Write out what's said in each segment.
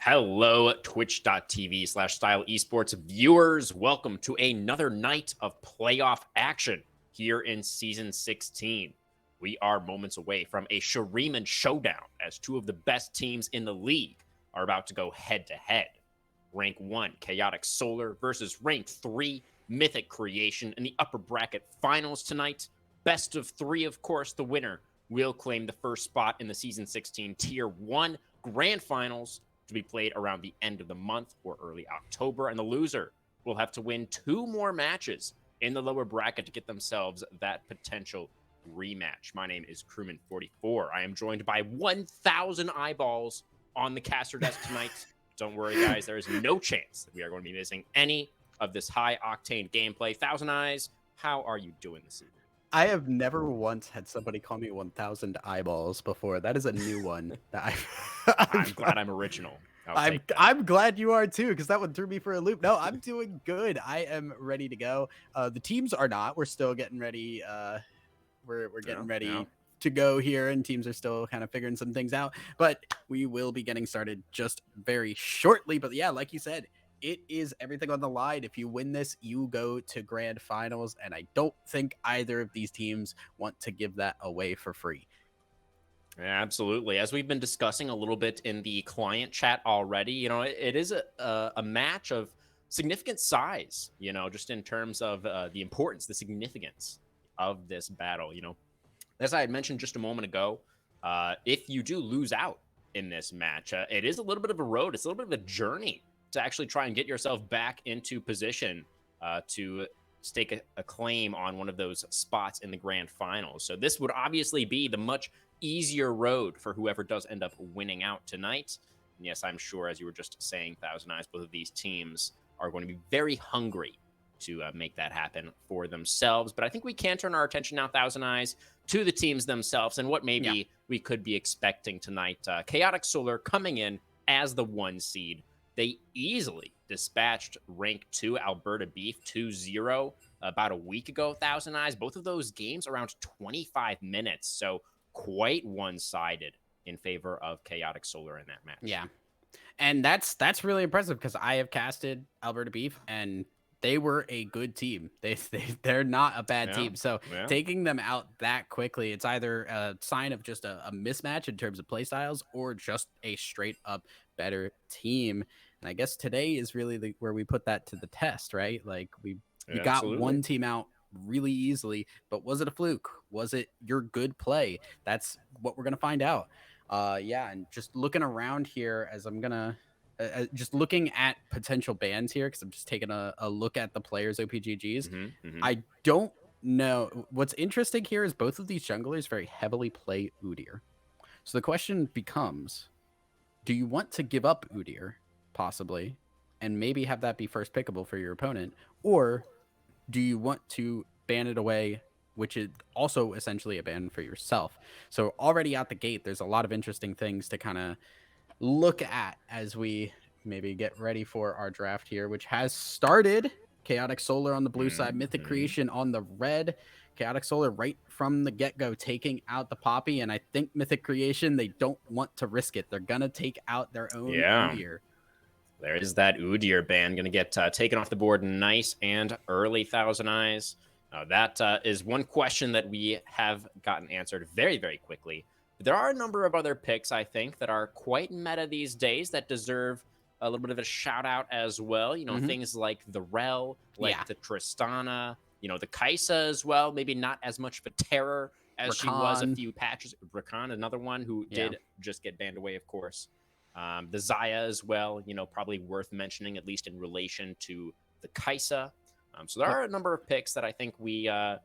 Hello, twitch.tv/style esports viewers. Welcome to another night of playoff action here in season 16. We are moments away from a Shuriman showdown as two of the best teams in the league are about to go head to head. Rank 1 Chaotic Solar versus Rank 3 Mythic Creation in the upper bracket finals tonight. Best of 3, of course. The winner will claim the first spot in the season 16 tier 1 grand finals, to be played around the end of the month or early October, and the loser will have to win 2 more matches in the lower bracket to get themselves that potential rematch. My name is Crewman44. I am joined by 1,000 eyeballs on the caster desk tonight. Don't worry, guys. There is no chance that we are going to be missing any of this high-octane gameplay. Thousand Eyes, how are you doing this evening? I have never once had somebody call me 1,000 eyeballs before. That is a new one. I'm glad I'm original. I'm glad you are too, because that one threw me for a loop. No, I'm doing good. I am ready to go. The teams are not. We're still getting ready. We're getting ready to go here, and teams are still kind of figuring some things out. But we will be getting started just very shortly. But yeah, like you said, it is everything on the line. If you win this, you go to grand finals, and I don't think either of these teams want to give that away for free. Yeah, absolutely. As we've been discussing a little bit in the client chat already, it is a match of significant size, just in terms of the importance, the significance of this battle. As I had mentioned just a moment ago, if you do lose out in this match, it is a little bit of a road. It's a little bit of a journey to actually try and get yourself back into position to stake a claim on one of those spots in the grand finals. So this would obviously be the much easier road for whoever does end up winning out tonight. And yes, I'm sure, as you were just saying, Thousand Eyes, both of these teams are going to be very hungry to make that happen for themselves. But I think we can turn our attention now, Thousand Eyes, to the teams themselves and what maybe we could be expecting tonight. Chaotic Solar coming in as the 1 seed. They easily dispatched Rank 2 Alberta Beef 2-0 about a week ago, Thousand Eyes. Both of those games around 25 minutes. So quite one-sided in favor of Chaotic Solar in that match. Yeah. And that's really impressive, because I have casted Alberta Beef, and they were a good team. They're not a bad team. So taking them out that quickly, it's either a sign of just a mismatch in terms of play styles, or just a straight up better team. And I guess today is really where we put that to the test, right? Like we got one team out really easily, but was it a fluke? Was it your good play? That's what we're gonna find out. And just looking around here, as I'm gonna just looking at potential bans here, because I'm just taking a look at the players' OPGGs. I don't know. What's interesting here is both of these junglers very heavily play Udyr. So the question becomes, do you want to give up Udyr, possibly, and maybe have that be first pickable for your opponent? Or do you want to ban it away, which is also essentially a ban for yourself? So already out the gate, there's a lot of interesting things to kind of look at as we maybe get ready for our draft here, which has started. Chaotic Solar on the blue side, Mythic Creation on the red. Chaotic Solar right from the get-go taking out the Poppy, and I think Mythic Creation, they don't want to risk it. They're gonna take out their own Udyr. There is that Udyr ban going to get taken off the board nice and early, Thousand Eyes. That is one question that we have gotten answered very, very quickly. But there are a number of other picks, I think, that are quite meta these days that deserve a little bit of a shout out as well. Things like the Rel, like the Tristana, the Kaisa as well. Maybe not as much of a terror as Rakan. She was a few patches. Rakan, another one who did just get banned away, of course. The Xayah as well, probably worth mentioning, at least in relation to the Kaisa. So there are a number of picks that I think we are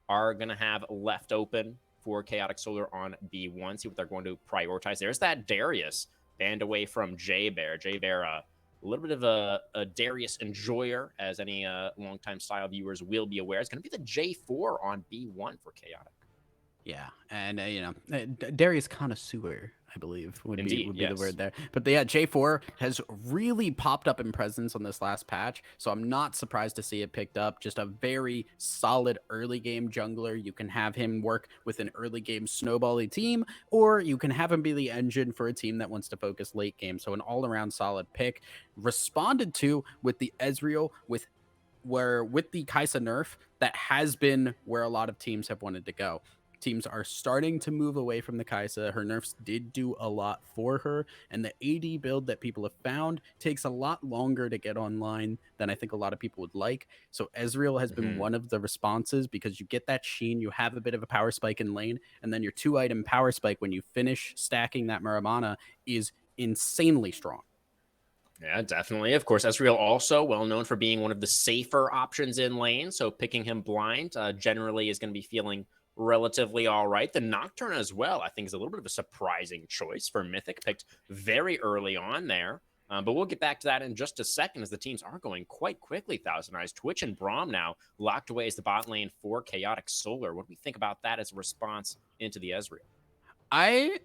going to have left open for Chaotic Solar on B1, see what they're going to prioritize. There's that Darius banned away from J-Bear. J-Bear, a little bit of a Darius enjoyer, as any longtime style viewers will be aware. It's going to be the J4 on B1 for Chaotic. Yeah, and Darius connoisseur, I believe would Indeed, be the yes. word there. But yeah, J4 has really popped up in presence on this last patch, so I'm not surprised to see it picked up. Just a very solid early game jungler. You can have him work with an early game snowbally team, or you can have him be the engine for a team that wants to focus late game. So an all around solid pick, responded to with the Ezreal, with the Kai'Sa nerf, that has been where a lot of teams have wanted to go. Teams are starting to move away from the Kai'Sa. Her nerfs did do a lot for her, and the AD build that people have found takes a lot longer to get online than I think a lot of people would like. So Ezreal has been one of the responses, because you get that sheen, you have a bit of a power spike in lane, and then your 2-item power spike when you finish stacking that Muramana is insanely strong. Yeah, definitely. Of course, Ezreal also well known for being one of the safer options in lane. So picking him blind generally is going to be feeling relatively all right. The Nocturne as well, I think, is a little bit of a surprising choice for Mythic, picked very early on there. But we'll get back to that in just a second, as the teams are going quite quickly. Thousand Eyes, Twitch, and Braum now locked away as the bot lane for Chaotic Solar. What do we think about that as a response into the Ezreal? I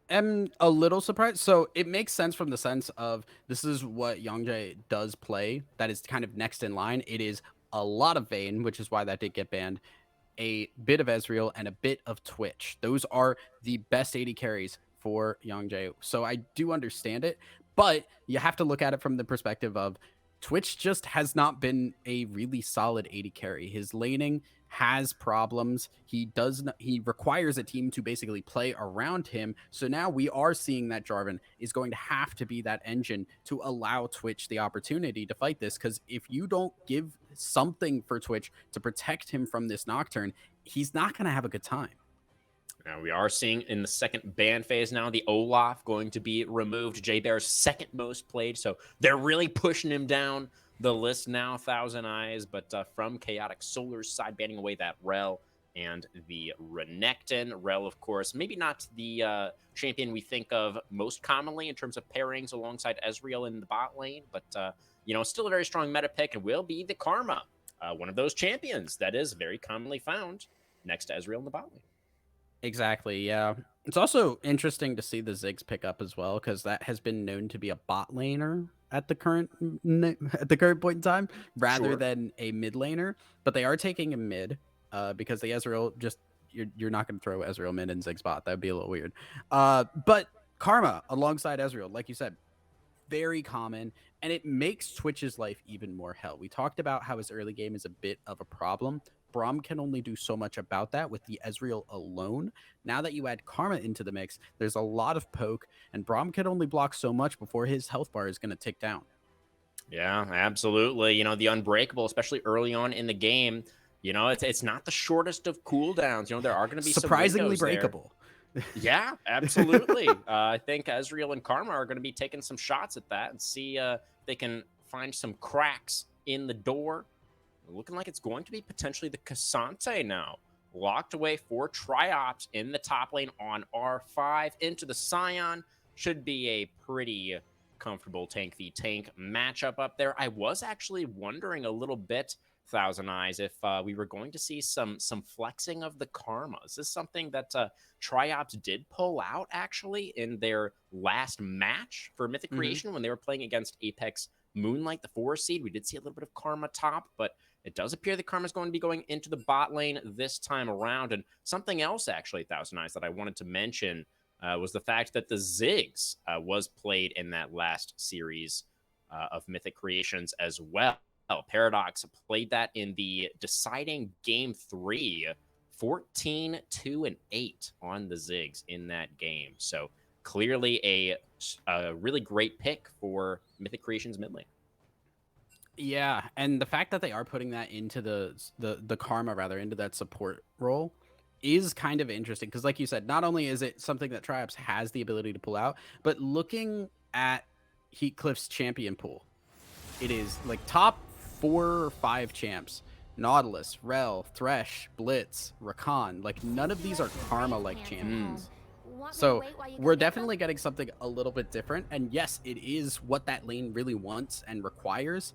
am a little surprised. So it makes sense from the sense of this is what Youngjae does play. That is kind of next in line. It is a lot of Vayne, which is why that did get banned, a bit of Ezreal, and a bit of Twitch. Those are the best AD carries for Youngjae. So I do understand it, but you have to look at it from the perspective of Twitch just has not been a really solid AD carry. His laning has problems. He requires a team to basically play around him. So now we are seeing that Jarvan is going to have to be that engine to allow Twitch the opportunity to fight this, because if you don't give something for Twitch to protect him from this Nocturne, he's not going to have a good time. Now we are seeing in the second ban phase now, the Olaf going to be removed. J-Bear's second most played, so they're really pushing him down the list now, Thousand Eyes. But from Chaotic Solar's side, banning away that Rel and the Renekton. Rel, of course, maybe not the champion we think of most commonly in terms of pairings alongside Ezreal in the bot lane, but still a very strong meta pick, and will be the Karma, one of those champions that is very commonly found next to Ezreal in the bot lane. Exactly, yeah. It's also interesting to see the Ziggs pick up as well, because that has been known to be a bot laner at the current point in time, rather than a mid laner. But they are taking a mid, because the Ezreal just you're not going to throw Ezreal mid and Ziggs bot. That would be a little weird. But Karma alongside Ezreal, like you said, very common, and it makes Twitch's life even more hell. We talked about how his early game is a bit of a problem. Braum can only do so much about that with the Ezreal alone. Now that you add Karma into the mix, there's a lot of poke, and Braum can only block so much before his health bar is going to tick down. Yeah, absolutely. The Unbreakable, especially early on in the game, it's not the shortest of cooldowns. There are going to be surprisingly some breakable. Yeah, absolutely. I think Ezreal and Karma are going to be taking some shots at that and see if they can find some cracks in the door. Looking like it's going to be potentially the Cassante now. Locked away for Triops in the top lane on R5 into the Scion. Should be a pretty comfortable tank v tank matchup up there. I was actually wondering a little bit, Thousand Eyes, if we were going to see some flexing of the Karma. Is this something that Triops did pull out actually in their last match for Mythic Creation when they were playing against Apex Moonlight, the 4 seed? We did see a little bit of Karma top, but it does appear that Karma is going to be going into the bot lane this time around. And something else, actually, Thousand Eyes, that I wanted to mention was the fact that the Ziggs was played in that last series of Mythic Creations as well. Paradox played that in the deciding game 3, 14, 2, and 8 on the Ziggs in that game. So clearly a really great pick for Mythic Creations mid lane. Yeah, and the fact that they are putting that into the Karma, rather, into that support role is kind of interesting, because like you said, not only is it something that Triops has the ability to pull out, but looking at Heatcliff's champion pool, it is like top 4 or 5 champs: Nautilus, Rel, Thresh, Blitz, Rakan. Like, none of these are Karma-like champions. So we're definitely getting something a little bit different. And yes, it is what that lane really wants and requires,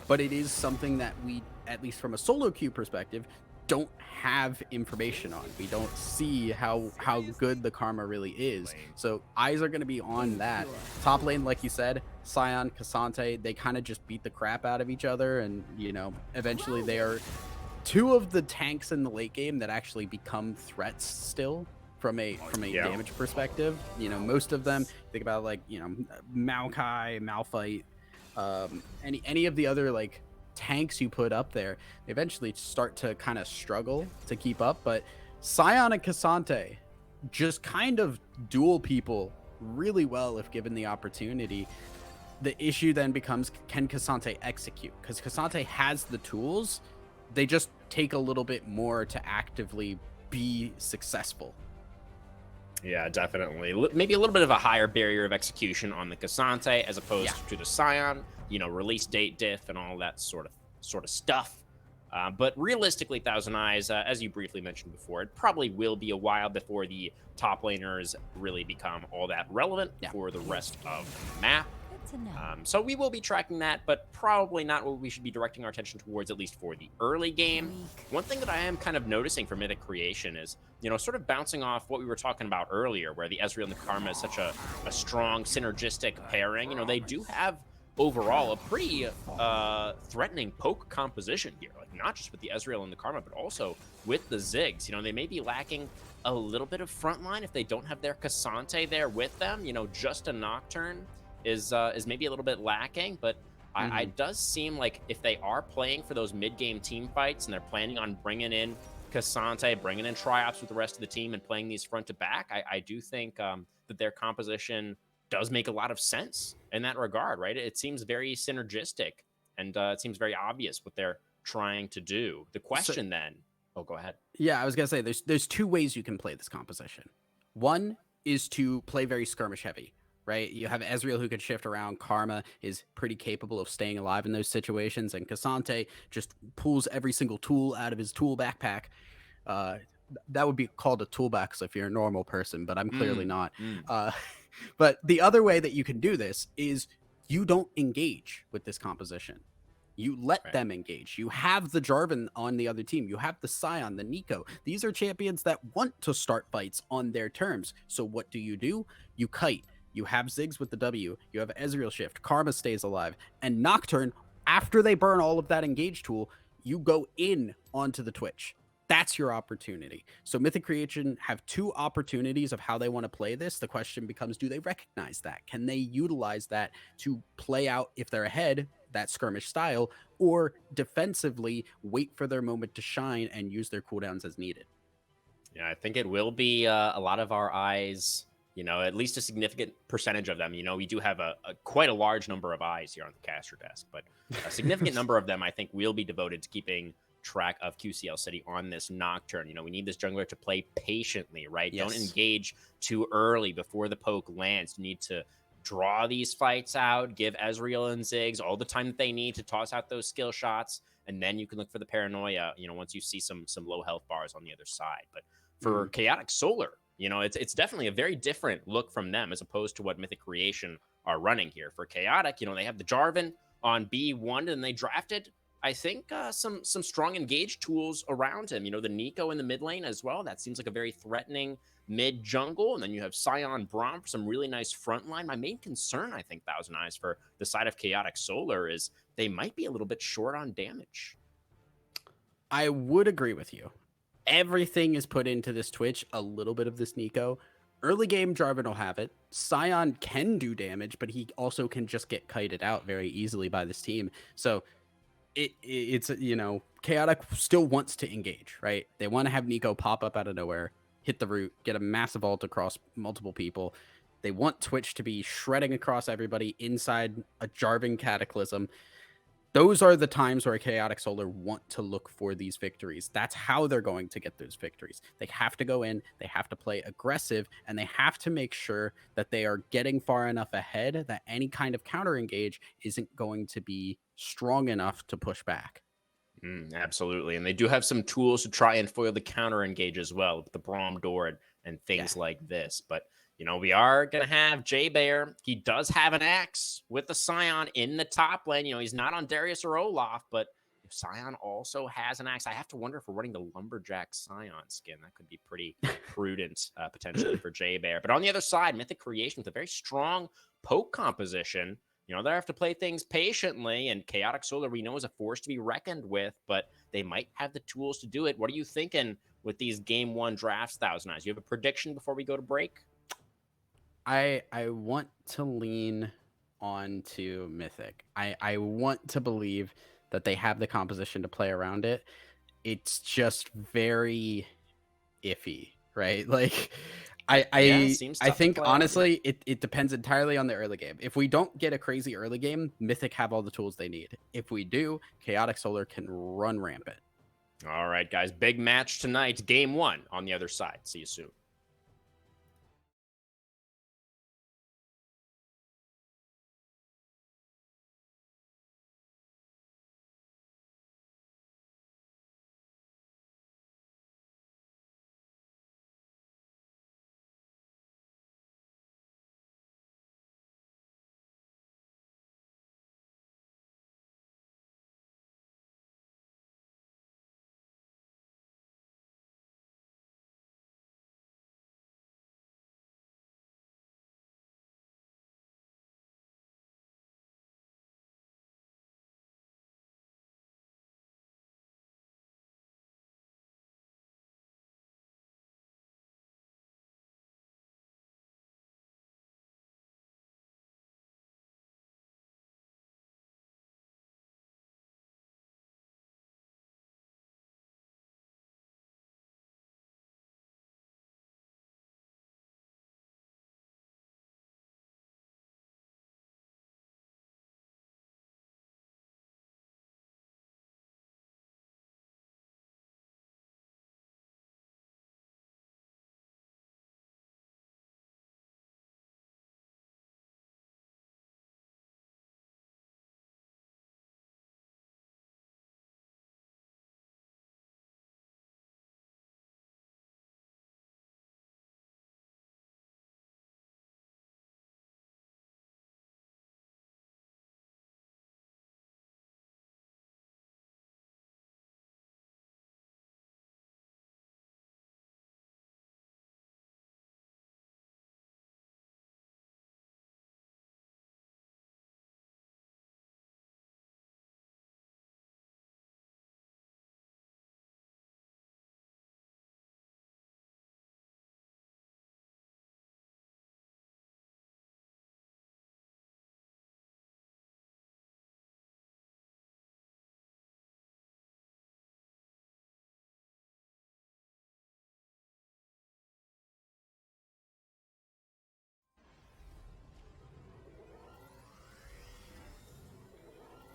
but it is something that we, at least from a solo queue perspective, don't have information on. We don't see how good the karma really is. So eyes are going to be on that. Top lane, like you said, Sion, Cassante, they kind of just beat the crap out of each other, and eventually they are two of the tanks in the late game that actually become threats still from a damage perspective. Most of them, think about like Maokai, Malphite, any of the other like tanks you put up there, they eventually start to kind of struggle to keep up. But Sion and Cassante just kind of duel people really well if given the opportunity. The issue then becomes, can Cassante execute? Because Cassante has the tools, they just take a little bit more to actively be successful. Yeah, definitely. Maybe a little bit of a higher barrier of execution on the Cassante as opposed to the Sion. Release date diff and all that sort of stuff. But realistically, Thousand Eyes, as you briefly mentioned before, it probably will be a while before the top laners really become all that relevant for the rest of the map. So we will be tracking that, but probably not what we should be directing our attention towards, at least for the early game. One thing that I am kind of noticing for Mythic Creation is, sort of bouncing off what we were talking about earlier, where the Ezreal and the Karma is such a strong synergistic pairing. They do have overall a pretty threatening poke composition here, like not just with the Ezreal and the Karma, but also with the Ziggs. They may be lacking a little bit of frontline if they don't have their Cassante there with them. Just a Nocturne is maybe a little bit lacking, but it does seem like if they are playing for those mid-game team fights and they're planning on bringing in Cassante, bringing in Triops with the rest of the team and playing these front to back, I do think that their composition does make a lot of sense in that regard, right? It seems very synergistic, and it seems very obvious what they're trying to do. The question then, go ahead. Yeah, I was gonna say there's two ways you can play this composition. One is to play very skirmish heavy, right? You have Ezreal who can shift around. Karma is pretty capable of staying alive in those situations, and Cassante just pulls every single tool out of his tool backpack. That would be called a toolbox if you're a normal person, but I'm clearly not. But the other way that you can do this is you don't engage with this composition. You let them engage. You have the Jarvan on the other team. You have the Sion, the Nico. These are champions that want to start fights on their terms. So what do? You kite. You have Ziggs with the W. You have Ezreal shift. Karma stays alive. And Nocturne, after they burn all of that engage tool, you go in onto the Twitch. That's your opportunity. So Mythic Creation have two opportunities of how they want to play this. The question becomes, do they recognize that? Can they utilize that to play out, if they're ahead, that skirmish style, or defensively wait for their moment to shine and use their cooldowns as needed? Yeah, I think it will be a lot of our eyes, at least a significant percentage of them. We do have quite a large number of eyes here on the caster desk, but a significant number of them, I think, will be devoted to keeping track of QCL City on this Nocturne. We need this jungler to play patiently, right? Yes. Don't engage too early before the poke lands. You need to draw these fights out, give Ezreal and Ziggs all the time that they need to toss out those skill shots, and then you can look for the paranoia, once you see some low health bars on the other side. But for Chaotic Solar, it's definitely a very different look from them as opposed to what Mythic Creation are running here. For Chaotic, they have the Jarvan on B1, and they drafted, I think, some strong engage tools around him. The Nico in the mid lane as well. That seems like a very threatening mid jungle. And then you have Sion Braum for some really nice front line. My main concern, I think, Thousand Eyes, for the side of Chaotic Solar is they might be a little bit short on damage. I would agree with you. Everything is put into this Twitch, a little bit of this Nico. Early game, Jarvan will have it. Sion can do damage, but he also can just get kited out very easily by this team. So it's Chaotic still wants to engage, right? They want to have Nico pop up out of nowhere, hit the root, get a massive ult across multiple people. They want Twitch to be shredding across everybody inside a Jarvan Cataclysm. Those are the times where Chaotic Solar want to look for these victories. That's how they're going to get those victories. They have to go in, they have to play aggressive, and they have to make sure that they are getting far enough ahead that any kind of counter engage isn't going to be strong enough to push back. Absolutely. And they do have some tools to try and foil the counter engage as well, with the Braum door and things like this. But we are going to have J-Bear. He does have an axe with the Sion in the top lane. He's not on Darius or Olaf, but If Scion also has an axe, I have to wonder if we're running the Lumberjack Scion skin. That could be pretty prudent potentially for J-Bear. But on the other side, Mythic Creation with a very strong poke composition. You know, they have to play things patiently, and Chaotic Solar we know is a force to be reckoned with, but they might have the tools to do it. What are you thinking with these game one drafts, Thousand Eyes? You have a prediction before we go to break? I want to lean on to Mythic. I want to believe that they have the composition to play around it. It's just very iffy, right? Like I think honestly it depends entirely on the early game. If we don't get a crazy early game, Mythic have all the tools they need. If we do, Chaotic Solar can run rampant. All right, guys, big match tonight. Game one on the other side. See you soon.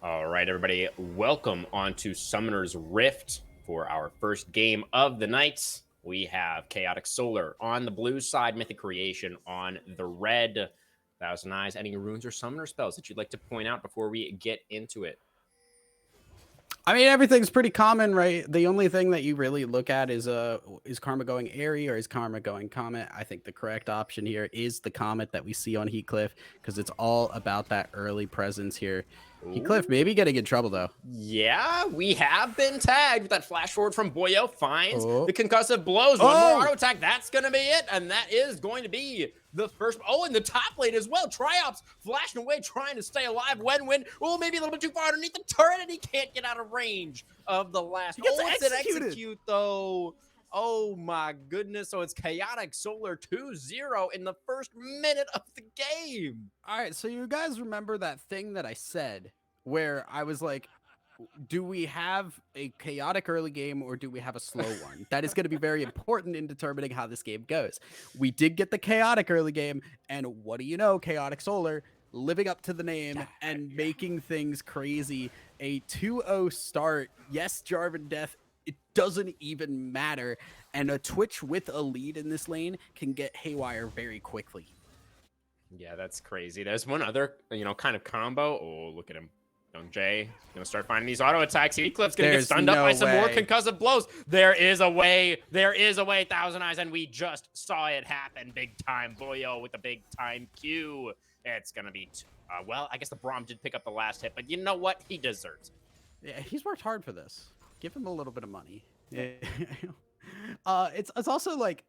All right, everybody, welcome onto Summoner's Rift for our first game of the night. We have Chaotic Solar on the blue side, Mythic Creation on the red. Thousand Eyes, any runes or summoner spells that you'd like to point out before we get into it? I mean, everything's pretty common, right? The only thing that you really look at is Karma going Airy or is Karma going Comet? I think the correct option here is the Comet that we see on Heatcliff because it's all about that early presence here. Heatcliff maybe getting in trouble though. Yeah, we have been tagged with that flash forward from Boyo. Finds the concussive blows. One more auto attack. That's going to be it. And that is going to be the first. Oh, and the top lane as well. Triops flashing away, trying to stay alive. Win. Oh, maybe a little bit too far underneath the turret, and he can't get out of range of the last. Oh, it's an execute though. Oh my goodness. So it's Chaotic Solar 2-0 in the first minute of the game. All right. So you guys remember that thing that I said where I was like, do we have a chaotic early game or do we have a slow one? That is going to be very important in determining how this game goes. We did get the chaotic early game. And what do you know? Chaotic Solar living up to the name and making things crazy. A 2-0 start. Yes, Jarvan Death. It doesn't even matter. And a Twitch with a lead in this lane can get haywire very quickly. Yeah, that's crazy. There's one other, kind of combo. Oh, look at him. Young Jay going to start finding these auto attacks. Heatcliff's going to get stunned up by some more concussive blows. There is a way. There is a way, Thousand Eyes, and we just saw it happen. Big time Boyo with a big time Q. It's going to be, well, I guess the Braum did pick up the last hit, but you know what? He deserves it. Yeah, he's worked hard for this. Give him a little bit of money. Yeah. It's also like,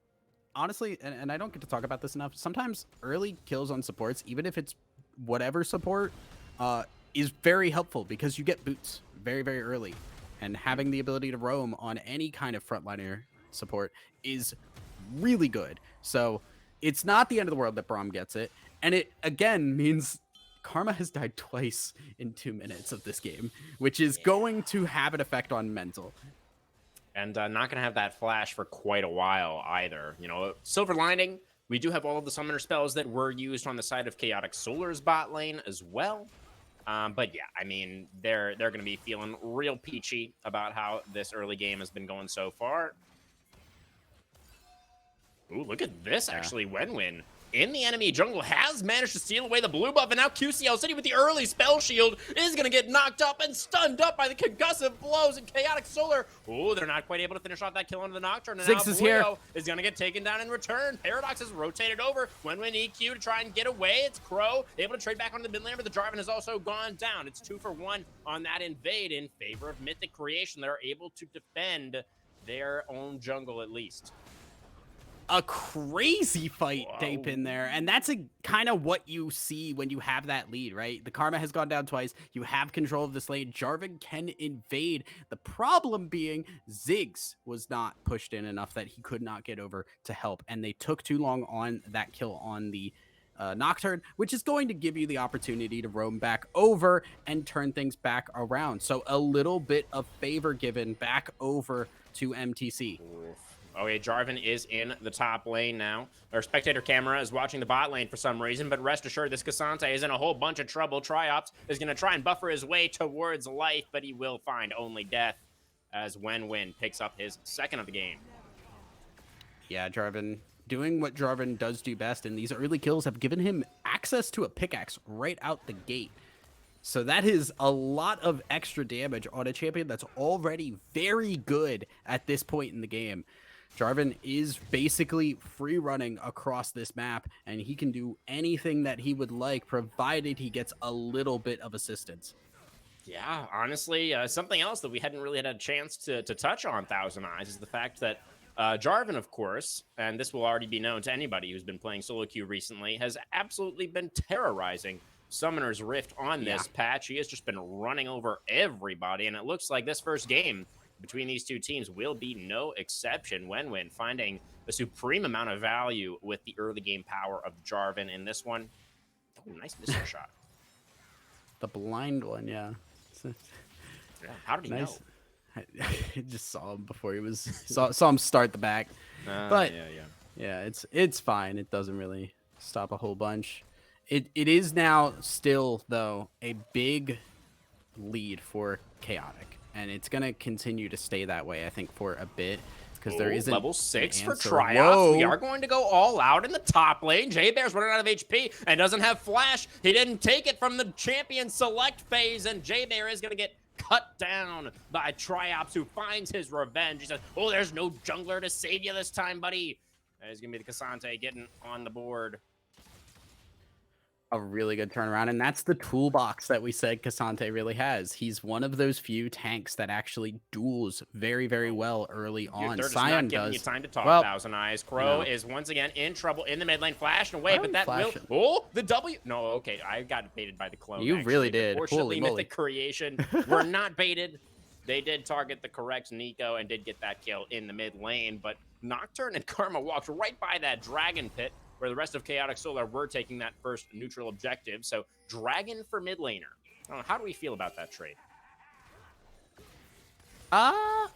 honestly, and I don't get to talk about this enough. Sometimes early kills on supports, even if it's whatever support, is very helpful because you get boots very, very early, and having the ability to roam on any kind of frontliner support is really good. So it's not the end of the world that Braum gets it, and it again means Karma has died twice in 2 minutes of this game, which is going to have an effect on mental. And not going to have that flash for quite a while either. You know, silver lining, we do have all of the summoner spells that were used on the side of Chaotic Solar's bot lane as well. But yeah, I mean, they're going to be feeling real peachy about how this early game has been going so far. Ooh, look at this, actually. Wenwin in the enemy jungle has managed to steal away the blue buff, and now QCL City with the early spell shield is going to get knocked up and stunned up by the concussive blows, and Chaotic Solar, ooh, they're not quite able to finish off that kill onto the Nocturne, and Ziggs now is here. is going to get taken down in return. Paradox has rotated over. Wenwin EQ to try and get away. It's Crow able to trade back onto the mid lane, but the Jarvan has also gone down. It's 2 for 1 on that invade in favor of Mythic Creation. They're able to defend their own jungle at least. A crazy fight deep in there, and that's kind of what you see when you have that lead, right? The Karma has gone down twice. You have control of this lane. Jarvan can invade. The problem being Ziggs was not pushed in enough that he could not get over to help, and they took too long on that kill on the Nocturne, which is going to give you the opportunity to roam back over and turn things back around. So a little bit of favor given back over to MTC. Okay, Jarvan is in the top lane now. Our spectator camera is watching the bot lane for some reason, but rest assured this Cassante is in a whole bunch of trouble. Triops is going to try and buffer his way towards life, but he will find only death as Wenwin picks up his second of the game. Yeah, Jarvan doing what Jarvan does do best, and these early kills have given him access to a pickaxe right out the gate. So that is a lot of extra damage on a champion that's already very good at this point in the game. Jarvan is basically free running across this map, and he can do anything that he would like, provided he gets a little bit of assistance. Yeah, honestly, something else that we hadn't really had a chance to touch on, Thousand Eyes, is the fact that Jarvan, of course, and this will already be known to anybody who's been playing solo queue recently, has absolutely been terrorizing Summoner's Rift on this patch. He has just been running over everybody, and it looks like this first game between these two teams will be no exception. Wenwin finding the supreme amount of value with the early game power of Jarvan in this one. Oh, nice missile shot. The blind one, yeah. How did he know? I just saw him before he was saw him start the back. But yeah, it's fine. It doesn't really stop a whole bunch. It is now still though a big lead for Chaotic. And it's going to continue to stay that way, I think, for a bit. Because there isn't level 6 for Triops. We are going to go all out in the top lane. J-Bear's running out of HP and doesn't have flash. He didn't take it from the champion select phase, and J-Bear is going to get cut down by Triops, who finds his revenge. He says, oh, there's no jungler to save you this time, buddy. And it's going to be the Cassante getting on the board. A really good turnaround, and that's the toolbox that we said Cassante really has. He's one of those few tanks that actually duels very, very well early on. They're just Sion not giving does. you time to talk, well, Thousand Eyes. Crow is once again in trouble in the mid lane, flashing away, but that flashing. will... Oh, the W... No, okay, I got baited by the clone. You actually. really did. Fortunately, Mythic Creation were not baited. They did target the correct Nico and did get that kill in the mid lane, but Nocturne and Karma walked right by that Dragon Pit, where the rest of Chaotic Solar were taking that first neutral objective. So Dragon for mid laner. How do we feel about that trade? I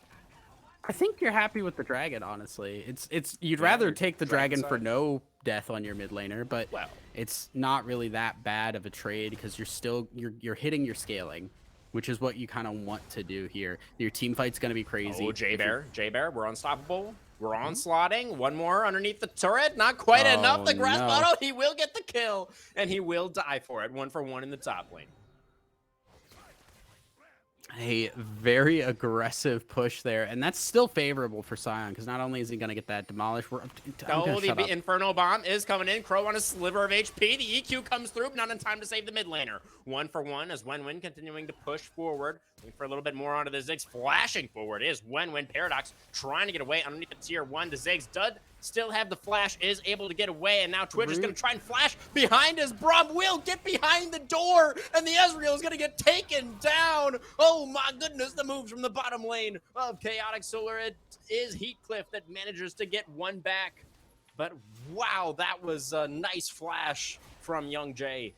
think you're happy with the Dragon, honestly. You'd rather take the Dragon for no death on your mid laner, but it's not really that bad of a trade because you're hitting your scaling, which is what you kind of want to do here. Your team fight's going to be crazy. Oh, J-Bear, we're unstoppable. We're onslaughting. One more underneath the turret. Not quite enough. The grass bottle. He will get the kill, and he will die for it. 1 for 1 in the top lane. A very aggressive push there, and that's still favorable for Sion, because not only is he going to get that demolished, Oh, the Inferno Bomb is coming in. Crow on a sliver of HP. The EQ comes through, but not in time to save the mid laner. 1-for-1 as Wenwen continuing to push forward. Looking for a little bit more onto the Ziggs. Flashing forward is Wenwen. Paradox trying to get away underneath the tier 1. The Ziggs does still have the flash, is able to get away, and now Twitch is going to try and flash behind his Braum will get behind the door, and the Ezreal is going to get taken down. Oh my goodness, the moves from the bottom lane of Chaotic Solar. It is Heatcliff that manages to get one back. But wow, that was a nice flash from Young Jay.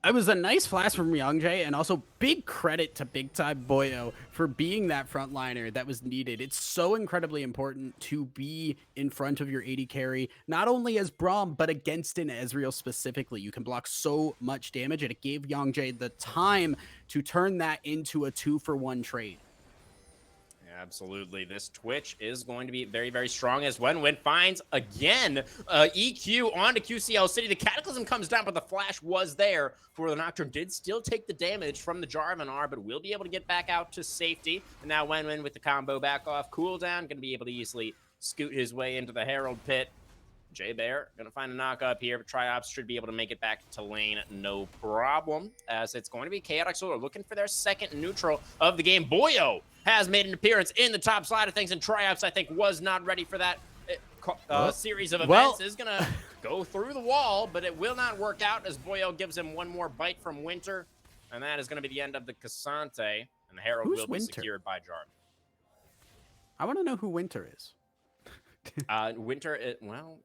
It was a nice flash from Young Jay, and also big credit to Big Time Boyo for being that frontliner that was needed. It's so incredibly important to be in front of your AD carry, not only as Braum, but against an Ezreal specifically. You can block so much damage, and it gave Young Jay the time to turn that into a 2-for-1 trade. Absolutely. This Twitch is going to be very, very strong as Wenwen finds, again, EQ onto QCL City. The Cataclysm comes down, but the flash was there for the Nocturne. Did still take the damage from the Jarvan R, but will be able to get back out to safety. And now Wenwen with the combo back off cooldown, going to be able to easily scoot his way into the Herald Pit. Jay Bear going to find a knock up here, but Triops should be able to make it back to lane no problem, as it's going to be Chaotic Solar looking for their second neutral of the game. Boyo has made an appearance in the top side of things, and Triops, I think, was not ready for that series of events. Is going to go through the wall, but it will not work out as Boyo gives him one more bite from Winter, and that is going to be the end of the Cassante, and the Herald will be secured by Jarvan. I want to know who Winter is. Winter, well...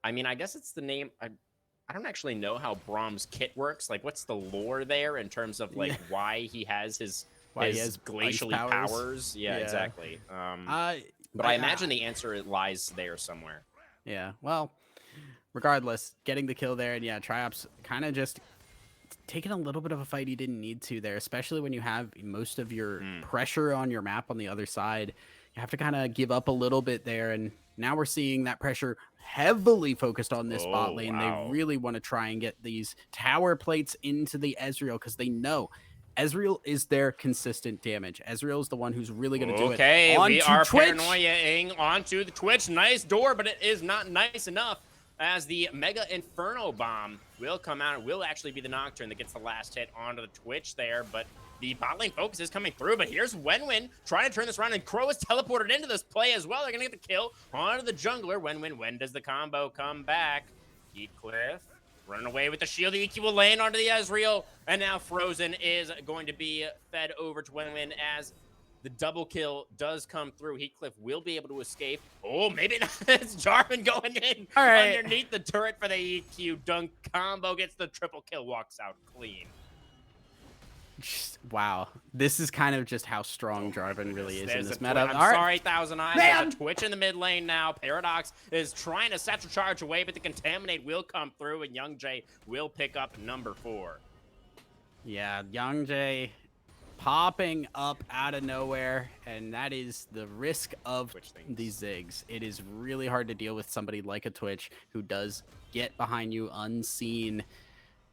I mean, I guess it's the name. I don't actually know how Braum's kit works. Like, what's the lore there in terms of, like, why he has his glacially powers? Yeah, exactly. But I imagine the answer lies there somewhere. Yeah, well, regardless, getting the kill there, and yeah, Triops kind of just taking a little bit of a fight he didn't need to there, especially when you have most of your pressure on your map on the other side. You have to kind of give up a little bit there, and now we're seeing that pressure heavily focused on this bot lane. Wow. They really want to try and get these tower plates into the Ezreal because they know Ezreal is their consistent damage. Ezreal is the one who's really going to do it. Okay, we are paranoiaing onto the Twitch. Nice door, but it is not nice enough as the Mega Inferno Bomb will come out. It will actually be the Nocturne that gets the last hit onto the Twitch there, but the bot lane focus is coming through, but here's Wenwen trying to turn this around, and Crow is teleported into this play as well. They're going to get the kill onto the jungler. When does the combo come back? Heatcliff running away with the shield. The EQ will land onto the Ezreal, and now Frozen is going to be fed over to Wenwen as the double kill does come through. Heatcliff will be able to escape. Oh, maybe not. It's Jarvan going in underneath the turret for the EQ. Dunk combo gets the triple kill, walks out clean. Wow, this is kind of just how strong Jarvan really is in this meta. I'm sorry, Thousand Eyes. There's a Twitch in the mid lane now. Paradox is trying to satchel charge away, but the Contaminate will come through, and Young Jay will pick up number 4. Yeah, Young Jay popping up out of nowhere, and that is the risk of these Ziggs. It is really hard to deal with somebody like a Twitch who does get behind you unseen.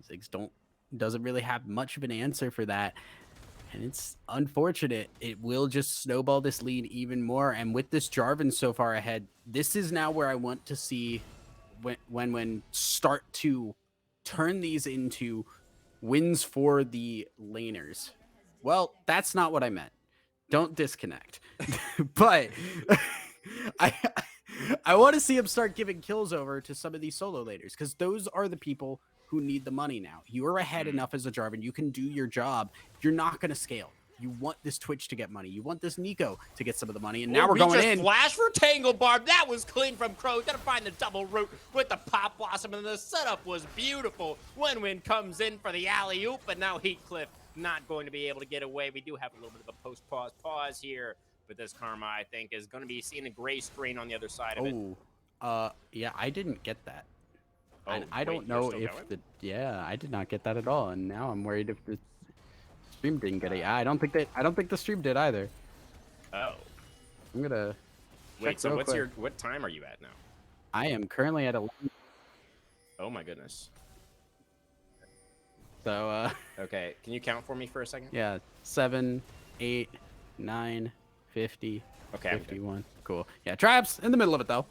Ziggs doesn't really have much of an answer for that, and it's unfortunate. It will just snowball this lead even more, and with this Jarvan so far ahead, this is now where I want to see when start to turn these into wins for the laners. Well, that's not what I meant. Don't disconnect. But I want to see him start giving kills over to some of these solo laners, because those are the people who need the money now. You are ahead enough as a Jarvan. You can do your job. You're not going to scale. You want this Twitch to get money. You want this Nico to get some of the money. And now we're going in. Flash for Tangle Barb. That was clean from Crow. Got to find the double root with the Pop Blossom. And the setup was beautiful. Wenwen comes in for the alley-oop. But now Heatcliff not going to be able to get away. We do have a little bit of a post-pause here. But this Karma, I think, is going to be seeing a gray screen on the other side of it. Yeah, I didn't get that. Oh, I don't know if I did not get that at all, and now I'm worried if the stream didn't get it. I don't think the stream did either. Oh. I'm gonna wait. So what time are you at now? I am currently at 11. Oh my goodness. So okay, can you count for me for a second? Yeah, 7, 8, 9, 50, Okay, 51. Cool. Yeah, traps in the middle of it, though.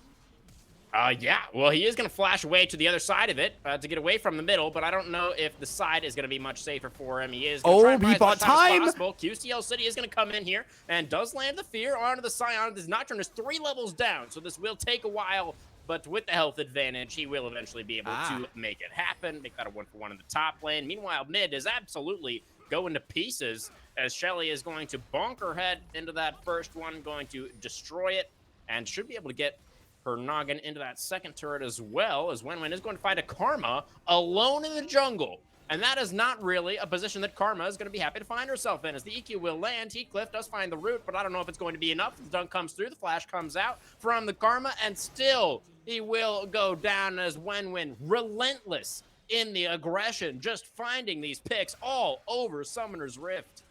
Yeah, well, he is going to flash away to the other side of it to get away from the middle, but I don't know if the side is going to be much safer for him. He is going to try and buy He as much bought time. as possible. QCL City is going to come in here and does land the fear onto the Scion. This Nocturne is 3 levels down, so this will take a while, but with the health advantage, he will eventually be able to make it happen, make that a 1-for-1 in the top lane. Meanwhile, mid is absolutely going to pieces as Shelly is going to bonk her head into that first one, going to destroy it, and should be able to get her noggin into that second turret as well, as Wenwen is going to find a Karma alone in the jungle. And that is not really a position that Karma is going to be happy to find herself in, as the EQ will land. Heathcliff does find the root, but I don't know if it's going to be enough. The dunk comes through, the flash comes out from the Karma, and still he will go down as Wenwen, relentless in the aggression, just finding these picks all over Summoner's Rift.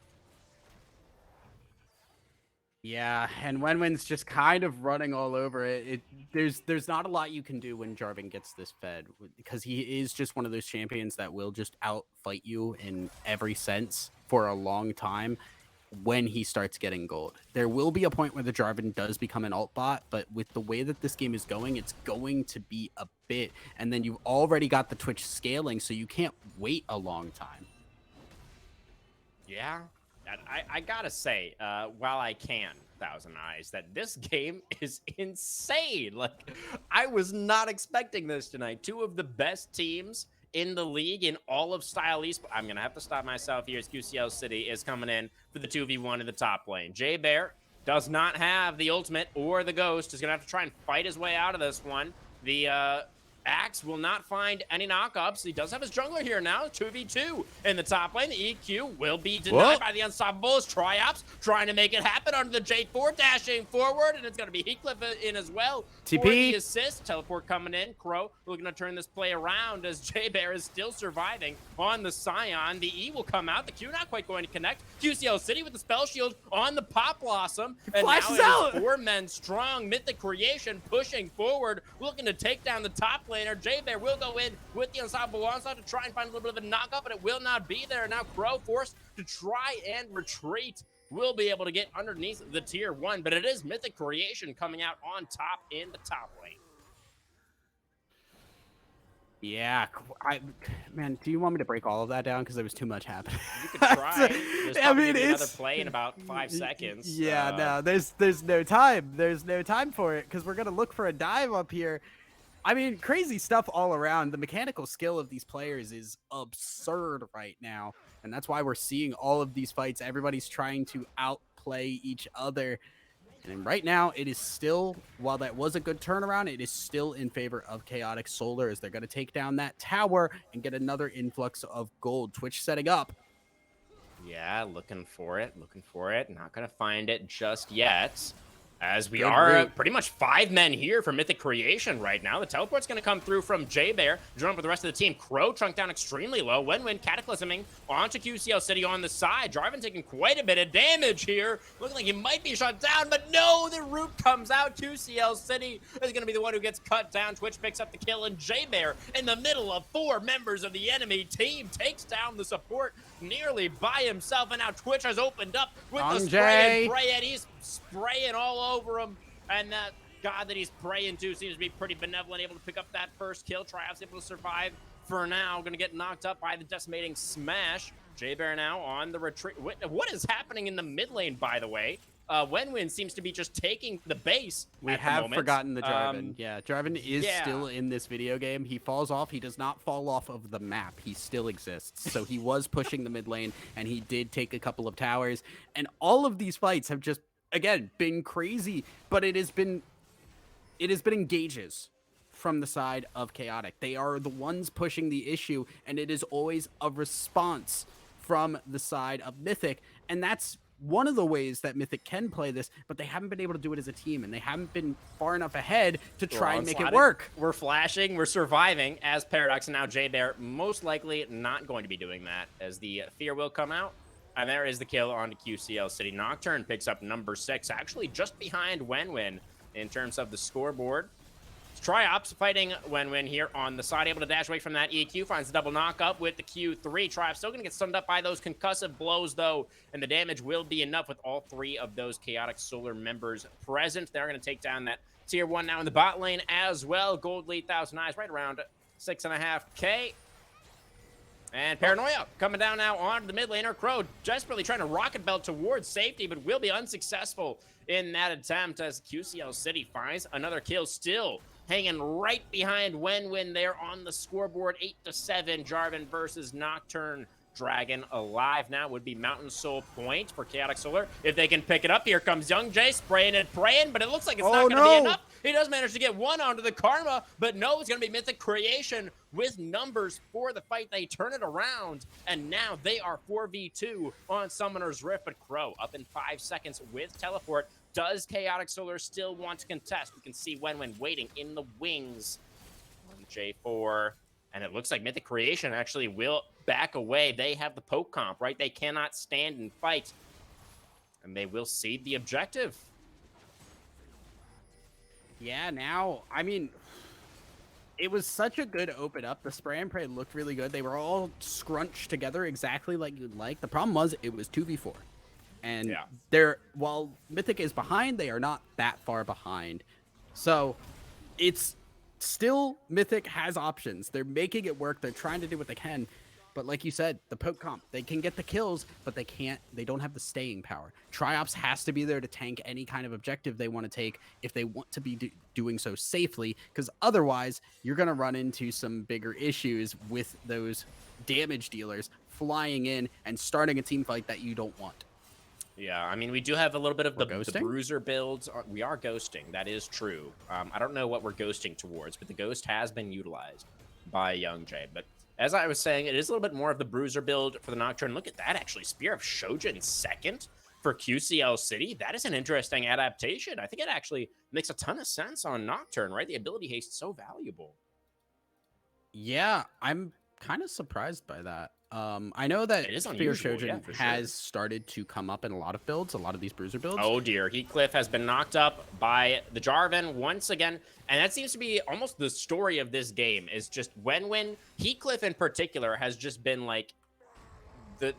Yeah, and Wenwen's just kind of running all over it. There's not a lot you can do when Jarvan gets this fed, because he is just one of those champions that will just outfight you in every sense for a long time when he starts getting gold. There will be a point where the Jarvan does become an alt bot, but with the way that this game is going, it's going to be a bit. And then you've already got the Twitch scaling, so you can't wait a long time. Yeah. I gotta say, while I can, Thousand Eyes, that this game is insane. Like, I was not expecting this tonight. 2 of the best teams in the league in all of Style Esports. I'm gonna have to stop myself here as QCL City is coming in for the 2v1 in the top lane. Jay Bear does not have the ultimate or the ghost. Is gonna have to try and fight his way out of this one. The Axe will not find any knockups. He does have his jungler here now, 2v2 in the top lane. The EQ will be denied by the Unstoppables. Triops trying to make it happen under the J4, dashing forward, and it's going to be Heathcliff in as well. TP. For the assist. Teleport coming in. Crow looking to turn this play around as J-Bear is still surviving on the Scion. The E will come out. The Q not quite going to connect. QCL City with the spell shield on the Pop Blossom. And now it is 4 men strong. Mythic Creation pushing forward, looking to take down the top laner. J-Bear will go in with the Unstoppable Onslaught to try and find a little bit of a knockup, but it will not be there. Now Crow forced to try and retreat. Will be able to get underneath the tier 1, but it is Mythic Creation coming out on top in the top lane. Yeah, man, do you want me to break all of that down? Because there was too much happening. You could try. There's probably another play in about 5 seconds. Yeah, no, there's no time. There's no time for it, because we're going to look for a dive up here. I mean, crazy stuff all around. The mechanical skill of these players is absurd right now, and that's why we're seeing all of these fights. Everybody's trying to outplay each other. And right now, it is still, while that was a good turnaround, it is still in favor of Chaotic Solar, as they're going to take down that tower and get another influx of gold. Twitch setting up. Yeah, looking for it. Not going to find it just yet, as we are pretty much 5 men here for Mythic Creation right now. The teleport's going to come through from J-Bear, join up with the rest of the team. Crow chunked down extremely low. Wenwen cataclysming onto QCL City on the side. Jarvan taking quite a bit of damage here. Looking like he might be shut down, but no, the root comes out. QCL City is going to be the one who gets cut down. Twitch picks up the kill, and J-Bear, in the middle of 4 members of the enemy team, takes down the support nearly by himself. And now Twitch has opened up with the spray and pray, and he's spraying all over him, and that god that he's praying to seems to be pretty benevolent, able to pick up that first kill. Triumph's able to survive for now. Going to get knocked up by the decimating smash. J-Bear now on the retreat. What is happening in the mid lane, by the way? Wenwen seems to be just taking the base. We have forgotten the Jarvan. Yeah, Jarvan is still in this video game. He falls off. He does not fall off of the map. He still exists. So he was pushing the mid lane, and he did take a couple of towers. And all of these fights have just, again, been crazy, but it has been engages from the side of Chaotic. They are the ones pushing the issue, and it is always a response from the side of Mythic, and that's one of the ways that Mythic can play this, but they haven't been able to do it as a team, and they haven't been far enough ahead to try and make it work. We're flashing, we're surviving as Paradox, and now J-Bear most likely not going to be doing that, as the fear will come out. And there is the kill onto QCL City. Nocturne picks up number 6, actually just behind Wenwen in terms of the scoreboard. Triops fighting Wen here on the side, able to dash away from that EQ, finds the double knock up with the Q3. Triops still going to get stunned up by those concussive blows, though, and the damage will be enough with all 3 of those Chaotic Solar members present. They're going to take down that tier 1 now in the bot lane as well. Gold lead, 1,000 eyes, right around 6.5K. And Paranoia coming down now onto the mid laner. Crow desperately trying to rocket belt towards safety, but will be unsuccessful in that attempt as QCL City finds another kill, still hanging right behind Wen there on the scoreboard. 8-7, Jarvan versus Nocturne. Dragon alive now would be Mountain Soul point for Chaotic Solar. If they can pick it up, here comes Young Jay spraying and praying, but it looks like it's not going to be enough. He does manage to get one onto the Karma, but no, it's going to be Mythic Creation with numbers for the fight. They turn it around, and now they are 4v2 on Summoner's Rift, but Crow up in 5 seconds with Teleport. Does Chaotic Solar still want to contest? We can see Wen waiting in the wings on J4. And it looks like Mythic Creation actually will back away. They have the poke comp, right? They cannot stand and fight. And they will cede the objective. Yeah, now, I mean, it was such a good open up. The spray and pray looked really good. They were all scrunched together exactly like you'd like. The problem was it was 2v4. And while Mythic is behind, they are not that far behind. So it's still, Mythic has options. They're making it work. They're trying to do what they can. But like you said, the poke comp, they can get the kills, but they don't have the staying power. Triops has to be there to tank any kind of objective they want to take if they want to be doing so safely, because otherwise you're going to run into some bigger issues with those damage dealers flying in and starting a team fight that you don't want. Yeah, I mean, we do have a little bit of the bruiser builds. We are ghosting. That is true. I don't know what we're ghosting towards, but the ghost has been utilized by Young Jay. But as I was saying, it is a little bit more of the bruiser build for the Nocturne. Look at that, actually. Spear of Shojin second for QCL City. That is an interesting adaptation. I think it actually makes a ton of sense on Nocturne, right? The ability haste so valuable. Yeah, I'm kind of surprised by that. I know that Spear Shojin has started to come up in a lot of builds, a lot of these bruiser builds. Oh dear, Heathcliff has been knocked up by the Jarvan once again, and that seems to be almost the story of this game, is just when Heathcliff in particular has just been like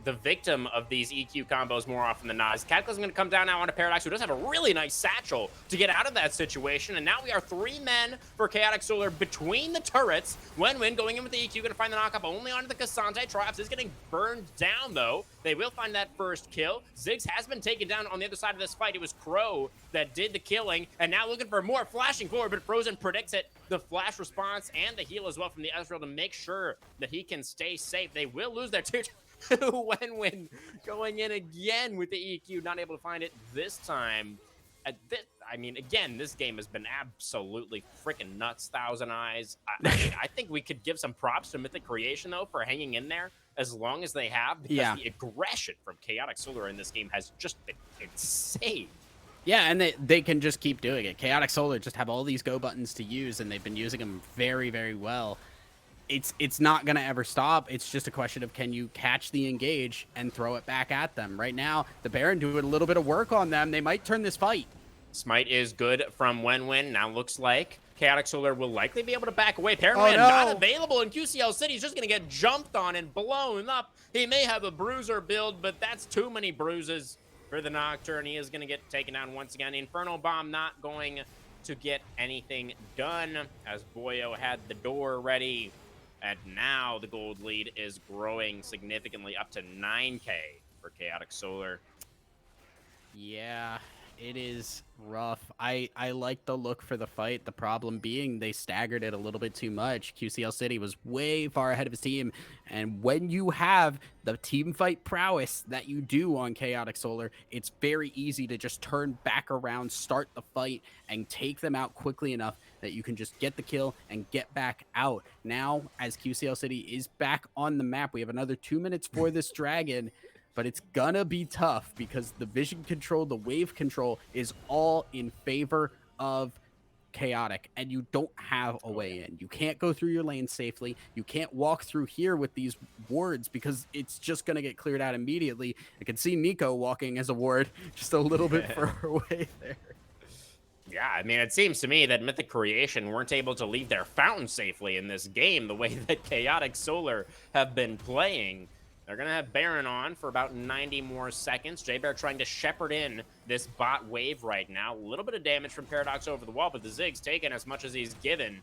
the victim of these EQ combos more often than not. Cataclysm going to come down now onto Paradox, who does have a really nice satchel to get out of that situation. And now we are 3 men for Chaotic Solar between the turrets. Wen going in with the EQ, going to find the knock-up only onto the Cassandre. Triops is getting burned down, though. They will find that first kill. Ziggs has been taken down on the other side of this fight. It was Crow that did the killing, and now looking for more flashing forward, but Frozen predicts it. The flash response and the heal as well from the Ezreal to make sure that he can stay safe. They will lose their tier Wen going in again with the EQ, not able to find it this time. I mean, again, this game has been absolutely freaking nuts. 1,000 eyes. I think we could give some props to Mythic Creation, though, for hanging in there as long as they have, because the aggression from Chaotic Solar in this game has just been insane. Yeah, and they can just keep doing it. Chaotic Solar just have all these go buttons to use, and they've been using them very, very well. It's not going to ever stop. It's just a question of, can you catch the engage and throw it back at them? Right now, the Baron doing a little bit of work on them. They might turn this fight. Smite is good from Wen. Now looks like Chaotic Solar will likely be able to back away. Paranoia not available, and QCL City is just going to get jumped on and blown up. He may have a bruiser build, but that's too many bruises for the Nocturne. He is going to get taken down once again. Infernal Bomb not going to get anything done, as Boyo had the door ready. And now the gold lead is growing significantly up to 9K for Chaotic Solar. Yeah, it is rough. I like the look for the fight. The problem being they staggered it a little bit too much. QCL City was way far ahead of his team. And when you have the team fight prowess that you do on Chaotic Solar, it's very easy to just turn back around, start the fight, and take them out quickly enough that you can just get the kill and get back out. Now, as QCL City is back on the map, we have another 2 minutes for this dragon, but it's gonna be tough because the vision control, the wave control is all in favor of Chaotic, and you don't have a way in. You can't go through your lane safely. You can't walk through here with these wards because it's just going to get cleared out immediately. I can see Nico walking as a ward just a little bit further away there. Yeah, I mean, it seems to me that Mythic Creation weren't able to leave their fountain safely in this game the way that Chaotic Solar have been playing. They're going to have Baron on for about 90 more seconds. J-Bear trying to shepherd in this bot wave right now. A little bit of damage from Paradox over the wall, but the Zig's taken as much as he's given.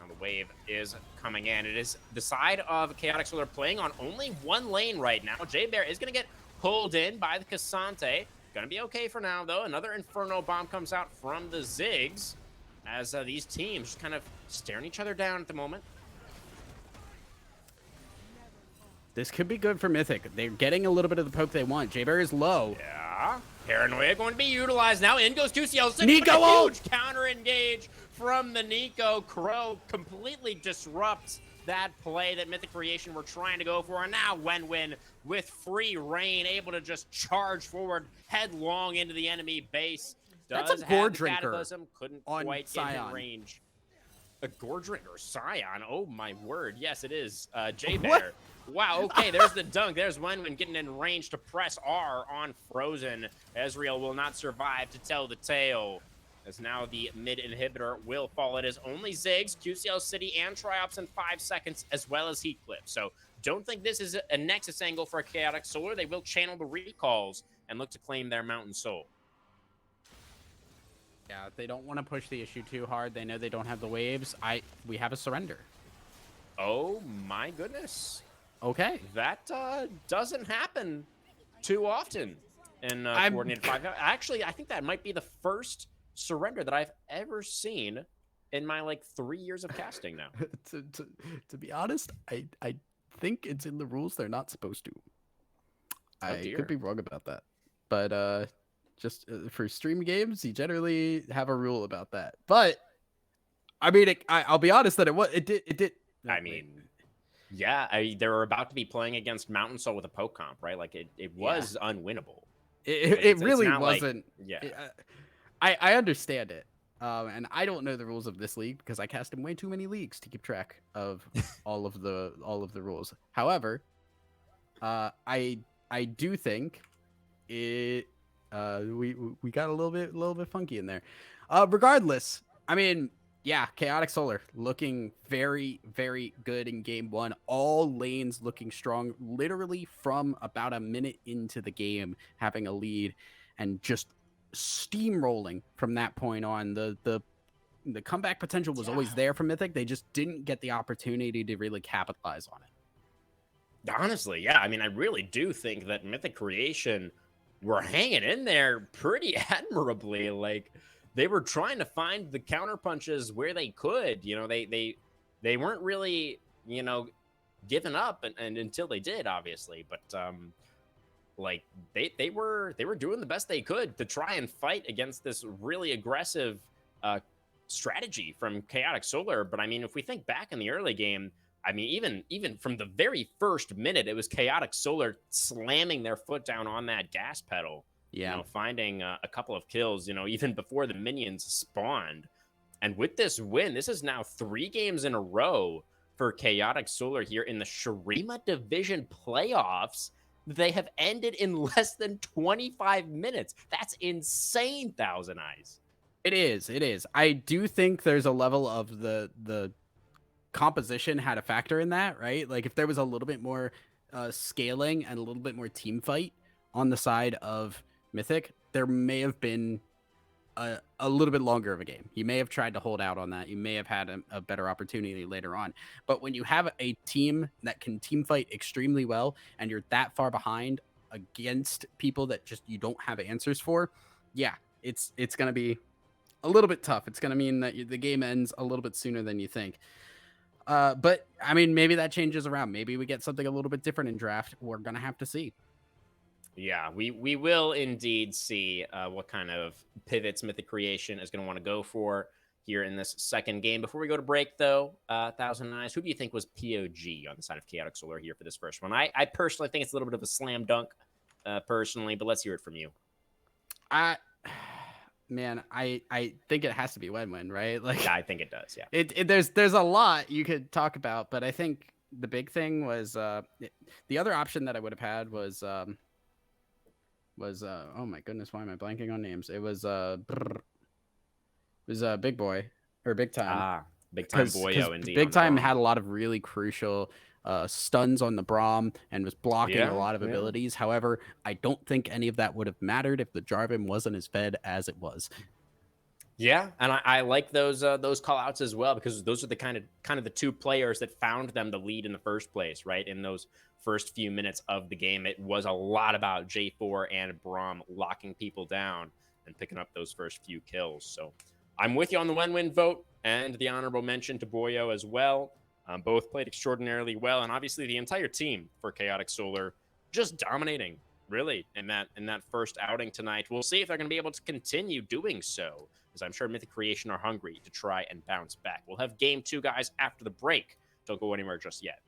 Now the wave is coming in. It is the side of Chaotic Solar playing on only one lane right now. J-Bear is going to get pulled in by the Cassante. Gonna be okay for now, though. Another Inferno Bomb comes out from the Ziggs as these teams just kind of staring each other down at the moment. This could be good for Mythic. They're getting a little bit of the poke they want. J-Bear is low. Yeah. Paranoia going to be utilized now. In goes 2CL6. Nico A huge counter engage from the Nico. Crow completely disrupts that play that Mythic Creation were trying to go for. And now Wenwin with free reign, able to just charge forward headlong into the enemy base. That's a gore drinker. Couldn't quite get in range. A gore drinker, Scion. Oh my word. Yes, it is. J-Bear. Wow, okay, there's the dunk. There's Wenwin getting in range to press R on Frozen. Ezreal will not survive to tell the tale, as now the mid inhibitor will fall. It is only Ziggs, QCL City, and Triops in 5 seconds, as well as Heatcliff. So don't think this is a Nexus angle for Chaotic Solar. They will channel the recalls and look to claim their Mountain Soul. Yeah, they don't want to push the issue too hard. They know they don't have the waves. We have a surrender. Oh my goodness. Okay. That doesn't happen too often in Coordinated 5. Actually, I think that might be the first surrender that I've ever seen in my, like, 3 years of casting now. to be honest, I think it's in the rules they're not supposed to. I could be wrong about that. But just for stream games, you generally have a rule about that. But, I mean, I'll be honest that it did. I mean... Yeah, they were about to be playing against Mountain Soul with a poke comp, right? Like, it was unwinnable. It really wasn't. Like, yeah. I understand it. And I don't know the rules of this league because I cast in way too many leagues to keep track of all of the rules. However, I do think we got a little bit funky in there. Regardless, I mean, yeah, Chaotic Solar looking very, very good in game one. All lanes looking strong, literally from about a minute into the game, having a lead and just steamrolling from that point on. The comeback potential was always there for Mythic. They just didn't get the opportunity to really capitalize on it. Honestly, yeah. I mean, I really do think that Mythic Creation were hanging in there pretty admirably. Like, they were trying to find the counter punches where they could. You know, they weren't really, you know, giving up and until they did, obviously. But like they were doing the best they could to try and fight against this really aggressive strategy from Chaotic Solar. But I mean, if we think back in the early game, I mean, even from the very first minute, it was Chaotic Solar slamming their foot down on that gas pedal. Yeah, you know, finding a couple of kills, you know, even before the minions spawned. And with this win, this is now 3 games in a row for Chaotic Solar here in the Shurima Division playoffs. They have ended in less than 25 minutes. That's insane, Thousand Eyes. It is. I do think there's a level of the composition had a factor in that, right? Like, if there was a little bit more scaling and a little bit more team fight on the side of Mythic, there may have been a little bit longer of a game. You may have tried to hold out on that. You may have had a better opportunity later on. But when you have a team that can team fight extremely well and you're that far behind against people that just you don't have answers for, yeah, it's going to be a little bit tough. It's going to mean that the game ends a little bit sooner than you think. But, I mean, maybe that changes around. Maybe we get something a little bit different in draft. We're going to have to see. Yeah, we will indeed see what kind of pivots Mythic Creation is going to want to go for here in this second game. Before we go to break, though, Thousand Eyes, who do you think was POG on the side of Chaotic Solar here for this first one? I personally think it's a little bit of a slam dunk, personally, but let's hear it from you. Man, I think it has to be Wenwin, right? Like, yeah, I think it does. Yeah, there's a lot you could talk about, but I think the big thing was the other option that I would have had was oh my goodness, why am I blanking on names? It was was Big Boy or Big Time. Ah, big time Because Boyo indeed Big on the Time Brom. had a lot of really crucial stuns on the Braum and was blocking a Yeah, lot of yeah. abilities. However, I don't think any of that would have mattered if the Jarvan wasn't as fed as it was. Yeah, and I like those call outs as well, because those are the kind of the two players that found them the lead in the first place, right? In those first few minutes of the game, it was a lot about J4 and Brom locking people down and picking up those first few kills. So I'm with you on the win-win vote and the honorable mention to Boyo as well. Both played extraordinarily well, and obviously the entire team for Chaotic Solar just dominating, really, in that first outing tonight. We'll see if they're going to be able to continue doing so, because I'm sure Mythic Creation are hungry to try and bounce back. We'll have game 2, guys, after the break. Don't go anywhere just yet.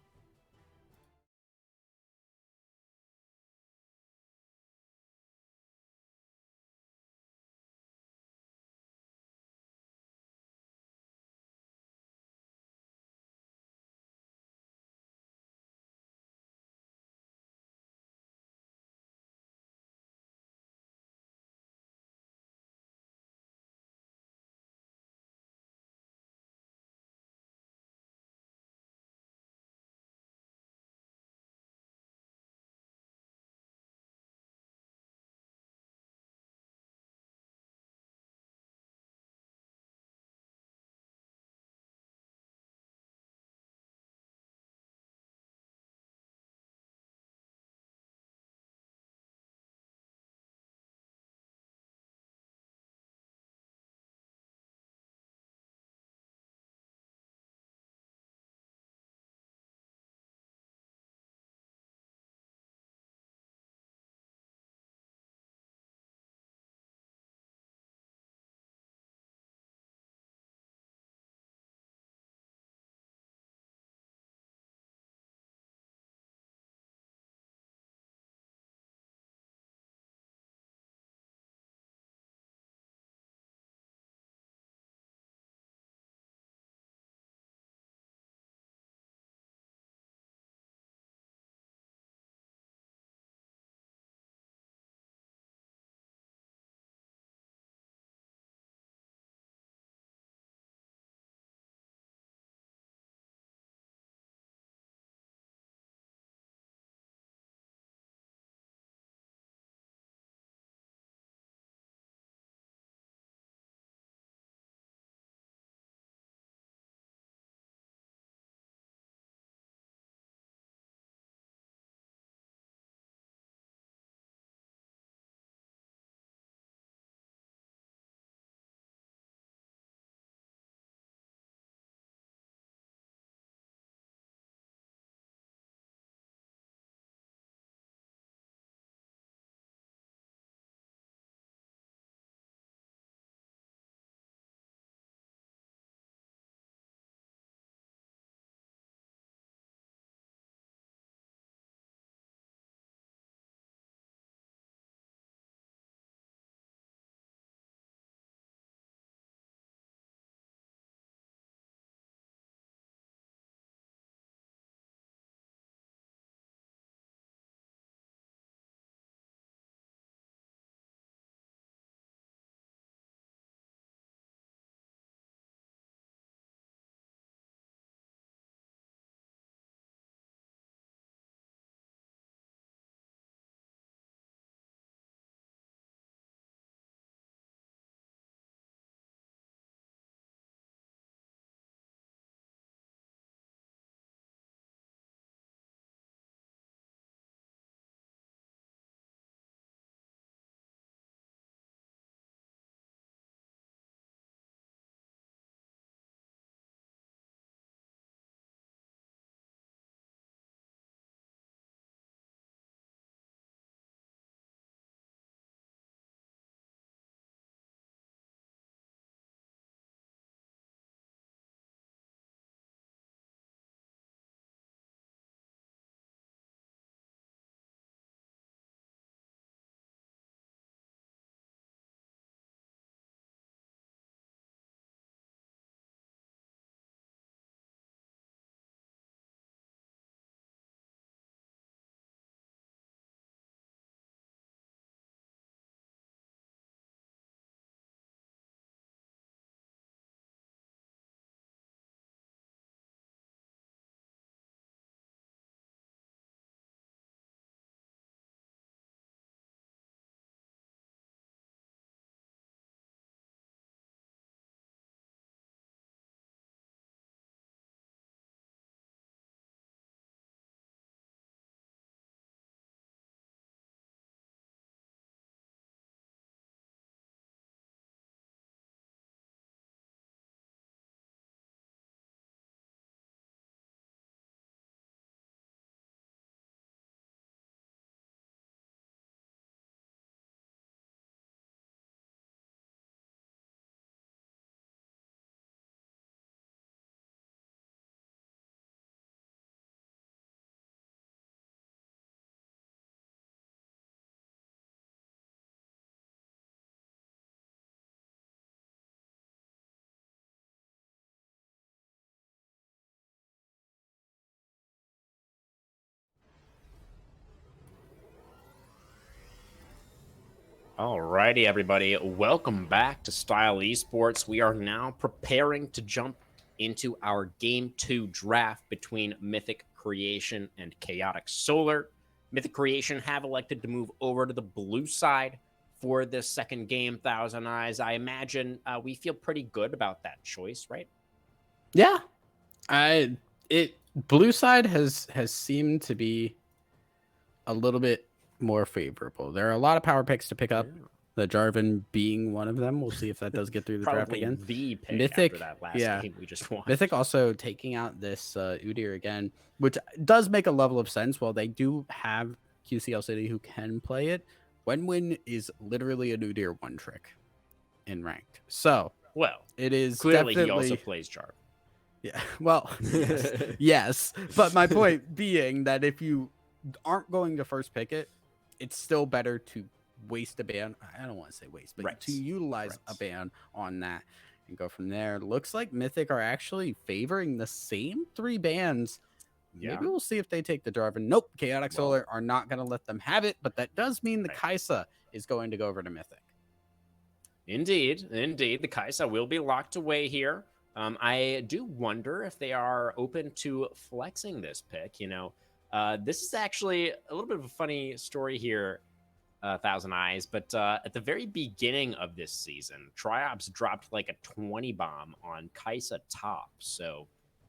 Alrighty, everybody. Welcome back to Style Esports. We are now preparing to jump into our Game 2 draft between Mythic Creation and Chaotic Solar. Mythic Creation have elected to move over to the blue side for this second game, Thousand Eyes. I imagine we feel pretty good about that choice, right? Yeah, blue side has seemed to be a little bit more favorable. There are a lot of power picks to pick up. Yeah. The Jarvan being one of them. We'll see if that does get through the draft Probably again. the pick Mythic, after that last game we just watched. Mythic also taking out this Udyr again, which does make a level of sense. While they do have QCL City who can play it, Wenwin is literally an Udyr one trick in ranked. So, well, it is clearly definitely... he also plays Jarvan. Yeah, well, yes, yes. But my point being that if you aren't going to first pick it, it's still better to waste a ban. I don't want to say waste, but to utilize a ban on that and go from there. Looks like Mythic are actually favoring the same 3 bans. Yeah. Maybe we'll see if they take the Jarvan. Nope, Chaotic Solar are not going to let them have it, but that does mean the Kai'Sa is going to go over to Mythic. Indeed. The Kai'Sa will be locked away here. I do wonder if they are open to flexing this pick. This is actually a little bit of a funny story here, Thousand Eyes, but at the very beginning of this season, Triops dropped like a 20 bomb on Kai'Sa top. So,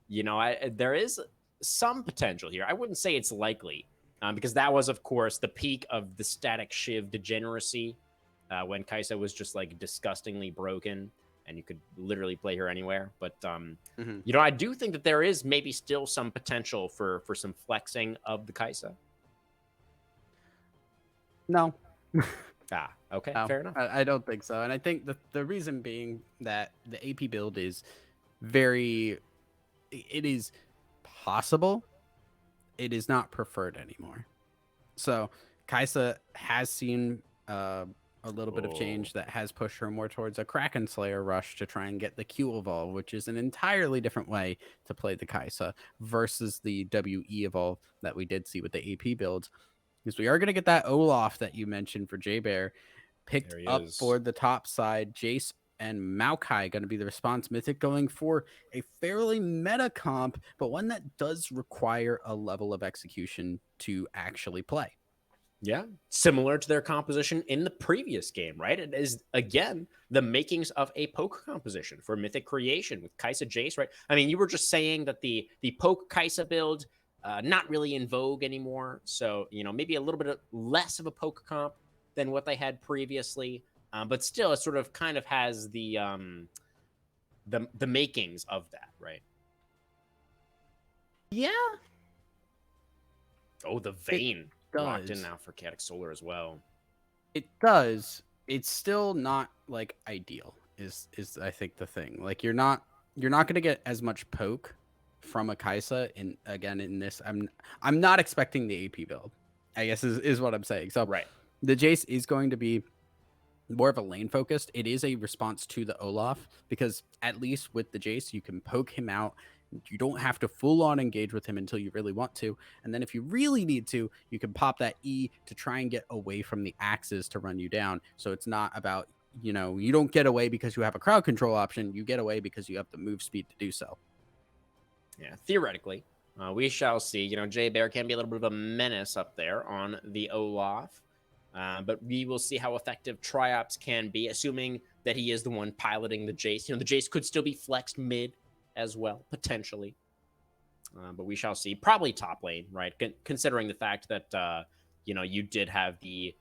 there is some potential here. I wouldn't say it's likely, because that was, of course, the peak of the static Shiv degeneracy, when Kai'Sa was just like disgustingly broken and you could literally play her anywhere. But, I do think that there is maybe still some potential for some flexing of the Kai'Sa. No. Okay, no, fair enough. I don't think so. And I think the reason being that the AP build is it is possible. It is not preferred anymore. So Kai'Sa has seen a little bit of change that has pushed her more towards a Kraken Slayer rush to try and get the Q evolve, which is an entirely different way to play the Kai'Sa versus the WE evolve that we did see with the AP builds. Because we are going to get that Olaf that you mentioned for J-Bear picked up for the top side. Jace and Maokai going to be the response. Mythic going for a fairly meta comp, but one that does require a level of execution to actually play. Yeah, similar to their composition in the previous game, right? It is, again, the makings of a poke composition for Mythic Creation with Kai'Sa Jace, right? I mean, you were just saying that the poke Kai'Sa build, not really in vogue anymore. So, maybe a little bit less of a poke comp than what they had previously. But still, it sort of kind of has the makings of that, right? Yeah. Oh, the Vayne locked in now for Chaotic Solar as well. It does. It's still not like ideal is I think the thing. Like you're not going to get as much poke from a Kai'Sa in this. I'm not expecting the AP build, I guess is what I'm saying. So the Jace is going to be more of a lane focused. It is a response to the Olaf, because at least with the Jace you can poke him out. You don't have to full on engage with him until you really want to. And then if you really need to, you can pop that E to try and get away from the axes to run you down. So it's not about, you don't get away because you have a crowd control option. You get away because you have the move speed to do so. Yeah, theoretically, we shall see. J-Bear can be a little bit of a menace up there on the Olaf. But we will see how effective Triops can be, assuming that he is the one piloting the Jace. The Jace could still be flexed mid as well, potentially. But we shall see. Probably top lane, right? Considering the fact that, you did have the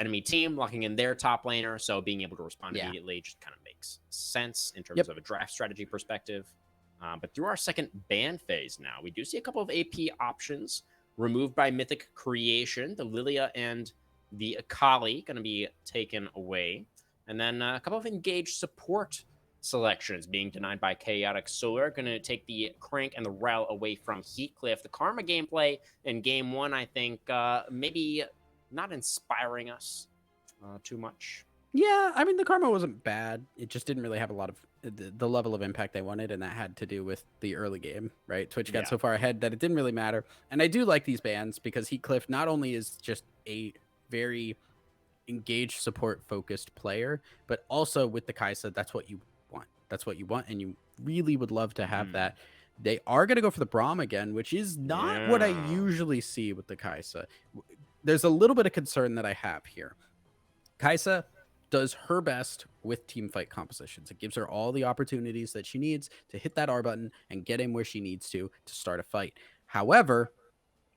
enemy team locking in their top laner, so being able to respond immediately just kind of makes sense in terms of a draft strategy perspective. But through our second ban phase now, we do see a couple of AP options removed by Mythic Creation. The Lilia and the Akali going to be taken away. And then a couple of engaged support selections being denied by Chaotic Solar. Going to take the Crank and the Rel away from Heatcliff. The Karma gameplay in game 1, I think, maybe not inspiring us too much. Yeah, I mean, the Karma wasn't bad. It just didn't really have a lot of the level of impact they wanted, and that had to do with the early game, right? Twitch got so far ahead that it didn't really matter. And I do like these bans because Heatcliff not only is just a very engaged, support focused player, but also with the Kai'Sa, that's what you want. That's what you want, and you really would love to have that. They are going to go for the Braum again, which is not what I usually see with the Kai'Sa. There's a little bit of concern that I have here. Kai'Sa does her best with team fight compositions. It gives her all the opportunities that she needs to hit that R button and get in where she needs to start a fight. However,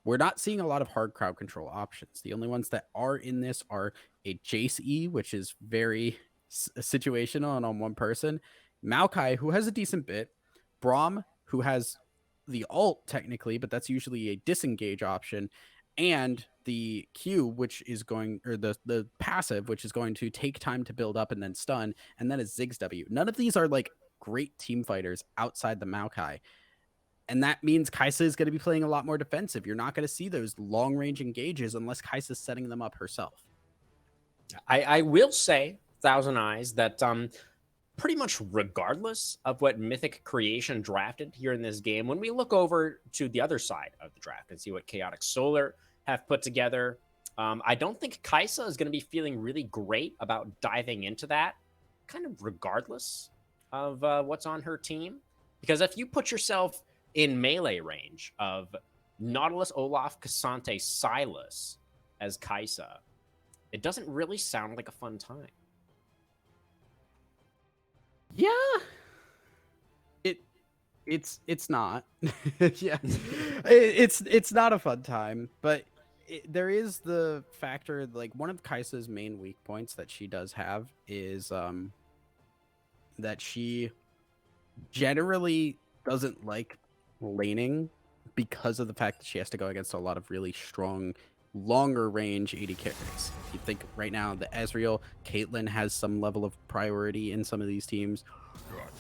we're not seeing a lot of hard crowd control options. The only ones that are in this are a Jace E, which is very situational and on one person, Maokai, who has a decent bit, Braum, who has the ult technically, but that's usually a disengage option, and the Q, which is going, or the passive, which is going to take time to build up and then stun, and then a Ziggs W. None of these are like great team fighters outside the Maokai. And that means Kai'Sa is going to be playing a lot more defensive. You're not going to see those long range engages unless Kai'Sa is setting them up herself. I will say, Thousand Eyes, that pretty much regardless of what Mythic Creation drafted here in this game, when we look over to the other side of the draft and see what Chaotic Solar have put together, I don't think Kai'Sa is going to be feeling really great about diving into that, kind of regardless of what's on her team. Because if you put yourself in melee range of Nautilus, Olaf, Cassante, Silas as Kai'Sa, it doesn't really sound like a fun time. Yeah, it's not. Yeah, it's not a fun time, but there is the factor, like one of Kai'Sa's main weak points that she does have is that she generally doesn't like laning because of the fact that she has to go against a lot of really strong, longer range AD carries. You think right now the Ezreal, Caitlyn has some level of priority in some of these teams.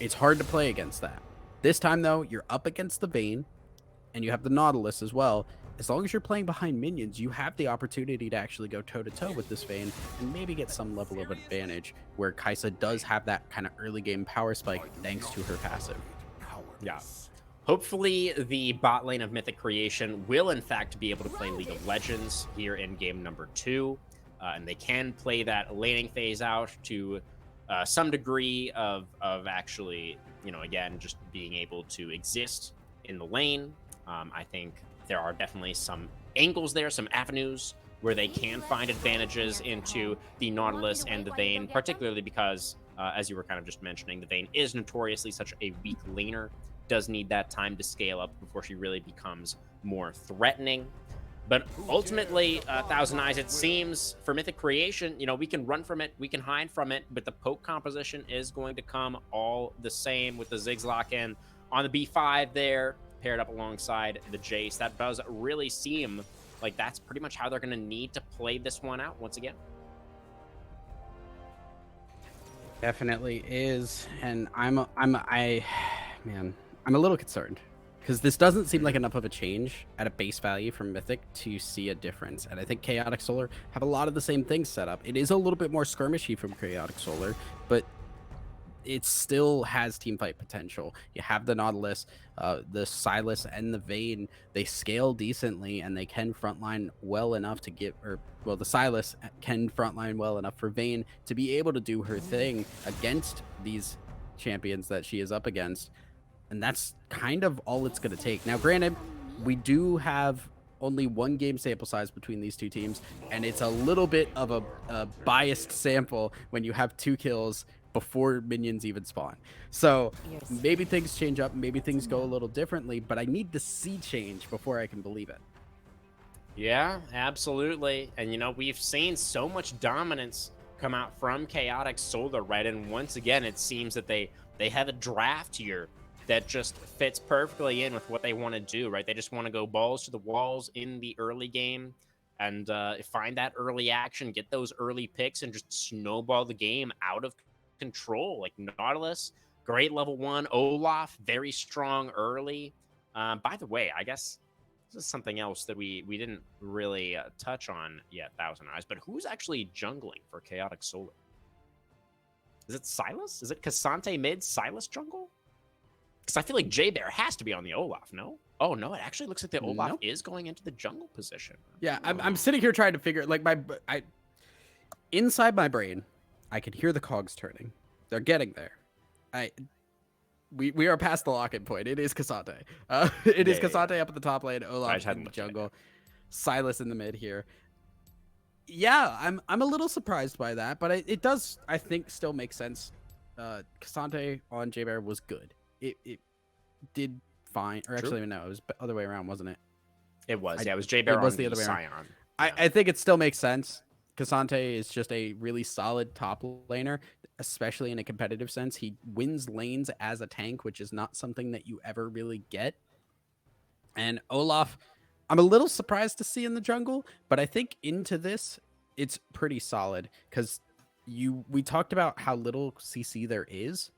It's hard to play against that. This time though, you're up against the Vayne and you have the Nautilus as well. As long as you're playing behind minions, you have the opportunity to actually go toe-to-toe with this Vayne and maybe get some level of advantage where Kai'Sa does have that kind of early game power spike thanks to her passive. Yeah. Hopefully, the bot lane of Mythic Creation will, in fact, be able to play League of Legends here in game number 2. And they can play that laning phase out to some degree of actually, you know, again, just being able to exist in the lane. I think there are definitely some angles there, some avenues where they can find advantages into the Nautilus and the Vayne, particularly because, as you were kind of just mentioning, the Vayne is notoriously such a weak laner, does need that time to scale up before she really becomes more threatening. But ultimately, Thousand Eyes, it seems for Mythic Creation, you know, we can run from it, we can hide from it, but the poke composition is going to come all the same with the Ziggs lock-in on the B5 there, paired up alongside the Jace. That does really seem like that's pretty much how they're going to need to play this one out once again. Definitely is, and I'm a little concerned because this doesn't seem like enough of a change at a base value from Mythic to see a difference. And I think Chaotic Solar have a lot of the same things set up. It is a little bit more skirmishy from Chaotic Solar, but it still has team fight potential. You have the Nautilus, the Silas, and the Vayne. They scale decently, and they can frontline well enough to get, the Silas can frontline well enough for Vayne to be able to do her thing against these champions that she is up against. And that's kind of all it's going to take. Now, granted, we do have only one game sample size between these two teams, and it's a little bit of a biased sample when you have 2 kills before minions even spawn. So maybe things change up, maybe things go a little differently, but I need to see change before I can believe it. Yeah, absolutely. And, you know, we've seen so much dominance come out from Chaotic Solar, right? And once again, it seems that they have a draft here that just fits perfectly in with what they want to do, right? They just want to go balls to the walls in the early game and find that early action, get those early picks, and just snowball the game out of control. Like Nautilus, great level 1. Olaf, very strong early. By the way, I guess this is something else that we didn't really touch on yet, Thousand Eyes, but who's actually jungling for Chaotic Solar? Is it Silas? Is it Cassante mid, Silas jungle? Because I feel like J-Bear has to be on the Olaf, no? Oh, no, it actually looks like the Olaf is going into the jungle position. Yeah, I'm sitting here trying to figure, like, inside my brain, I can hear the cogs turning. They're getting there. I we are past the lock-in point. It is Cassante. It Yeah, is yeah, yeah. Cassante up at the top lane, I Olaf just in hadn't the looked at it yet. jungle, Silas in the mid here. Yeah, I'm a little surprised by that, but it does, I think, still make sense. Cassante on J-Bear was good. It did fine, or True. actually no, it was the other way around, wasn't it? It was. I Yeah, it was Jay It Bear was on the the other way around. Scion. Yeah. I think it still makes sense. Cassante is just a really solid top laner, especially in a competitive sense. He wins lanes as a tank, which is not something that you ever really get. And Olaf, I'm a little surprised to see in the jungle, but I think into this, it's pretty solid because we talked about how little CC there is,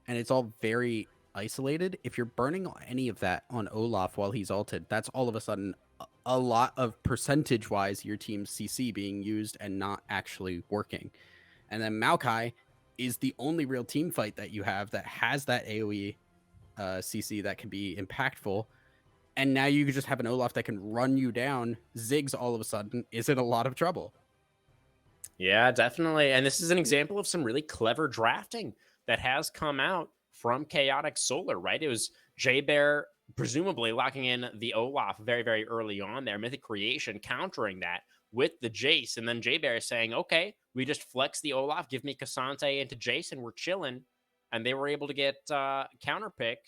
and it's all very isolated. If you're burning any of that on Olaf while he's ulted, that's all of a sudden a lot of percentage wise your team's CC being used and not actually working. And then Maokai is the only real team fight that you have that has that AoE CC that can be impactful. And now you just have an Olaf that can run you down. Ziggs all of a sudden is in a lot of trouble. Yeah, definitely. And this is an example of some really clever drafting that has come out from Chaotic Solar, right? It was Jay Bear presumably locking in the Olaf very, very early on there. Mythic Creation countering that with the Jace. And then Jay Bear saying, okay, we just flex the Olaf, give me Cassante into Jace, and we're chilling. And they were able to get counter pick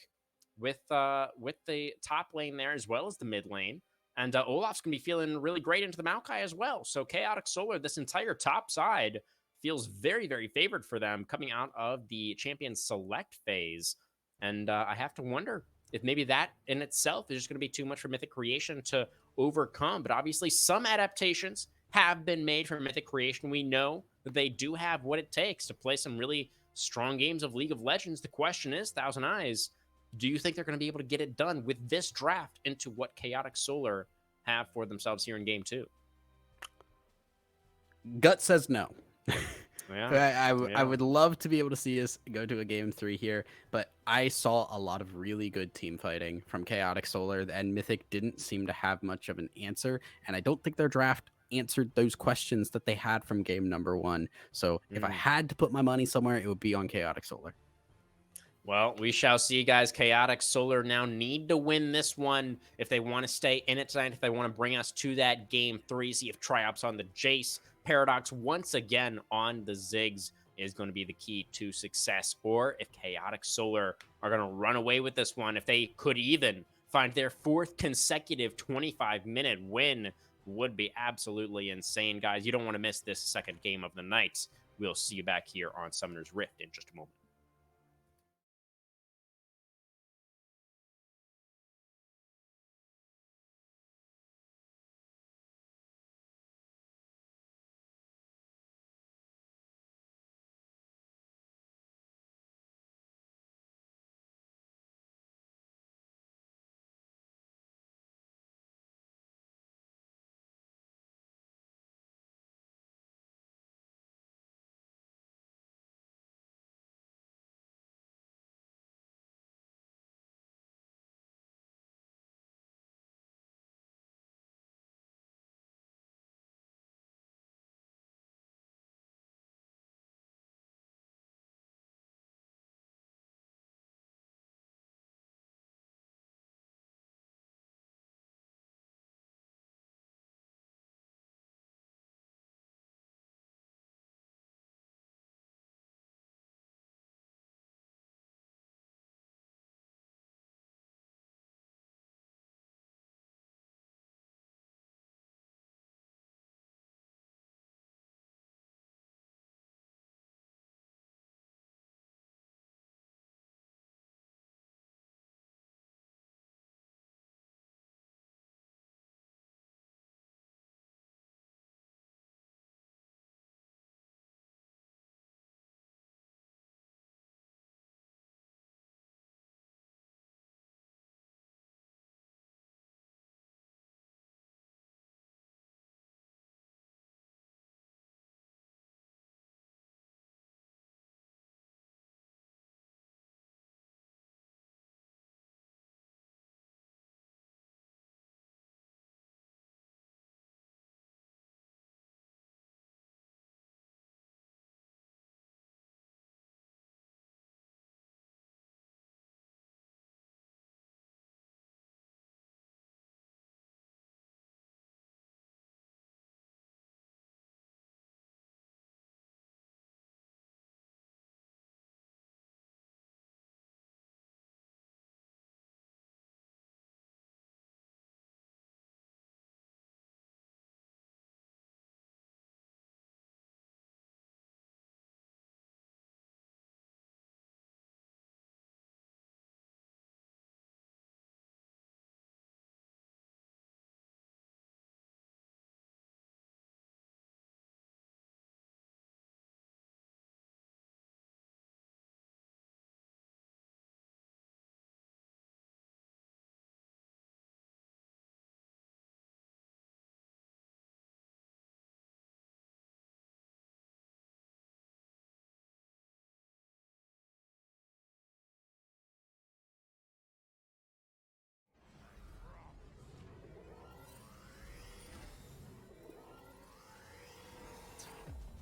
with the top lane there as well as the mid lane. And Olaf's going to be feeling really great into the Maokai as well. So Chaotic Solar, this entire top side feels very, very favored for them coming out of the Champion Select phase. And I have to wonder if maybe that in itself is just going to be too much for Mythic Creation to overcome. But obviously, some adaptations have been made for Mythic Creation. We know that they do have what it takes to play some really strong games of League of Legends. The question is, Thousand Eyes, do you think they're going to be able to get it done with this draft into what Chaotic Solar have for themselves here in game two? Gut says no. Yeah. I Yeah. would love to be able to see us go to a game 3 here, but I saw a lot of really good team fighting from Chaotic Solar, and Mythic didn't seem to have much of an answer, and I don't think their draft answered those questions that they had from game number 1. So if I had to put my money somewhere, it would be on Chaotic Solar. Well, we shall see, guys. Chaotic Solar now need to win this one if they want to stay in it tonight, if they want to bring us to that game 3, see if Triops on the Jace, Paradox once again on the Ziggs is going to be the key to success, or if Chaotic Solar are going to run away with this one, if they could even find their 4th consecutive 25-minute win, would be absolutely insane, guys. You don't want to miss this second game of the night. We'll see you back here on Summoner's Rift in just a moment.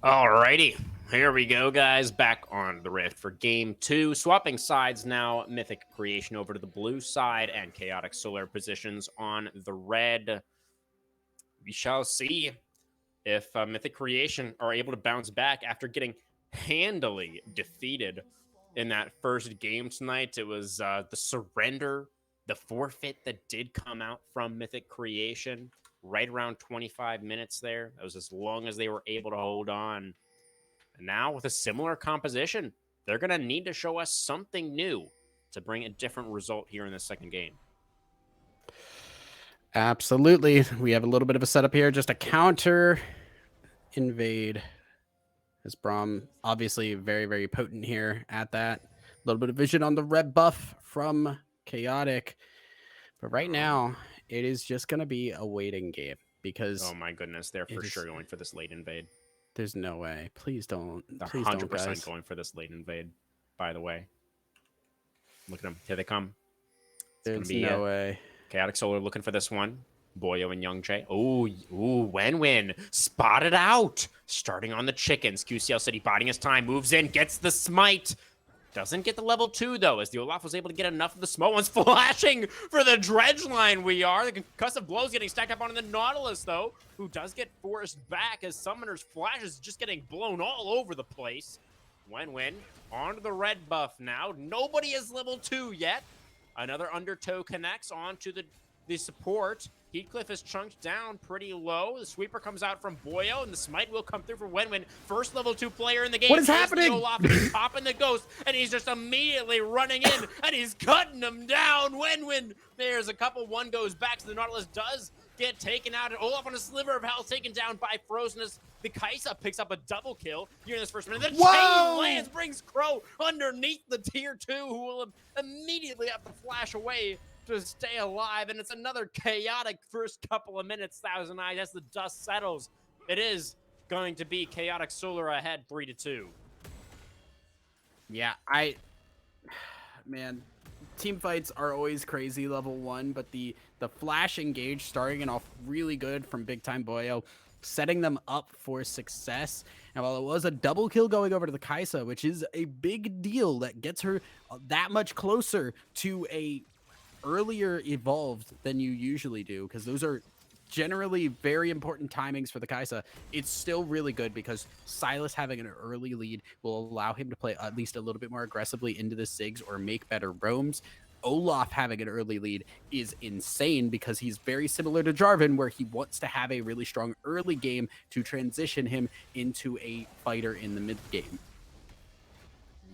Alrighty, here we go, guys. Back on the Rift for game 2. Swapping sides now. Mythic Creation over to the blue side and Chaotic Solar positions on the red. We shall see if Mythic Creation are able to bounce back after getting handily defeated in that first game tonight. It was the surrender, the forfeit that did come out from Mythic Creation right around 25 minutes there. That was as long as they were able to hold on. And now with a similar composition, they're going to need to show us something new to bring a different result here in the second game. Absolutely. We have a little bit of a setup here, just a counter invade. As Braum, obviously very, very potent here at that. A little bit of vision on the red buff from Chaotic. But right now, it is just going to be a waiting game because... Oh my goodness, they're for sure going for this late invade. There's no way. Please don't. They're Please 100% don't, guys. going for this late invade, by the way. Look at them. Here they come. There's no way. Chaotic Solar looking for this one. Boyo and Young Jae. Ooh, Win spotted out. Starting on the chickens. QCL City biding his time. Moves in, gets the smite. Doesn't get the level 2, though, as the Olaf was able to get enough of the small ones. Flashing for the dredge line we are. The concussive blows getting stacked up on the Nautilus, though, who does get forced back as Summoner's Flash is just getting blown all over the place. Win onto the red buff now. Nobody is level 2 yet. Another Undertow connects onto the support. Heathcliff is chunked down pretty low. The sweeper comes out from Boyo, and the smite will come through for Win. First level 2 player in the game. What is happening? Olaf popping the ghost, and he's just immediately running in, and he's cutting him down. Win. There's a couple. One goes back to the Nautilus. Does get taken out, and Olaf on a sliver of health, taken down by Frozenness. The Kaisa picks up a double kill here in this first minute. The chain lands, brings Crow underneath the tier 2, who will immediately have to flash away to stay alive, and it's another chaotic first couple of minutes, Thousand Eyes, as the dust settles. It is going to be Chaotic Solar ahead 3-2. Yeah, man, team fights are always crazy level 1, but the flash engage starting off really good from Big Time Boyo, setting them up for success. And while it was a double kill going over to the Kaisa, which is a big deal that gets her that much closer to a earlier evolved than you usually do, because those are generally very important timings for the Kaisa, it's still really good because Silas having an early lead will allow him to play at least a little bit more aggressively into the Sigs or make better roams. Olaf having an early lead is insane because he's very similar to Jarvan, where he wants to have a really strong early game to transition him into a fighter in the mid game.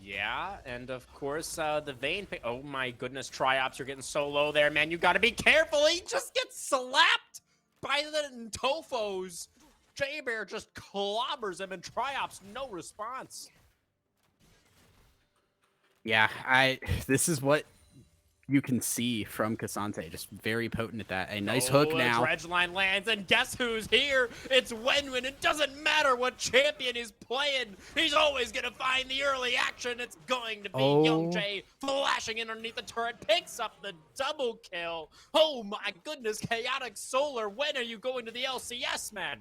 Yeah, and of course, the Vayne pick. Oh my goodness, Triops, you're getting so low there, man. You got to be careful. He just gets slapped by the Tofos. J-Bear just clobbers him, and Triops, no response. Yeah, this is what you can see from Cassante, just very potent at that. A nice hook now. Dredge line lands, and guess who's here? It's Win. It doesn't matter what champion is playing. He's always going to find the early action. It's going to be Young Jae flashing in underneath the turret, picks up the double kill. Oh my goodness, Chaotic Solar, when are you going to the LCS, man?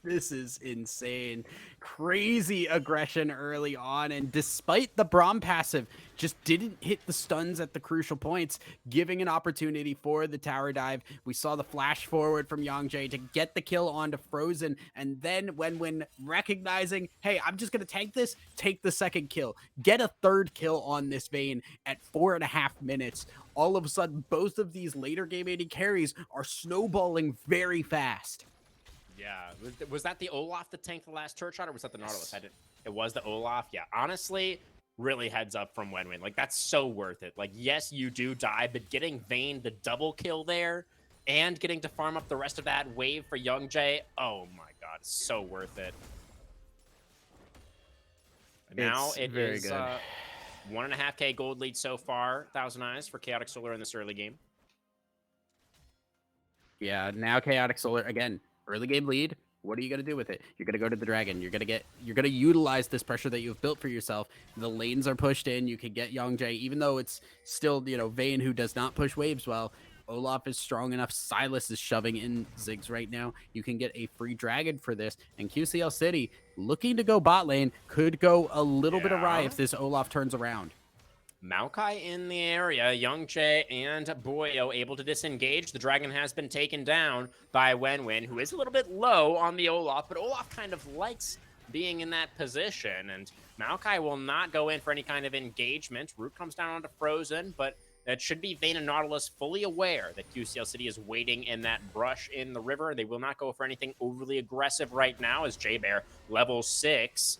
This is insane. Crazy aggression early on, and despite the Braum passive, just didn't hit the stuns at the crucial points, giving an opportunity for the tower dive. We saw the flash forward from Young Jae to get the kill onto Frozen, and then when recognizing, hey, I'm just gonna tank this, take the second kill, get a third kill on this Vayne at 4.5 minutes. All of a sudden, both of these later game AD carries are snowballing very fast. Yeah, was that the Olaf that tanked the last turret shot, or was that the Nautilus? It was the Olaf. Yeah, honestly, really heads up from Win. Like, that's so worth it. Like, yes, you do die, but getting Vayne the double kill there and getting to farm up the rest of that wave for Young Jae, oh my god, it's so worth it. Now it is good. 1.5K gold lead so far, Thousand Eyes for Chaotic Solar in this early game. Yeah, now Chaotic Solar again. Early game lead. What are you going to do with it? You're going to go to the dragon. You're going to utilize this pressure that you've built for yourself. The lanes are pushed in. You can get Young Jae, even though it's still, Vayne who does not push waves well. Olaf is strong enough. Silas is shoving in Ziggs right now. You can get a free dragon for this. And QCL City, looking to go bot lane, could go a little bit awry if this Olaf turns around. Maokai in the area, Young Jae and Boyo able to disengage. The dragon has been taken down by Wenwen, who is a little bit low on the Olaf, but Olaf kind of likes being in that position, and Maokai will not go in for any kind of engagement. Root comes down onto Frozen, but that should be Vayne and Nautilus fully aware that QCL City is waiting in that brush in the river. They will not go for anything overly aggressive right now as J-Bear, level 6,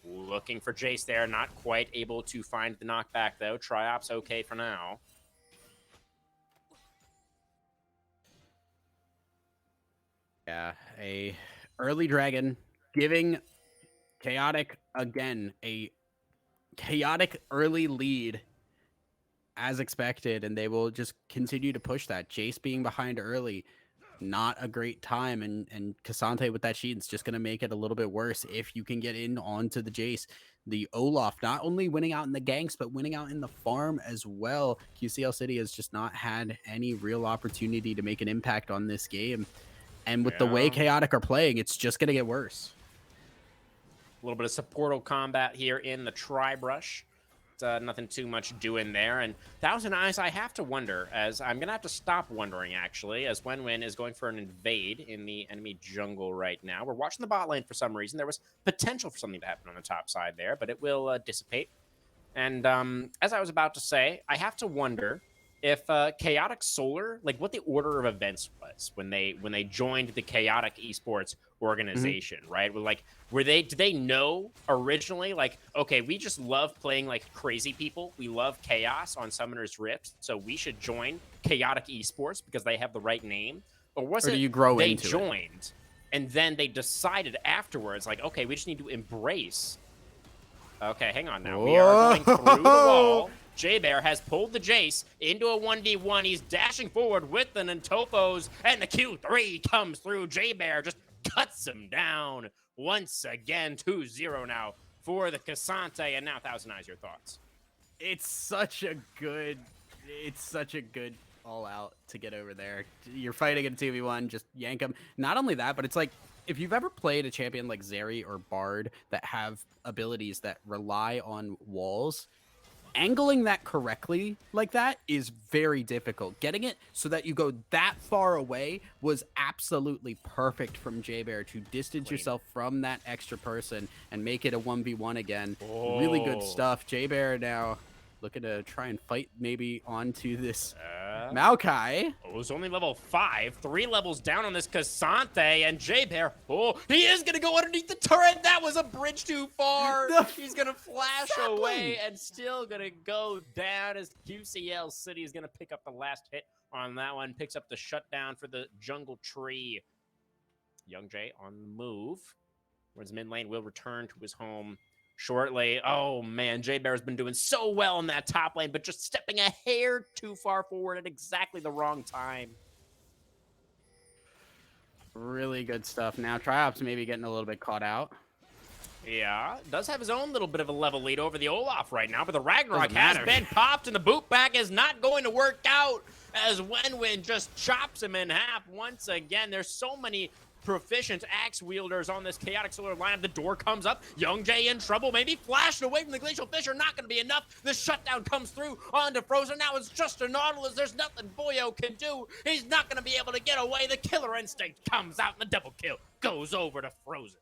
looking for Jace there, not quite able to find the knockback though. Triops okay for now. Yeah, a early dragon giving Chaotic, again, a chaotic early lead as expected, and they will just continue to push that. Jace being behind early, not a great time, and Cassante with that sheet is just going to make it a little bit worse if you can get in onto the Jace. The Olaf not only winning out in the ganks, but winning out in the farm as well. QCL City has just not had any real opportunity to make an impact on this game. And with the way Chaotic are playing, it's just going to get worse. A little bit of supportal combat here in the Tri-Brush. Nothing too much doing there. And Thousand Eyes, I have to wonder, as I'm going to have to stop wondering, actually, as Wenwen is going for an invade in the enemy jungle right now. We're watching the bot lane for some reason. There was potential for something to happen on the top side there, but it will dissipate. And as I was about to say, I have to wonder if Chaotic Solar, like what the order of events was when they joined the Chaotic Esports organization, right? Did they know originally, like, okay, we just love playing like crazy people, we love chaos on Summoner's Rift, so we should join Chaotic Esports because they have the right name? Or was it they joined and then they decided afterwards, like, okay, we just need to embrace. Okay, hang on now. Whoa. We are going through the wall. J-Bear has pulled the Jace into a 1v1. He's dashing forward with the Nantopos, and the Q3 comes through. J-Bear just cuts him down once again. 2-0 now for the Cassante, and now Thousand Eyes, your thoughts? It's such a good all out to get over there. You're fighting in 2v1, just yank him. Not only that, but it's like, if you've ever played a champion like Zeri or Bard that have abilities that rely on walls, angling that correctly like that is very difficult. Getting it so that you go that far away was absolutely perfect from J-Bear to distance yourself from that extra person and make it a 1v1 again. Really good stuff. J-Bear now looking to try and fight maybe onto this Maokai. Oh, it's only level 5. 3 levels down on this Cassante, and J-Bear, oh, he is going to go underneath the turret. That was a bridge too far. He's going to flash away and still going to go down as QCL City is going to pick up the last hit on that one. Picks up the shutdown for the jungle tree. Young Jay on the move. Whereas mid lane will return to his home shortly. Oh, man, J-Bear's been doing so well in that top lane, but just stepping a hair too far forward at exactly the wrong time. Really good stuff. Now, Triops maybe getting a little bit caught out. Yeah, does have his own little bit of a level lead over the Olaf right now, but the Ragnarok has been popped, and the boot back is not going to work out as Wenwen just chops him in half once again. There's so many proficient axe wielders on this Chaotic Solar lineup. The door comes up. Young Jay in trouble. Maybe flashed away from the Glacial Fissure. Not going to be enough. The shutdown comes through onto Frozen. Now it's just a Nautilus. There's nothing Boyo can do. He's not going to be able to get away. The Killer Instinct comes out, and the double kill goes over to Frozen.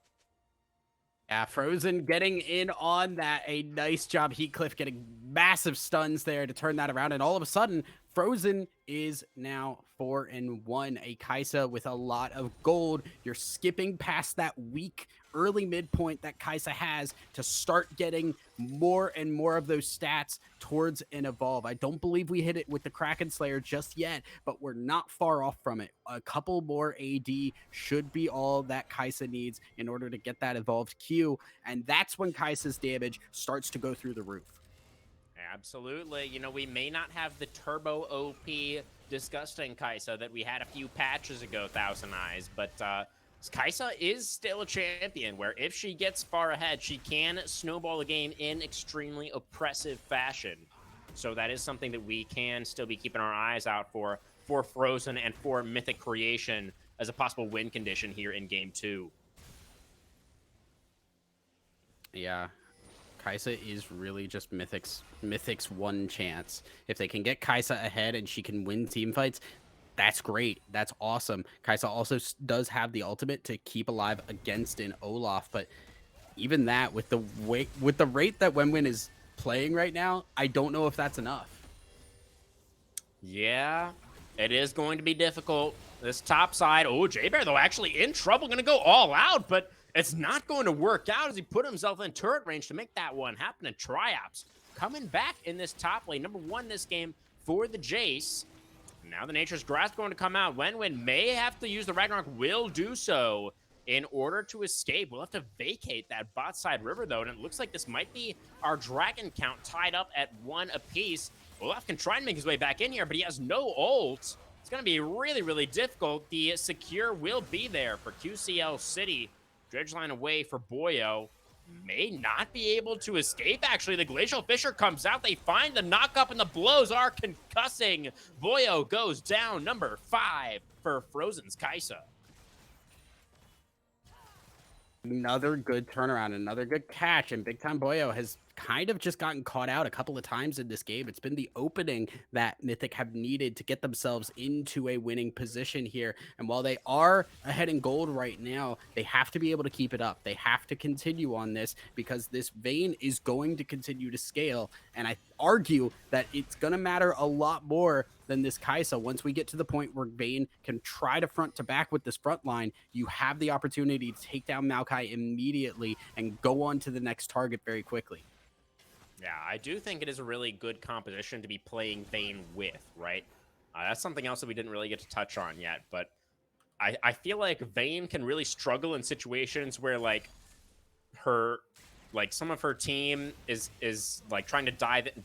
Yeah, Frozen getting in on that. A nice job. Heatcliff getting massive stuns there to turn that around. And all of a sudden, Frozen is now 4-1. A Kai'Sa with a lot of gold. You're skipping past that weak early midpoint that Kai'Sa has to start getting more and more of those stats towards an evolve. I don't believe we hit it with the Kraken Slayer just yet, but we're not far off from it. A couple more AD should be all that Kai'Sa needs in order to get that evolved Q, and that's when Kai'Sa's damage starts to go through the roof. Absolutely. You know, we may not have the turbo OP disgusting Kai'Sa that we had a few patches ago, Thousand Eyes, but Kai'Sa is still a champion where if she gets far ahead, she can snowball the game in extremely oppressive fashion. So that is something that we can still be keeping our eyes out for for Frozen and for Mythic Creation as a possible win condition here in game 2. Yeah. Kai'Sa is really just Mythic's one chance. If they can get Kai'Sa ahead and she can win team fights, that's great. That's awesome. Kai'Sa also does have the ultimate to keep alive against an Olaf, but even that, with the rate that Wenwen is playing right now, I don't know if that's enough. Yeah, it is going to be difficult. This top side. Oh, J-Bear, though, actually in trouble. Going to go all out, but it's not going to work out as he put himself in turret range to make that one happen. And Triops coming back in this top lane. Number 1 this game for the Jace. Now the Nature's Grasp going to come out. Wenwen may have to use the Ragnarok, will do so in order to escape. We'll have to vacate that bot side river, though, and it looks like this might be our dragon count tied up at 1 apiece. Olaf can try and make his way back in here, but he has no ult. It's going to be really, really difficult. The secure will be there for QCL City. Dredge line away for Boyo. May not be able to escape, actually. The Glacial Fissure comes out. They find the knock-up, and the blows are concussing. Boyo goes down, number 5 for Frozen's Kai'Sa. Another good turnaround, another good catch, and Big Time Boyo has kind of just gotten caught out a couple of times in this game. It's been the opening that Mythic have needed to get themselves into a winning position here. And while they are ahead in gold right now, they have to be able to keep it up. They have to continue on this because this Vayne is going to continue to scale. And I argue that it's going to matter a lot more than this Kai'Sa. Once we get to the point where Vayne can try to front to back with this front line, you have the opportunity to take down Maokai immediately and go on to the next target very quickly. Yeah, I do think it is a really good composition to be playing Vayne with, right? That's something else that we didn't really get to touch on yet, but I feel like Vayne can really struggle in situations where, like, some of her team is like trying to dive in.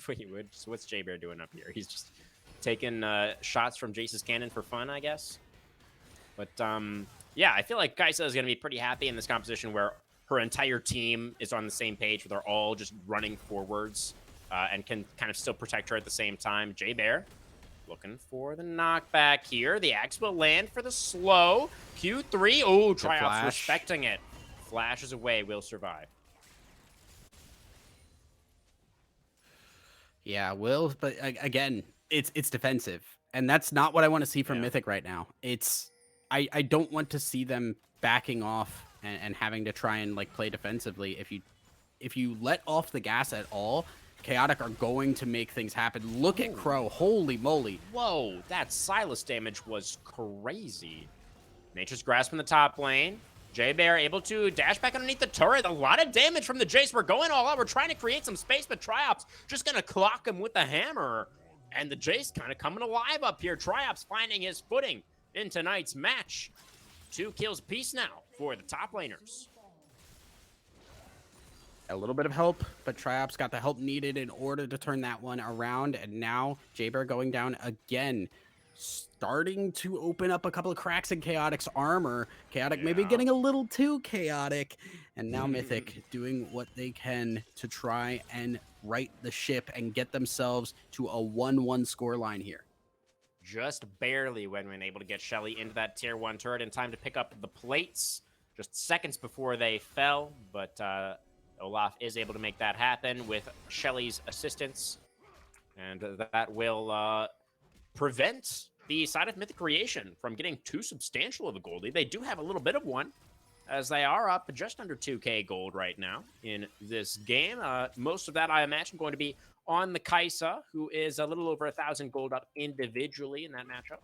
Wait, what's J-Bear doing up here? He's just taking shots from Jace's cannon for fun, I guess. But yeah, I feel like Kai'Sa is going to be pretty happy in this composition where her entire team is on the same page, where they're all just running forwards and can kind of still protect her at the same time. J-Bear looking for the knockback here. The axe will land for the slow. Q3. Oh, Triops respecting it. Flashes away, will survive. Yeah, will, but again, it's defensive. And that's not what I want to see from Mythic right now. I don't want to see them backing off and having to try and like play defensively. If you let off the gas at all, Chaotic are going to make things happen. Look at Crow. Holy moly. Whoa, that Silas damage was crazy. Nature's Grasp in the top lane. J-Bear able to dash back underneath the turret. A lot of damage from the Jace. We're going all out. We're trying to create some space, but Triops just going to clock him with the hammer. And the Jace kind of coming alive up here. Triops finding his footing in tonight's match. 2 kills apiece now for the top laners. A little bit of help, but Triops got the help needed in order to turn that one around. And now J-Bear going down again, starting to open up a couple of cracks in Chaotic's armor. Chaotic maybe getting a little too chaotic. And now Mythic doing what they can to try and right the ship and get themselves to a 1-1 scoreline here. Just barely when able to get Shelly into that tier 1 turret in time to pick up the plates. Just seconds before they fell, but Olaf is able to make that happen with Shelly's assistance. And that will prevent the side of Mythic Creation from getting too substantial of a gold lead. They do have a little bit of one, as they are up just under 2k gold right now in this game. Most of that, I imagine, going to be on the Kai'Sa, who is a little over 1,000 gold up individually in that matchup.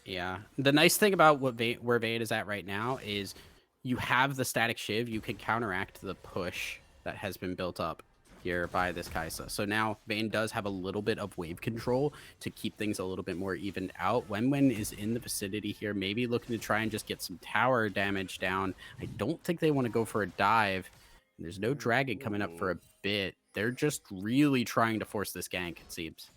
Yeah. The nice thing about where Vayne is at right now is you have the static shiv. You can counteract the push that has been built up here by this Kai'Sa. So now Vayne does have a little bit of wave control to keep things a little bit more evened out. Wenwen is in the vicinity here, maybe looking to try and just get some tower damage down. I don't think they want to go for a dive. There's no dragon coming up for a bit. They're just really trying to force this gank, it seems.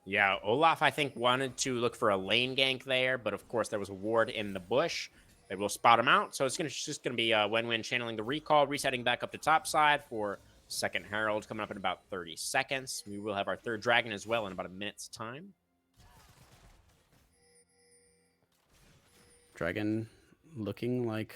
Yeah, Olaf, I think, wanted to look for a lane gank there, but of course there was a ward in the bush. They will spot him out. So it's just going to be Wenwen channeling the recall, resetting back up to top side for Second Herald coming up in about 30 seconds. We will have our third Dragon as well in about a minute's time. Dragon looking like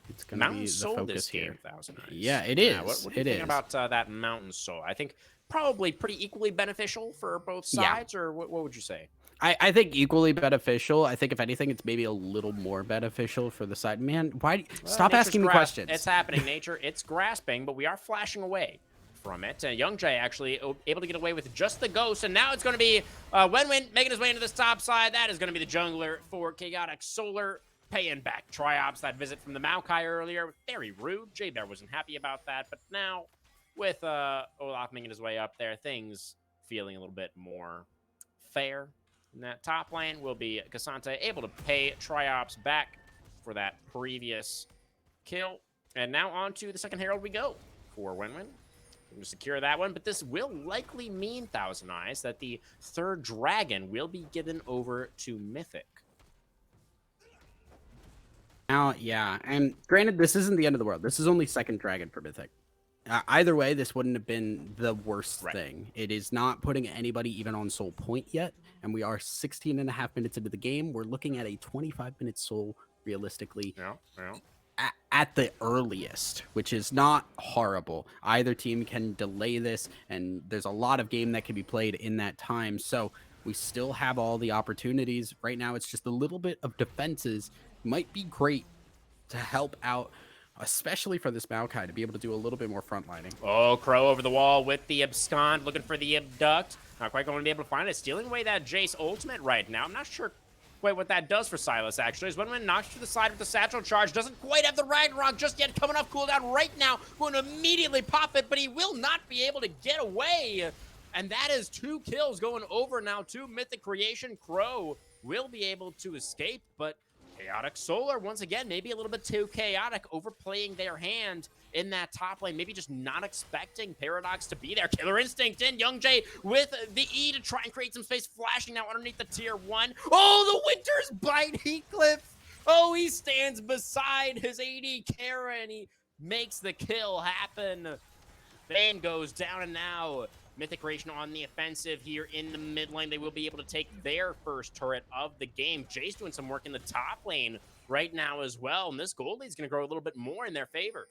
it's going to be the Soul focus this here. Game, Thousand Eyes. Yeah, it is. What do you think about that Mountain Soul? I think probably pretty equally beneficial for both sides, or what would you say? I think equally beneficial. I think if anything, it's maybe a little more beneficial for the side. Man, why stop asking me questions? It's happening, Nature. It's grasping, but we are flashing away from it. Young Jay actually able to get away with just the ghost, and now it's going to be Wenwin making his way into this top side. That is going to be the jungler for Chaotic Solar, paying back Triops. That visit from the Maokai earlier, very rude. J-Bear wasn't happy about that, but now with Olaf making his way up there, things feeling a little bit more fair. In that top lane will be Cassante able to pay Triops back for that previous kill. And now on to the second Herald we go for Wenwin. We're going to secure that one, but this will likely mean, Thousand Eyes, that the third Dragon will be given over to Mythic. Now, yeah, and granted, this isn't the end of the world. This is only second Dragon for Mythic. Either way, this wouldn't have been the worst thing. It is not putting anybody even on soul point yet, and we are 16 and a half minutes into the game. We're looking at a 25-minute soul, realistically, at the earliest, which is not horrible. Either team can delay this, and there's a lot of game that can be played in that time, so we still have all the opportunities. Right now, it's just a little bit of defenses might be great to help out, especially for this Maokai to be able to do a little bit more frontlining. Oh, Crow over the wall with the Abscond, looking for the Abduct. Not quite going to be able to find it. Stealing away that Jace ultimate right now. I'm not sure quite what that does for Sylas, actually. As Wenwin knocks to the side with the Satchel Charge. Doesn't quite have the Ragnarok just yet. Coming off cooldown right now. Going to immediately pop it, but he will not be able to get away. And that is 2 kills going over now to Mythic Creation. Crow will be able to escape, but Chaotic Solar, once again, maybe a little bit too chaotic, overplaying their hand in that top lane. Maybe just not expecting Paradox to be there. Killer Instinct in. Young Jay with the E to try and create some space. Flashing now underneath the tier 1. Oh, the Winter's Bite Heathcliff. Oh, he stands beside his AD Kara, and he makes the kill happen. Bane goes down, and now Mythic Creation on the offensive here in the mid lane. They will be able to take their first turret of the game. Jay's doing some work in the top lane right now as well, and this gold lead is going to grow a little bit more in their favor.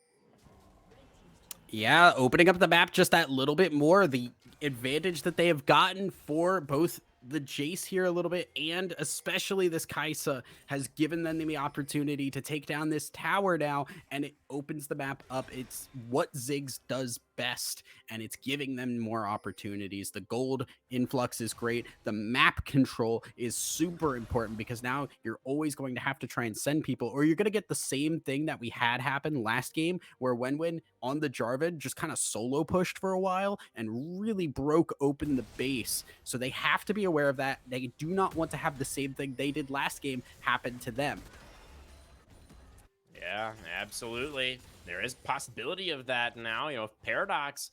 Yeah, opening up the map just that little bit more. The advantage that they have gotten for both the Jace here a little bit, and especially this Kai'Sa, has given them the opportunity to take down this tower now, and it opens the map up. It's what Ziggs does best, and it's giving them more opportunities. The gold influx is great. The map control is super important, because now you're always going to have to try and send people, or you're going to get the same thing that we had happen last game, where Wenwin on the Jarvan just kind of solo pushed for a while and really broke open the base. So they have to be aware of that. They do not want to have the same thing they did last game happen to them. Yeah, absolutely. There is possibility of that now. You know, if Paradox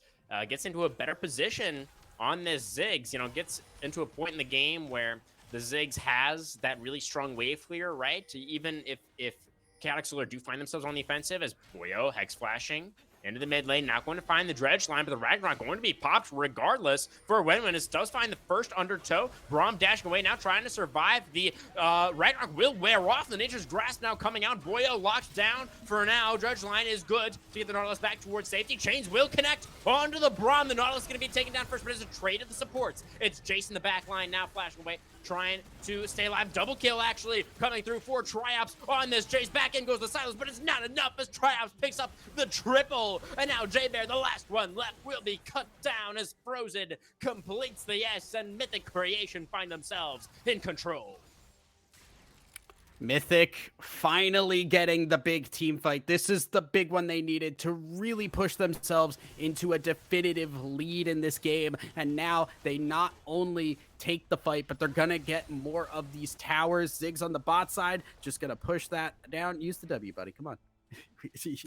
gets into a better position on this Ziggs, you know, gets into a point in the game where the Ziggs has that really strong wave clear, right? Even if Chaotic Solar do find themselves on the offensive, as Boyo, Hex flashing into the mid lane, not going to find the dredge line, but the Ragnarok going to be popped regardless for Wenwin. It does find the first undertow. Braum dashing away now, trying to survive. The Ragnarok will wear off. The Nature's Grasp now coming out. Boyo locked down for now. Dredge line is good to get the Nautilus back towards safety. Chains will connect onto the Braum. The Nautilus is going to be taken down first, but it's a trade of the supports. It's Jason the back line now flashing away, trying to stay alive. Double kill actually coming through for Triops on this. Jace back in goes the Silas, but it's not enough as Triops picks up the triple. And now J-Bear, the last one left, will be cut down as Frozen completes the S, and Mythic Creation find themselves in control. Mythic finally getting the big team fight. This is the big one they needed to really push themselves into a definitive lead in this game. And now they not only take the fight, but they're gonna get more of these towers. Ziggs on the bot side, just gonna push that down. Use the W, buddy. Come on.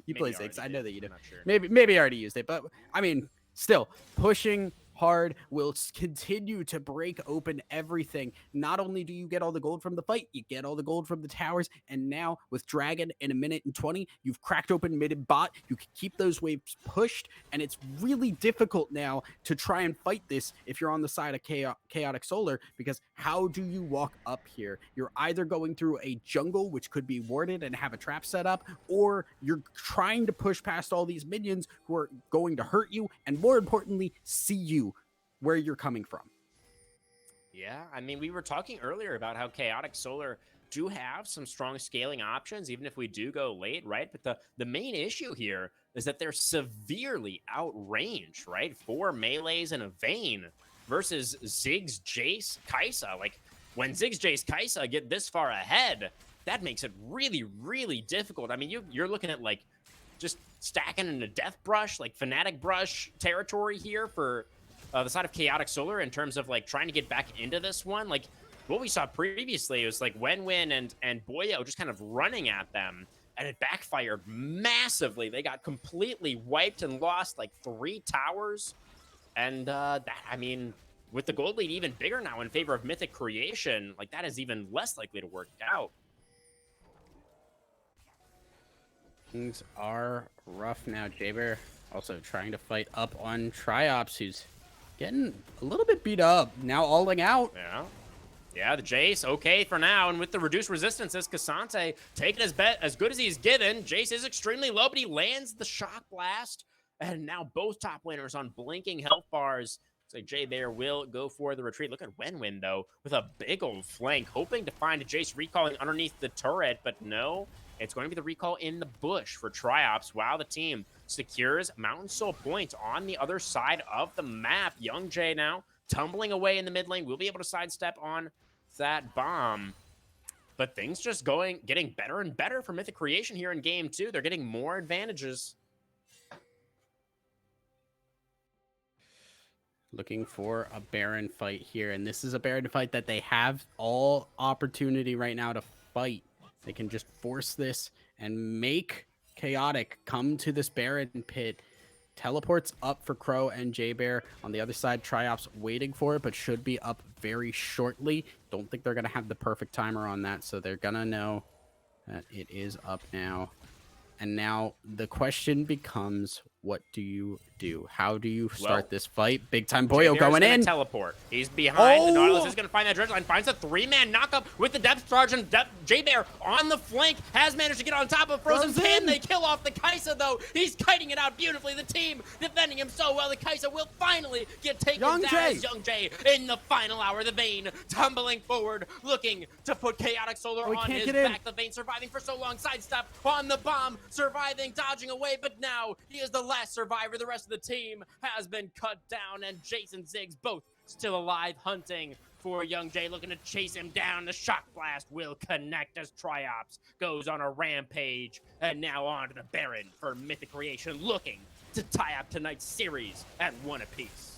You play Ziggs. I know that you do. Sure. Maybe I already used it, but I mean, still pushing hard, will continue to break open everything. Not only do you get all the gold from the fight, you get all the gold from the towers, and now with Dragon in 1:20, you've cracked open mid and bot. You can keep those waves pushed, and it's really difficult now to try and fight this if you're on the side of Chaotic Solar, because how do you walk up here? You're either going through a jungle, which could be warded and have a trap set up, or you're trying to push past all these minions who are going to hurt you, and more importantly, see you where you're coming from. Yeah, I mean, we were talking earlier about how Chaotic Solar do have some strong scaling options, even if we do go late, right? But the main issue here is that they're severely outranged, right? 4 melees and a Vayne versus Ziggs, Jace, Kai'Sa. Like, when Ziggs, Jace, Kai'Sa get this far ahead, that makes it really, really difficult. I mean, you're looking at, like, just stacking in a death brush, like Fnatic brush territory here for the side of Chaotic Solar in terms of, like, trying to get back into this one. Like, what we saw previously was, like, Wenwen and Boyo just kind of running at them, and it backfired massively. They got completely wiped and lost, like, 3 towers. And that, I mean, with the gold lead even bigger now in favor of Mythic Creation, like, that is even less likely to work out. Things are rough now. Jayber also trying to fight up on Triops, who's getting a little bit beat up. Now alling out. Yeah, the Jace, okay for now. And with the reduced resistances, Cassante taking as good as he's given. Jace is extremely low, but he lands the Shock Blast. And now both top laners on blinking health bars. Looks like Jayber will go for the retreat. Look at Wenwen, though, with a big old flank, hoping to find a Jace recalling underneath the turret, but no. It's going to be the recall in the bush for Triops while the team secures Mountain Soul Point on the other side of the map. Young Jay now tumbling away in the mid lane. We'll be able to sidestep on that bomb. But things just getting better and better for Mythic Creation here in game 2. They're getting more advantages. Looking for a Baron fight here, and this is a Baron fight that they have all opportunity right now to fight. They can just force this and make Chaotic come to this Baron pit. Teleports up for Crow and Jayber. On the other side, Triops waiting for it, but should be up very shortly. Don't think they're going to have the perfect timer on that, so they're going to know that it is up now. And now the question becomes, what do you do? How do you start this fight? Big time Boyo going in. Teleport. He's behind. The Nautilus is going to find that dredge line. Finds a 3-man knockup with the depth charge, and Jayber on the flank has managed to get on top of Frozen. Can they kill off the Kai'Sa, though? He's kiting it out beautifully. The team defending him so well. The Kai'Sa will finally get taken down as Young Jay in the final hour. The Vayne tumbling forward, looking to put Chaotic Solar on his back. The Vayne surviving for so long. Sidestep on the bomb. Surviving, dodging away, but now he is the last survivor. The rest of the team has been cut down, and Jason Ziggs both still alive, hunting for Young Jay, looking to chase him down. The Shock Blast will connect as Triops goes on a rampage, and now on to the Baron for Mythic Creation, looking to tie up tonight's series at 1 apiece.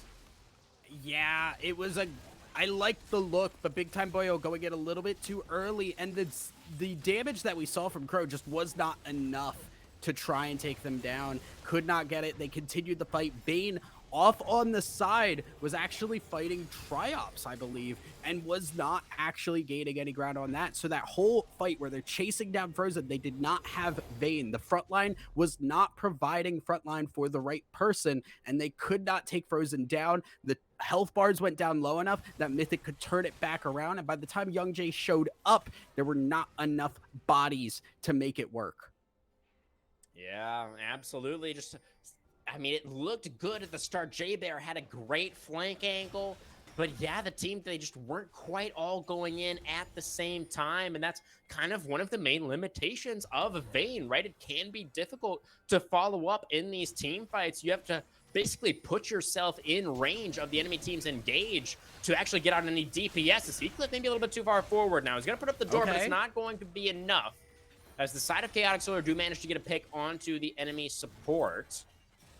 Yeah, it was I liked the look, but Big Time Boyo going in a little bit too early, and the damage that we saw from Crow just was not enough to try and take them down. Could not get it. They continued the fight. Vayne off on the side was actually fighting Triops, I believe, and was not actually gaining any ground on that. So that whole fight where they're chasing down Frozen, they did not have Vayne. The frontline was not providing frontline for the right person, and they could not take Frozen down. The health bars went down low enough that Mythic could turn it back around, and by the time Young Jay showed up, there were not enough bodies to make it work. Yeah, absolutely. I mean, it looked good at the start. Jayber had a great flank angle, but yeah, the team, they just weren't quite all going in at the same time, and that's kind of one of the main limitations of Vayne, right? It can be difficult to follow up in these team fights. You have to basically put yourself in range of the enemy team's engage to actually get out any DPS. The Heathcliff maybe a little bit too far forward now. He's going to put up the door, but it's not going to be enough, as the side of Chaotic Solar do manage to get a pick onto the enemy support.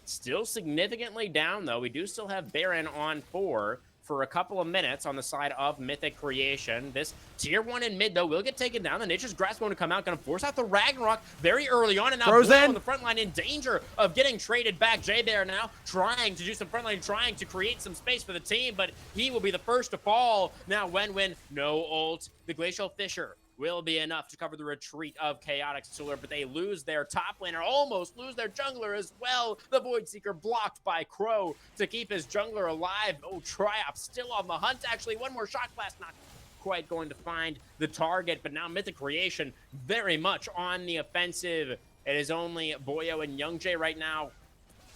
Still significantly down, though. We do still have Baron on 4. for a couple of minutes on the side of Mythic Creation. This tier 1 in mid, though, will get taken down. The Nature's Grasp going to come out, going to force out the Ragnarok very early on. And now Boyle on the front line in danger of getting traded back. J-Bear now trying to do some front line, trying to create some space for the team, but he will be the first to fall. Now, when no ult, the Glacial Fissure will be enough to cover the retreat of Chaotic Solar, but they lose their top laner, almost lose their jungler as well. The Void Seeker blocked by Crow to keep his jungler alive. Oh, Triop still on the hunt. Actually, one more Shock Blast, not quite going to find the target, but now Mythic Creation very much on the offensive. It is only Boyo and Young Jay right now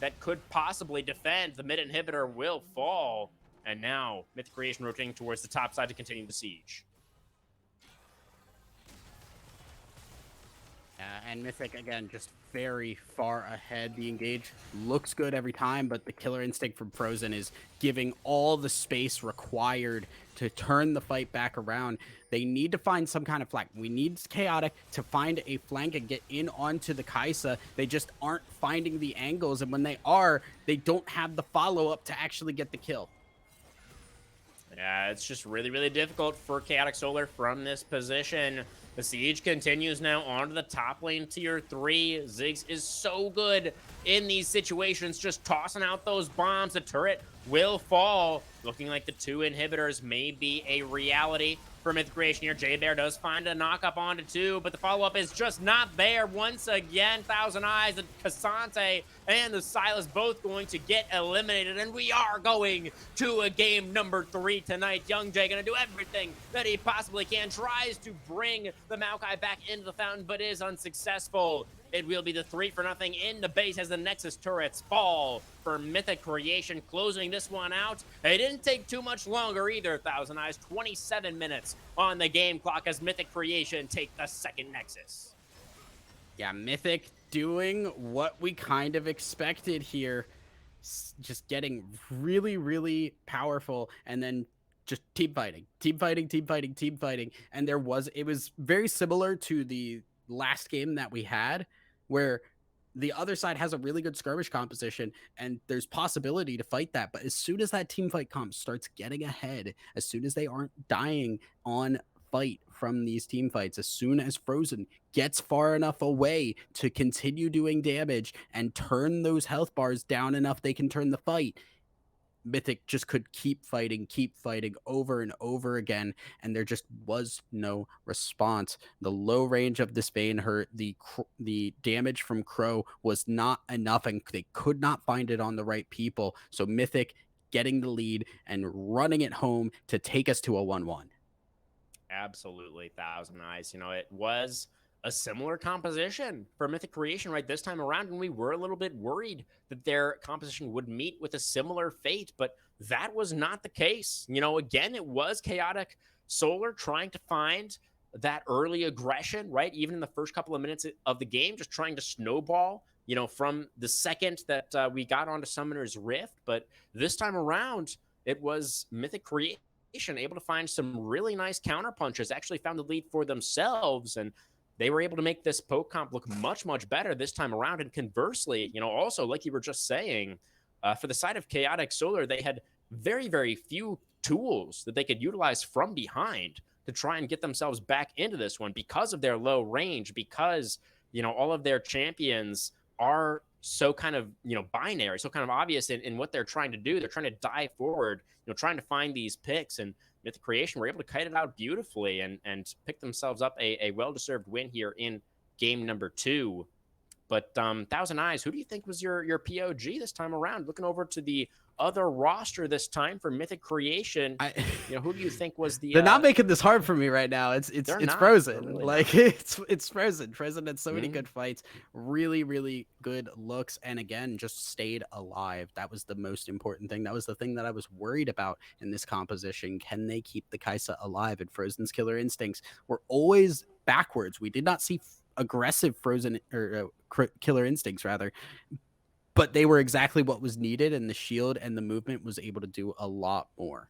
that could possibly defend. The mid inhibitor will fall, and now Mythic Creation rotating towards the top side to continue the siege. And Mythic, again, just very far ahead. The engage looks good every time, but the killer instinct from Frozen is giving all the space required to turn the fight back around. They need to find some kind of flank. We need Chaotic to find a flank and get in onto the Kai'Sa. They just aren't finding the angles, and when they are, they don't have the follow-up to actually get the kill. Yeah, it's just really, really difficult for Chaotic Solar from this position. The siege continues now onto the top lane, tier 3. Ziggs is so good in these situations, just tossing out those bombs. The turret will fall. Looking like the 2 inhibitors may be a reality for Mythic Creation here. J-Bear does find a knock-up onto 2, but the follow-up is just not there. Once again, Thousand Eyes, the Cassante, and the Silas both going to get eliminated, and we are going to a game number 3 tonight. Young Jay going to do everything that he possibly can, tries to bring the Maokai back into the fountain, but is unsuccessful. It will be the 3-0 in the base as the Nexus turrets fall for Mythic Creation, closing this one out. It didn't take too much longer either, Thousand Eyes. 27 minutes on the game clock as Mythic Creation take the second Nexus. Yeah, Mythic doing what we kind of expected here. Just getting really, really powerful, and then just team fighting. And it was very similar to the last game that we had, where the other side has a really good skirmish composition and there's possibility to fight that. But as soon as that team fight comp starts getting ahead, as soon as they aren't dying on fight from these team fights, as soon as Frozen gets far enough away to continue doing damage and turn those health bars down enough they can turn the fight, Mythic just could keep fighting over and over again, and there just was no response. The low range of this Vayne hurt, the damage from Crow was not enough, and they could not find it on the right people. So Mythic getting the lead and running it home to take us to a 1-1. Absolutely, Thousand Eyes. You know, it was a similar composition for Mythic Creation right this time around, and we were a little bit worried that their composition would meet with a similar fate, but that was not the case. You know, again, it was Chaotic Solar trying to find that early aggression, right? Even in the first couple of minutes of the game, just trying to snowball, you know, from the second that we got onto Summoner's Rift. But this time around, it was Mythic Creation able to find some really nice counter punches, actually found the lead for themselves, and they were able to make this poke comp look much, much better this time around. And conversely, you know, also, like you were just saying, for the side of Chaotic Solar, they had very, very few tools that they could utilize from behind to try and get themselves back into this one because of their low range, because, you know, all of their champions are so kind of, you know, binary, so kind of obvious in what they're trying to do. They're trying to dive forward, you know, trying to find these picks, and Mythic Creation were able to kite it out beautifully and pick themselves up a well-deserved win here in game number 2. But Thousand Eyes, who do you think was your POG this time around? Looking over to the other roster this time for Mythic Creation, you know, who do you think was the? They're not making this hard for me right now. It's Frozen. Really like it's Frozen. Frozen had so many good fights, really, really good looks, and again, just stayed alive. That was the most important thing. That was the thing that I was worried about in this composition. Can they keep the Kai'Sa alive? And Frozen's killer instincts were always backwards. We did not see aggressive Frozen or killer instincts rather, but they were exactly what was needed, and the shield and the movement was able to do a lot more.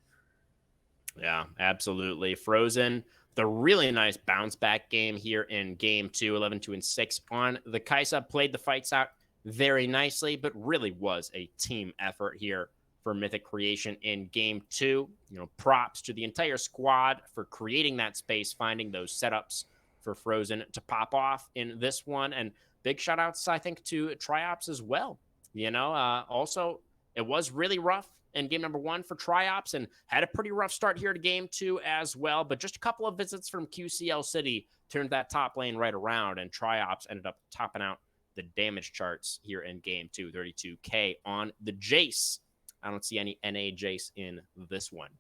Yeah, absolutely. Frozen, the really nice bounce back game here in game 2, 11-2-6 on the Kai'Sa, played the fights out very nicely, but really was a team effort here for Mythic Creation in game 2. You know, props to the entire squad for creating that space, finding those setups for Frozen to pop off in this one. And big shout outs, I think, to Triops as well. You know, also, it was really rough in game number 1 for Triops and had a pretty rough start here to game 2 as well. But just a couple of visits from QCL City turned that top lane right around, and Triops ended up topping out the damage charts here in game 2, 32K on the Jace. I don't see any NA Jace in this one.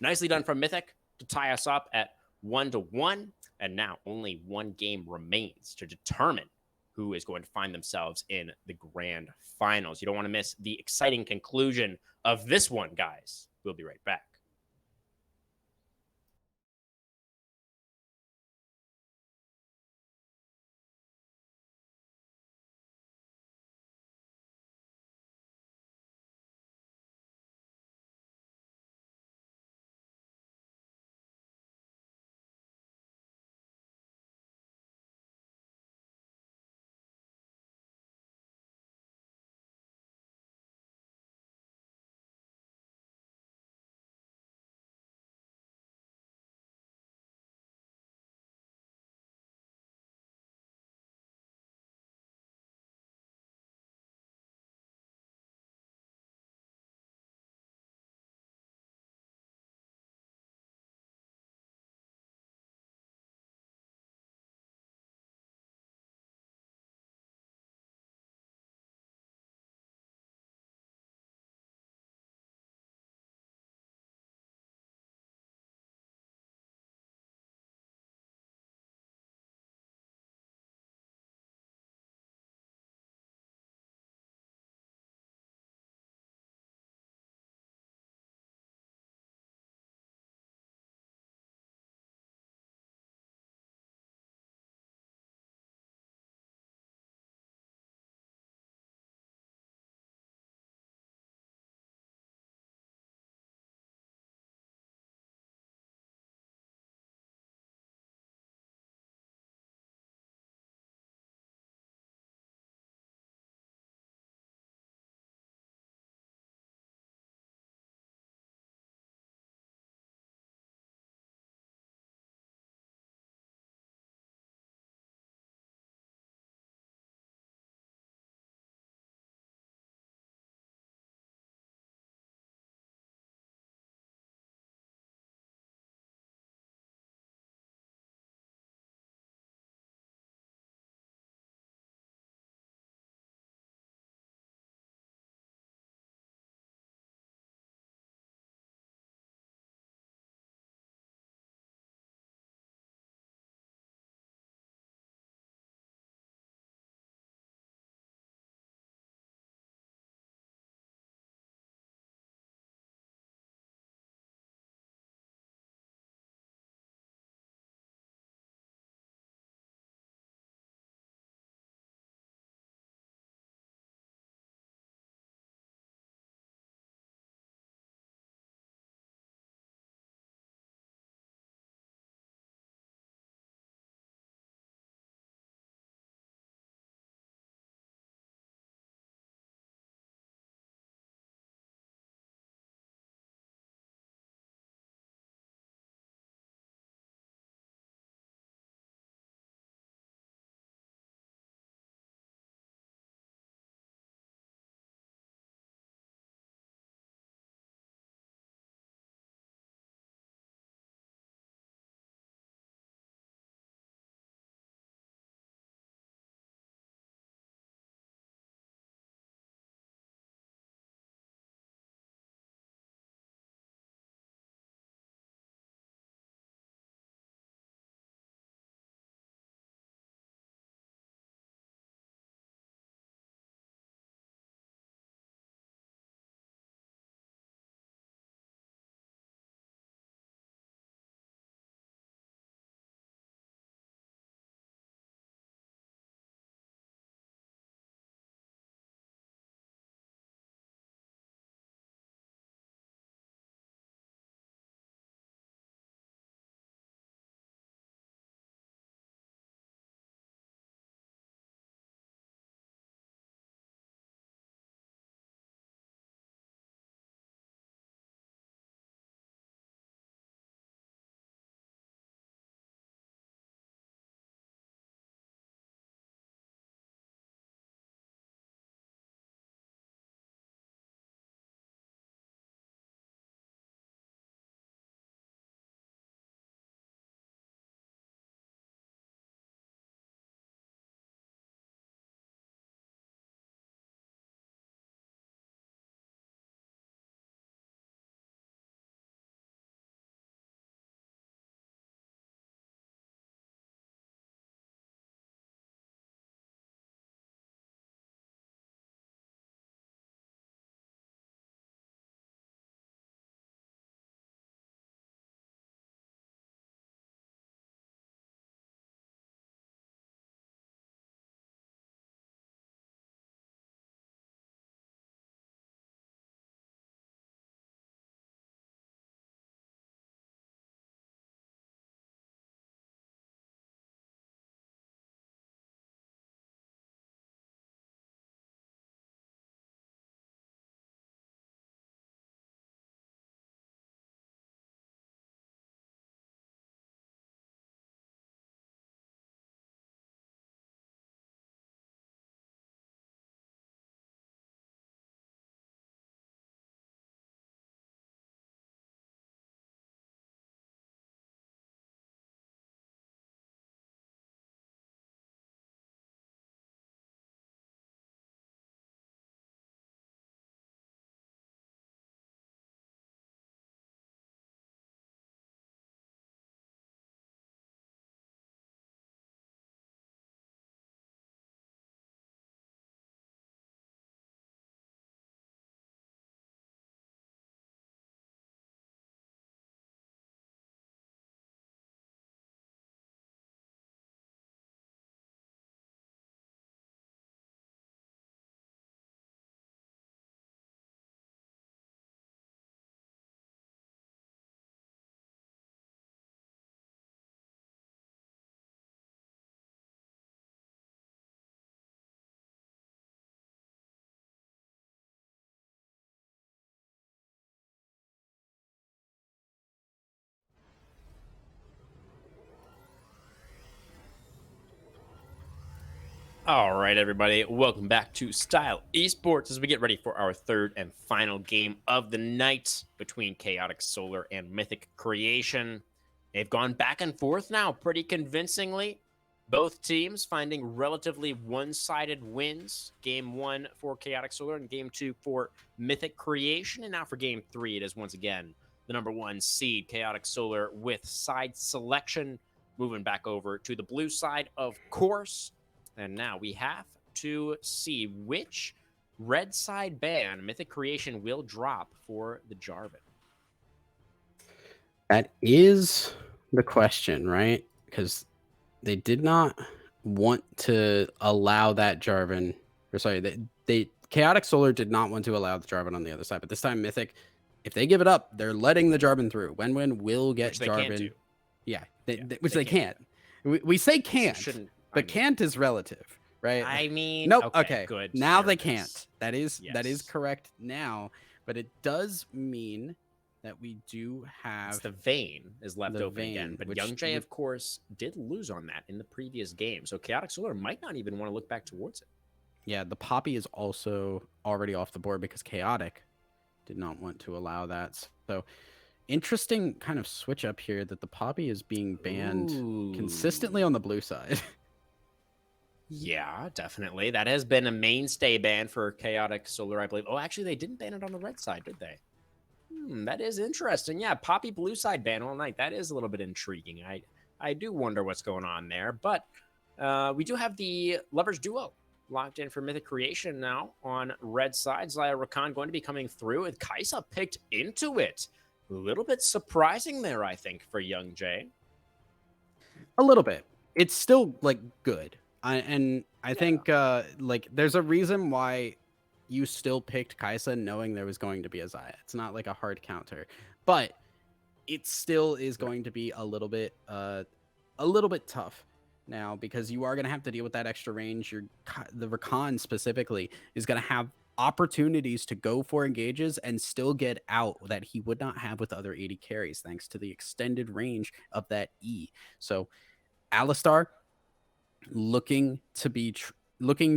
Nicely done from Mythic to tie us up at 1-1. And now only one game remains to determine who is going to find themselves in the grand finals. You don't want to miss the exciting conclusion of this one, guys. We'll be right back. All right, everybody, welcome back to Style Esports as we get ready for our third and final game of the night between Chaotic Solar and Mythic Creation. They've gone back and forth now pretty convincingly. Both teams finding relatively one-sided wins. Game 1 for Chaotic Solar and Game 2 for Mythic Creation. And now for Game 3, it is once again the number 1 seed, Chaotic Solar, with side selection. Moving back over to the blue side, of course. And now we have to see which red side ban Mythic Creation will drop for the Jarvan. That is the question, right? Because they did not want to allow that Jarvan. Or sorry, they Chaotic Solar did not want to allow the Jarvan on the other side. But this time, Mythic, if they give it up, they're letting the Jarvan through. Win-win will get which they Jarvan. Can't do. Yeah, which they can't. We say can't, so but can't is relative, right? I mean, nope. Okay, good. Now they can't. That is correct now, but it does mean that we do have the vein is left open again. But Young Jay, of course, did lose on that in the previous game, so Chaotic Solar might not even want to look back towards it. Yeah, the Poppy is also already off the board because Chaotic did not want to allow that. So interesting kind of switch up here that the Poppy is being banned consistently on the blue side. Yeah, definitely. That has been a mainstay ban for Chaotic Solar, I believe. Oh, actually, they didn't ban it on the red side, did they? That is interesting. Yeah, Poppy blue side ban all night. That is a little bit intriguing. I do wonder what's going on there. But we do have the Lovers Duo locked in for Mythic Creation now on red side. Xayah Rakan going to be coming through, and Kai'Sa picked into it. A little bit surprising there, I think, for Young Jay. A little bit. It's still, like, good. I think, like, there's a reason why you still picked Kai'Sa knowing there was going to be a Xayah. It's not like a hard counter. But it still is going to be a little bit tough now because you are going to have to deal with that extra range. The Rakan specifically is going to have opportunities to go for engages and still get out that he would not have with other 80 carries thanks to the extended range of that E. So Alistar looking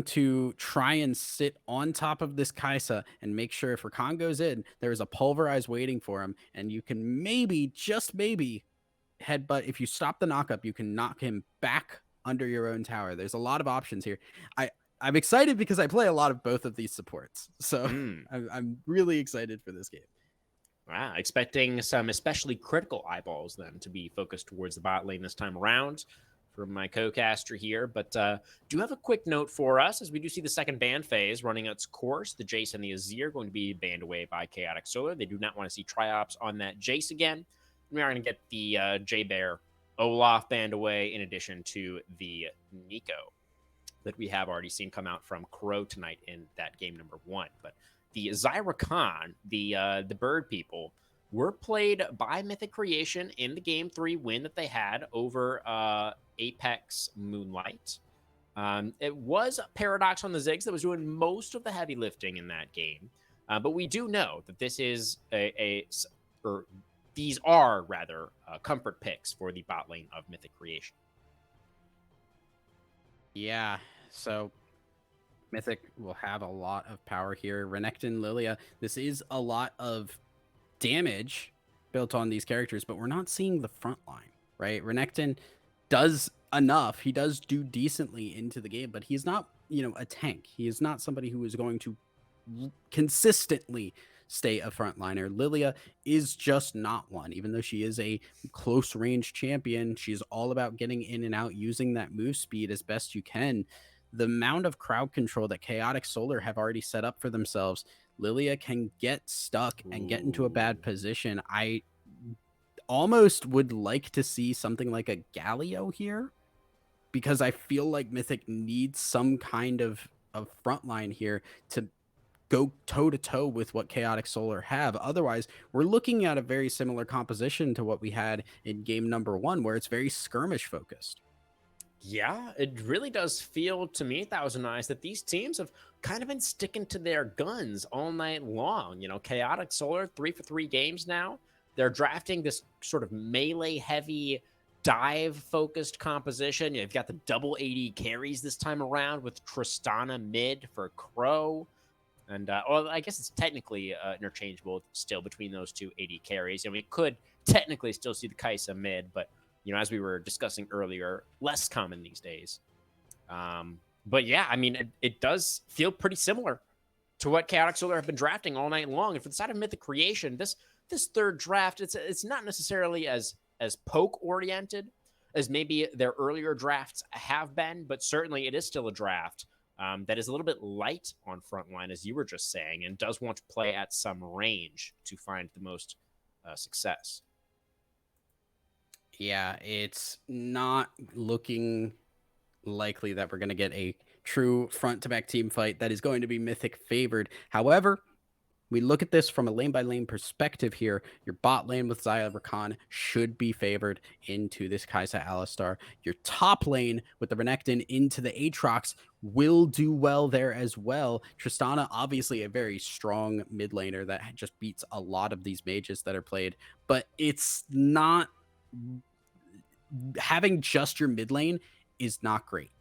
to try and sit on top of this Kai'Sa and make sure if Rakan goes in, there is a pulverize waiting for him, and you can maybe, just maybe, headbutt. If you stop the knockup, you can knock him back under your own tower. There's a lot of options here. I'm excited because I play a lot of both of these supports, so I'm really excited for this game. Wow, expecting some especially critical eyeballs then to be focused towards the bot lane this time around from my co-caster here, but do have a quick note for us as we do see the second ban phase running its course. The Jace and the Azir going to be banned away by Chaotic Solar. They do not want to see Triops on that Jace again. We are going to get the J-Bear Olaf banned away in addition to the Nico that we have already seen come out from Crow tonight in that game number 1. But the Xayah Rakan, the bird people, were played by Mythic Creation in the Game 3 win that they had over Apex Moonlight. It was Paradox on the Ziggs that was doing most of the heavy lifting in that game. But we do know that this is these are rather comfort picks for the bot lane of Mythic Creation. Yeah, so Mythic will have a lot of power here. Renekton, Lilia, this is a lot of damage built on these characters, but we're not seeing the front line, right? Renekton does enough. He does do decently into the game, but he's not, a tank. He is not somebody who is going to consistently stay a frontliner. Lilia is just not one. Even though she is a close range champion, she's all about getting in and out, using that move speed as best you can. The amount of crowd control that Chaotic Solar have already set up for themselves, Lilia can get stuck and get into a bad position. I almost would like to see something like a Galio here, because I feel like Mythic needs some kind of frontline here to go toe-to-toe with what Chaotic Solar have. Otherwise, we're looking at a very similar composition to what we had in game number 1, where it's very skirmish focused. Yeah, it really does feel to me, Thousand Eyes, that these teams have kind of been sticking to their guns all night long. Chaotic Solar, 3 for 3 games now. They're drafting this sort of melee-heavy dive-focused composition. You've got the double AD carries this time around with Tristana mid for Crow. And, well, I guess it's technically interchangeable still between those two AD carries. And we could technically still see the Kai'Sa mid, but, as we were discussing earlier, less common these days. But yeah, I mean, it does feel pretty similar to what Chaotic Solar have been drafting all night long. And for the side of Mythic Creation, this third draft, it's not necessarily as poke oriented as maybe their earlier drafts have been, but certainly it is still a draft that is a little bit light on frontline, as you were just saying, and does want to play at some range to find the most success. Yeah, it's not looking likely that we're going to get a true front-to-back team fight that is going to be Mythic favored. However, we look at this from a lane-by-lane perspective here. Your bot lane with Xayah Rakan should be favored into this Kai'Sa Alistar. Your top lane with the Renekton into the Aatrox will do well there as well. Tristana, obviously a very strong mid laner that just beats a lot of these mages that are played, but it's not... Having just your mid lane is not great.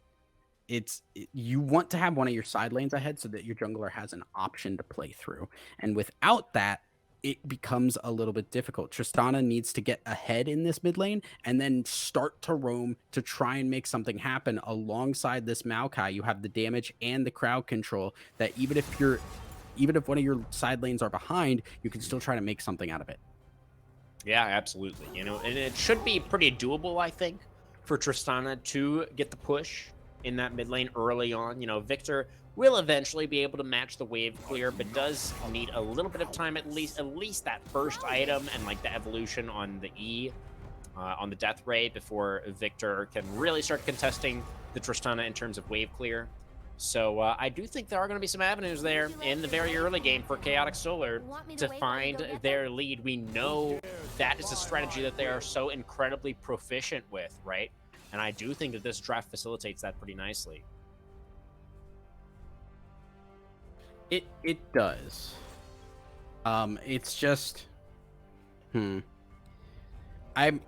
You want to have one of your side lanes ahead so that your jungler has an option to play through. And without that, it becomes a little bit difficult. Tristana needs to get ahead in this mid lane and then start to roam to try and make something happen alongside this Maokai. You have the damage and the crowd control that even if one of your side lanes are behind, you can still try to make something out of it. Yeah, absolutely. And it should be pretty doable, I think, for Tristana to get the push in that mid lane early on. Victor will eventually be able to match the wave clear, but does need a little bit of time, at least that first item and like the evolution on the E, on the death ray, before Victor can really start contesting the Tristana in terms of wave clear. So I do think there are going to be some avenues there in the very early game for Chaotic Solar to find their lead. We know that is a strategy that they are so incredibly proficient with, right? And I do think that this draft facilitates that pretty nicely. It does. It's just, I'm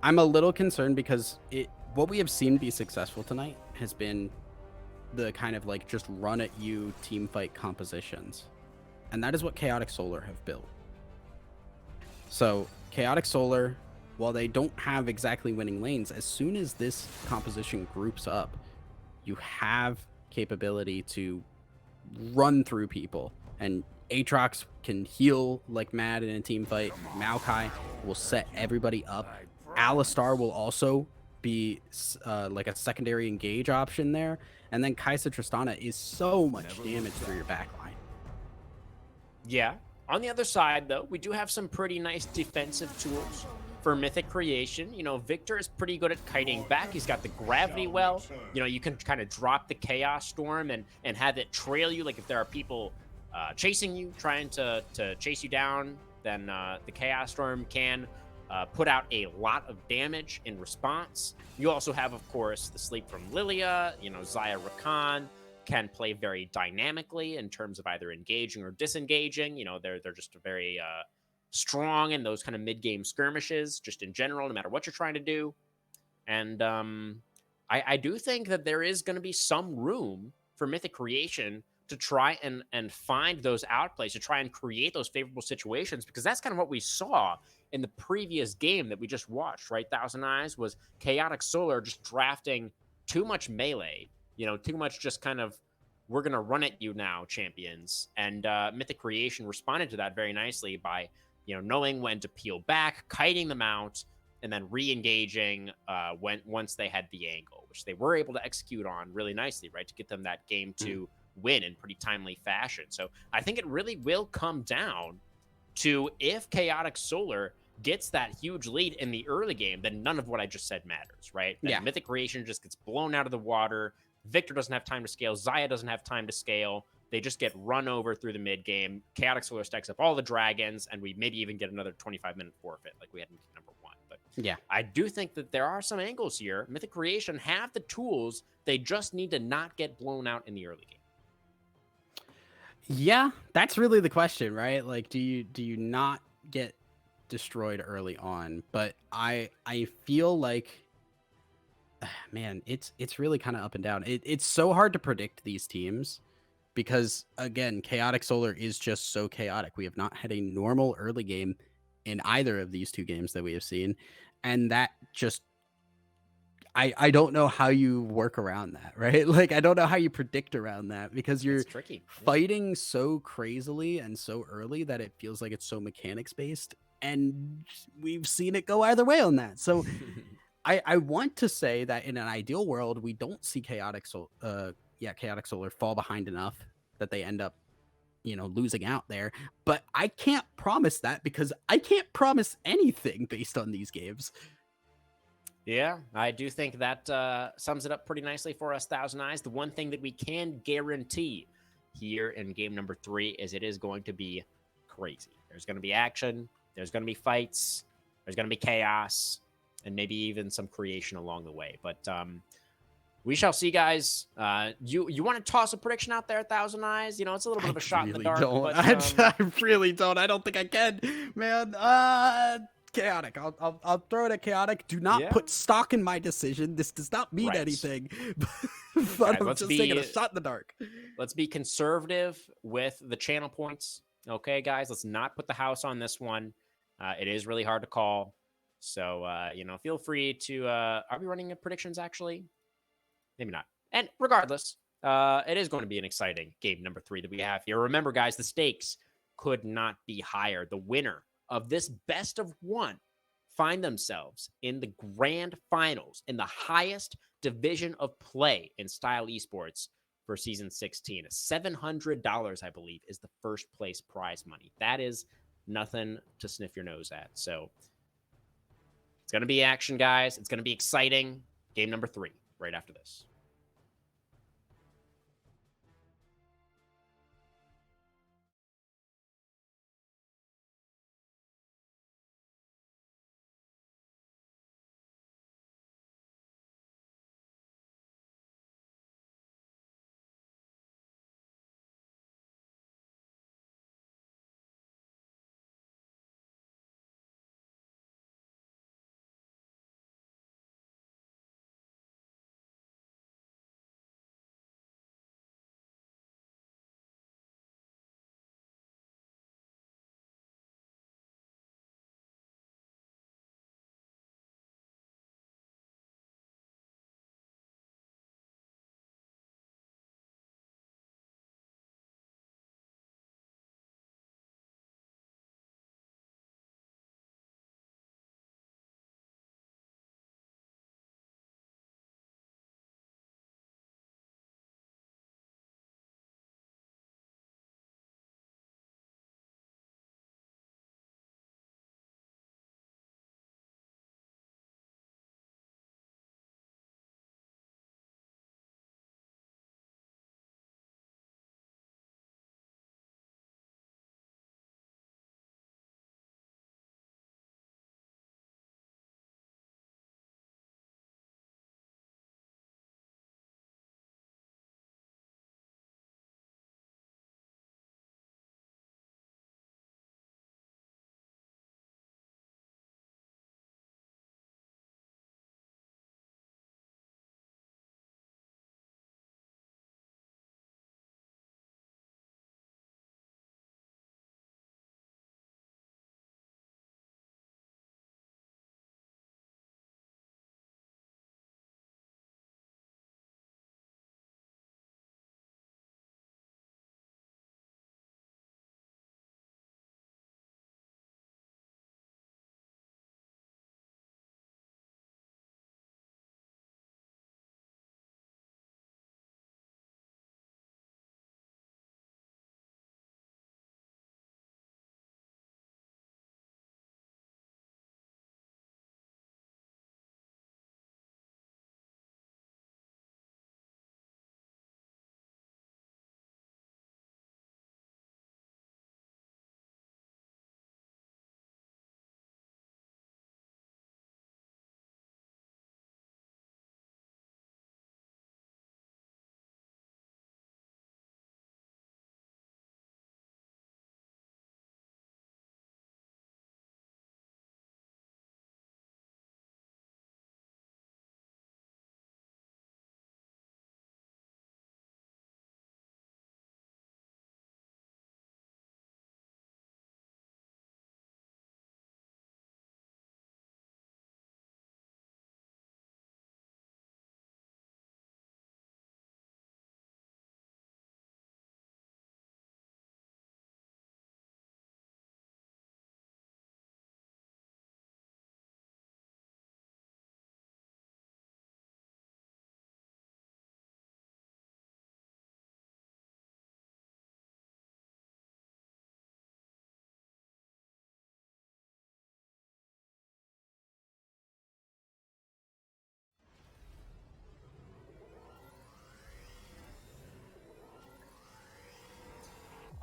a little concerned because what we have seen be successful tonight has been the kind of like just run at you team fight compositions, and that is what Chaotic Solar have built. So Chaotic Solar, while they don't have exactly winning lanes, as soon as this composition groups up, you have capability to run through people, and Aatrox can heal like mad in a team fight. Maokai will set everybody up. Alistar will also be like a secondary engage option there, and then Kai'Sa Tristana is so much damage through your backline. Yeah. On the other side, though, we do have some pretty nice defensive tools for Mythic Creation. Victor is pretty good at kiting back. He's got the gravity well. You can kind of drop the Chaos Storm and have it trail you. Like if there are people chasing you, trying to chase you down, then the Chaos Storm can put out a lot of damage in response. You also have, of course, the sleep from Lilia. Xayah Rakan can play very dynamically in terms of either engaging or disengaging. They're just very strong in those kind of mid-game skirmishes, just in general, no matter what you're trying to do. And I do think that there is going to be some room for Mythic Creation to try and find those outplays, to try and create those favorable situations, because that's kind of what we saw in the previous game that we just watched, right? Thousand Eyes was Chaotic Solar just drafting too much melee, too much just kind of, we're going to run at you now, champions. And Mythic Creation responded to that very nicely by, knowing when to peel back, kiting them out, and then re-engaging once they had the angle, which they were able to execute on really nicely, right? To get them that game to win in pretty timely fashion. So I think it really will come down to, if Chaotic Solar gets that huge lead in the early game, then none of what I just said matters, right? Yeah. Mythic Creation just gets blown out of the water. Victor doesn't have time to scale. Xayah doesn't have time to scale. They just get run over through the mid game. Chaotic Solar stacks up all the dragons, and we maybe even get another 25-minute forfeit like we had in number 1. But yeah, I do think that there are some angles here. Mythic Creation have the tools. They just need to not get blown out in the early game. Yeah, that's really the question, right? Like, do you not get destroyed early on? But I feel like Man, it's really kind of up and down. It's so hard to predict these teams because again, Chaotic Solar is just so chaotic. We have not had a normal early game in either of these two games that we have seen, and that just I don't know how you work around that, right? Like I don't know how you predict around that because It's you're tricky. Yeah. fighting so crazily and so early that it feels like it's so mechanics based, and we've seen it go either way on that. So I want to say that in an ideal world, we don't see Chaotic Solar fall behind enough that they end up, losing out there. But I can't promise that because I can't promise anything based on these games. Yeah, I do think that sums it up pretty nicely for us, Thousand Eyes. The one thing that we can guarantee here in game number 3 is it is going to be crazy. There's going to be action, there's going to be fights, there's going to be chaos, and maybe even some creation along the way. But we shall see, guys. You want to toss a prediction out there, Thousand Eyes? It's a little bit of a shot in the dark, Don't. but I really don't. I don't think I can, man. Chaotic. I'll throw it at chaotic. Do not yeah, put stock in my decision. This does not mean right. anything. But Guys, I'm just taking a shot in the dark. let's be conservative with the channel points. Okay, guys, let's not put the house on this one. It is really hard to call. So, feel free to. Are we running predictions actually? Maybe not. And regardless, it is going to be an exciting game number 3 that we have here. Remember, guys, the stakes could not be higher. The winner of this best of 1 find themselves in the grand finals in the highest division of play in Style Esports for season 16. $700, I believe, is the first place prize money. That is nothing to sniff your nose at. So it's going to be action, guys. It's going to be exciting. Game number 3 right after this.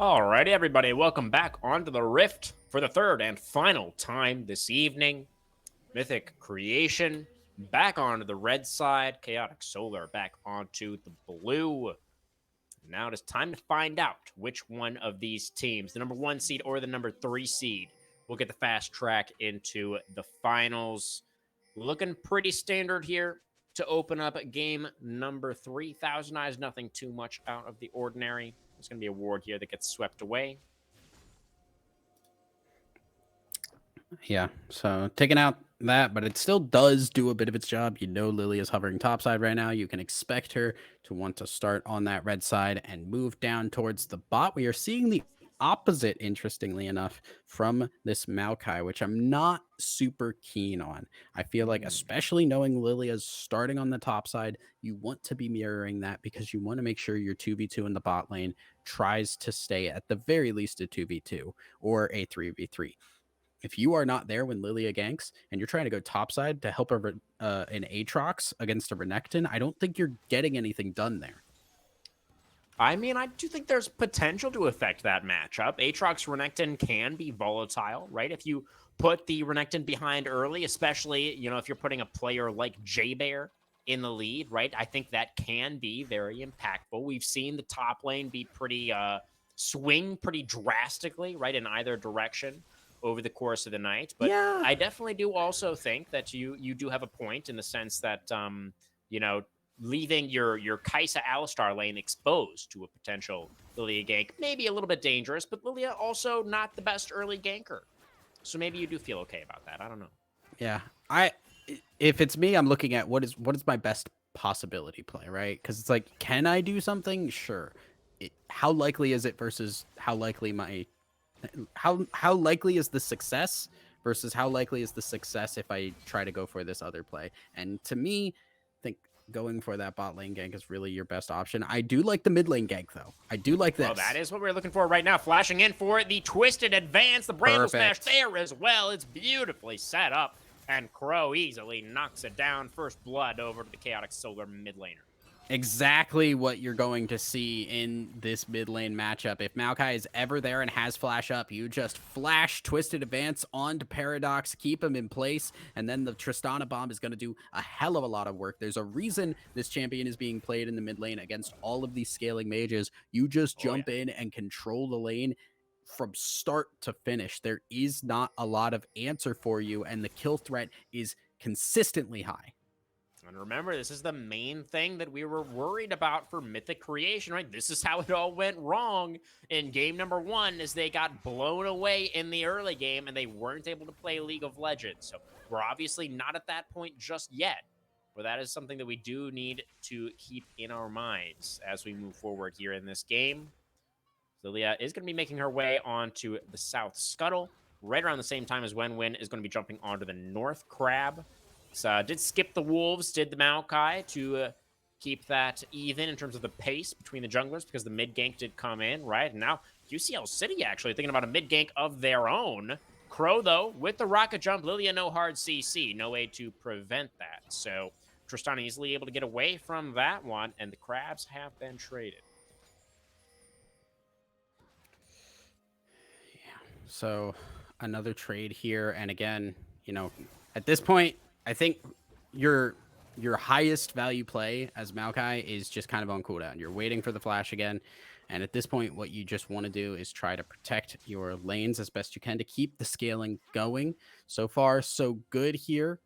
Alrighty, everybody, welcome back onto the Rift for the third and final time this evening. Mythic Creation back onto the red side, Chaotic Solar back onto the blue. Now it is time to find out which one of these teams, the number 1 seed or the number 3 seed, will get the fast track into the finals. Looking pretty standard here to open up game number 3. Thousand Eyes, nothing too much out of the ordinary. There's going to be a ward here that gets swept away. Yeah, so taking out that, but it still does do a bit of its job. You know, Lily is hovering topside right now. You can expect her to want to start on that red side and move down towards the bot. We are seeing the opposite, interestingly enough, from this Maokai, which I'm not super keen on. I feel like, especially knowing Lilia's starting on the top side, you want to be mirroring that because you want to make sure your 2v2 in the bot lane tries to stay at the very least a 2v2 or a 3v3. If you are not there when Lilia ganks and you're trying to go topside to help an Aatrox against a Renekton, I don't think you're getting anything done there. I mean, I do think there's potential to affect that matchup. Aatrox Renekton can be volatile, right? If you put the Renekton behind early, especially, you know, if you're putting a player like J-Bear in the lead, right? I think that can be very impactful. We've seen the top lane be pretty, swing pretty drastically, right, in either direction over the course of the night. But yeah, I definitely do also think that you do have a point in the sense that, you know, leaving your Kai'Sa Alistar lane exposed to a potential Lilia gank may be a little bit dangerous, but Lilia also not the best early ganker. So maybe you do feel okay about that. I don't know. Yeah. If it's me, I'm looking at what is my best possibility play, right? Because it's like, can I do something? Sure. How likely is it versus how likely how likely is the success versus how likely is the success if I try to go for this other play? And to me, I think going for that bot lane gank is really your best option. I do like the mid lane gank, though. I do like this. Well, that is what we're looking for right now. Flashing in for the Twisted Advance. The Bramble Smash there as well. It's beautifully set up. And Crow easily knocks it down. First blood over to the Chaotic Solar mid laner. Exactly what you're going to see in this mid lane matchup. If Maokai is ever there and has flash up, you just flash Twisted Advance onto Paradox, keep him in place, and then the Tristana Bomb is going to do a hell of a lot of work. There's a reason this champion is being played in the mid lane against all of these scaling mages. You just jump in and control the lane from start to finish. There is not a lot of answer for you, and the kill threat is consistently high. And remember, this is the main thing that we were worried about for Mythic Creation, right? This is how it all went wrong in game number 1 as they got blown away in the early game and they weren't able to play League of Legends. So we're obviously not at that point just yet, but that is something that we do need to keep in our minds as we move forward here in this game. Lilia is going to be making her way onto the South Scuttle right around the same time as Wen is going to be jumping onto the North Crab. So did skip the Wolves, did the Maokai to keep that even in terms of the pace between the junglers because the mid gank did come in, right? And now UCL City actually thinking about a mid gank of their own. Crow, though, with the rocket jump, Lilia no hard CC. No way to prevent that. So Tristana easily able to get away from that one, and the Crabs have been traded. Yeah, so another trade here. And again, you know, at this point, I think your highest value play as Maokai is just kind of on cooldown. You're waiting for the flash again. And at this point, what you just want to do is try to protect your lanes as best you can to keep the scaling going. So far, so good here.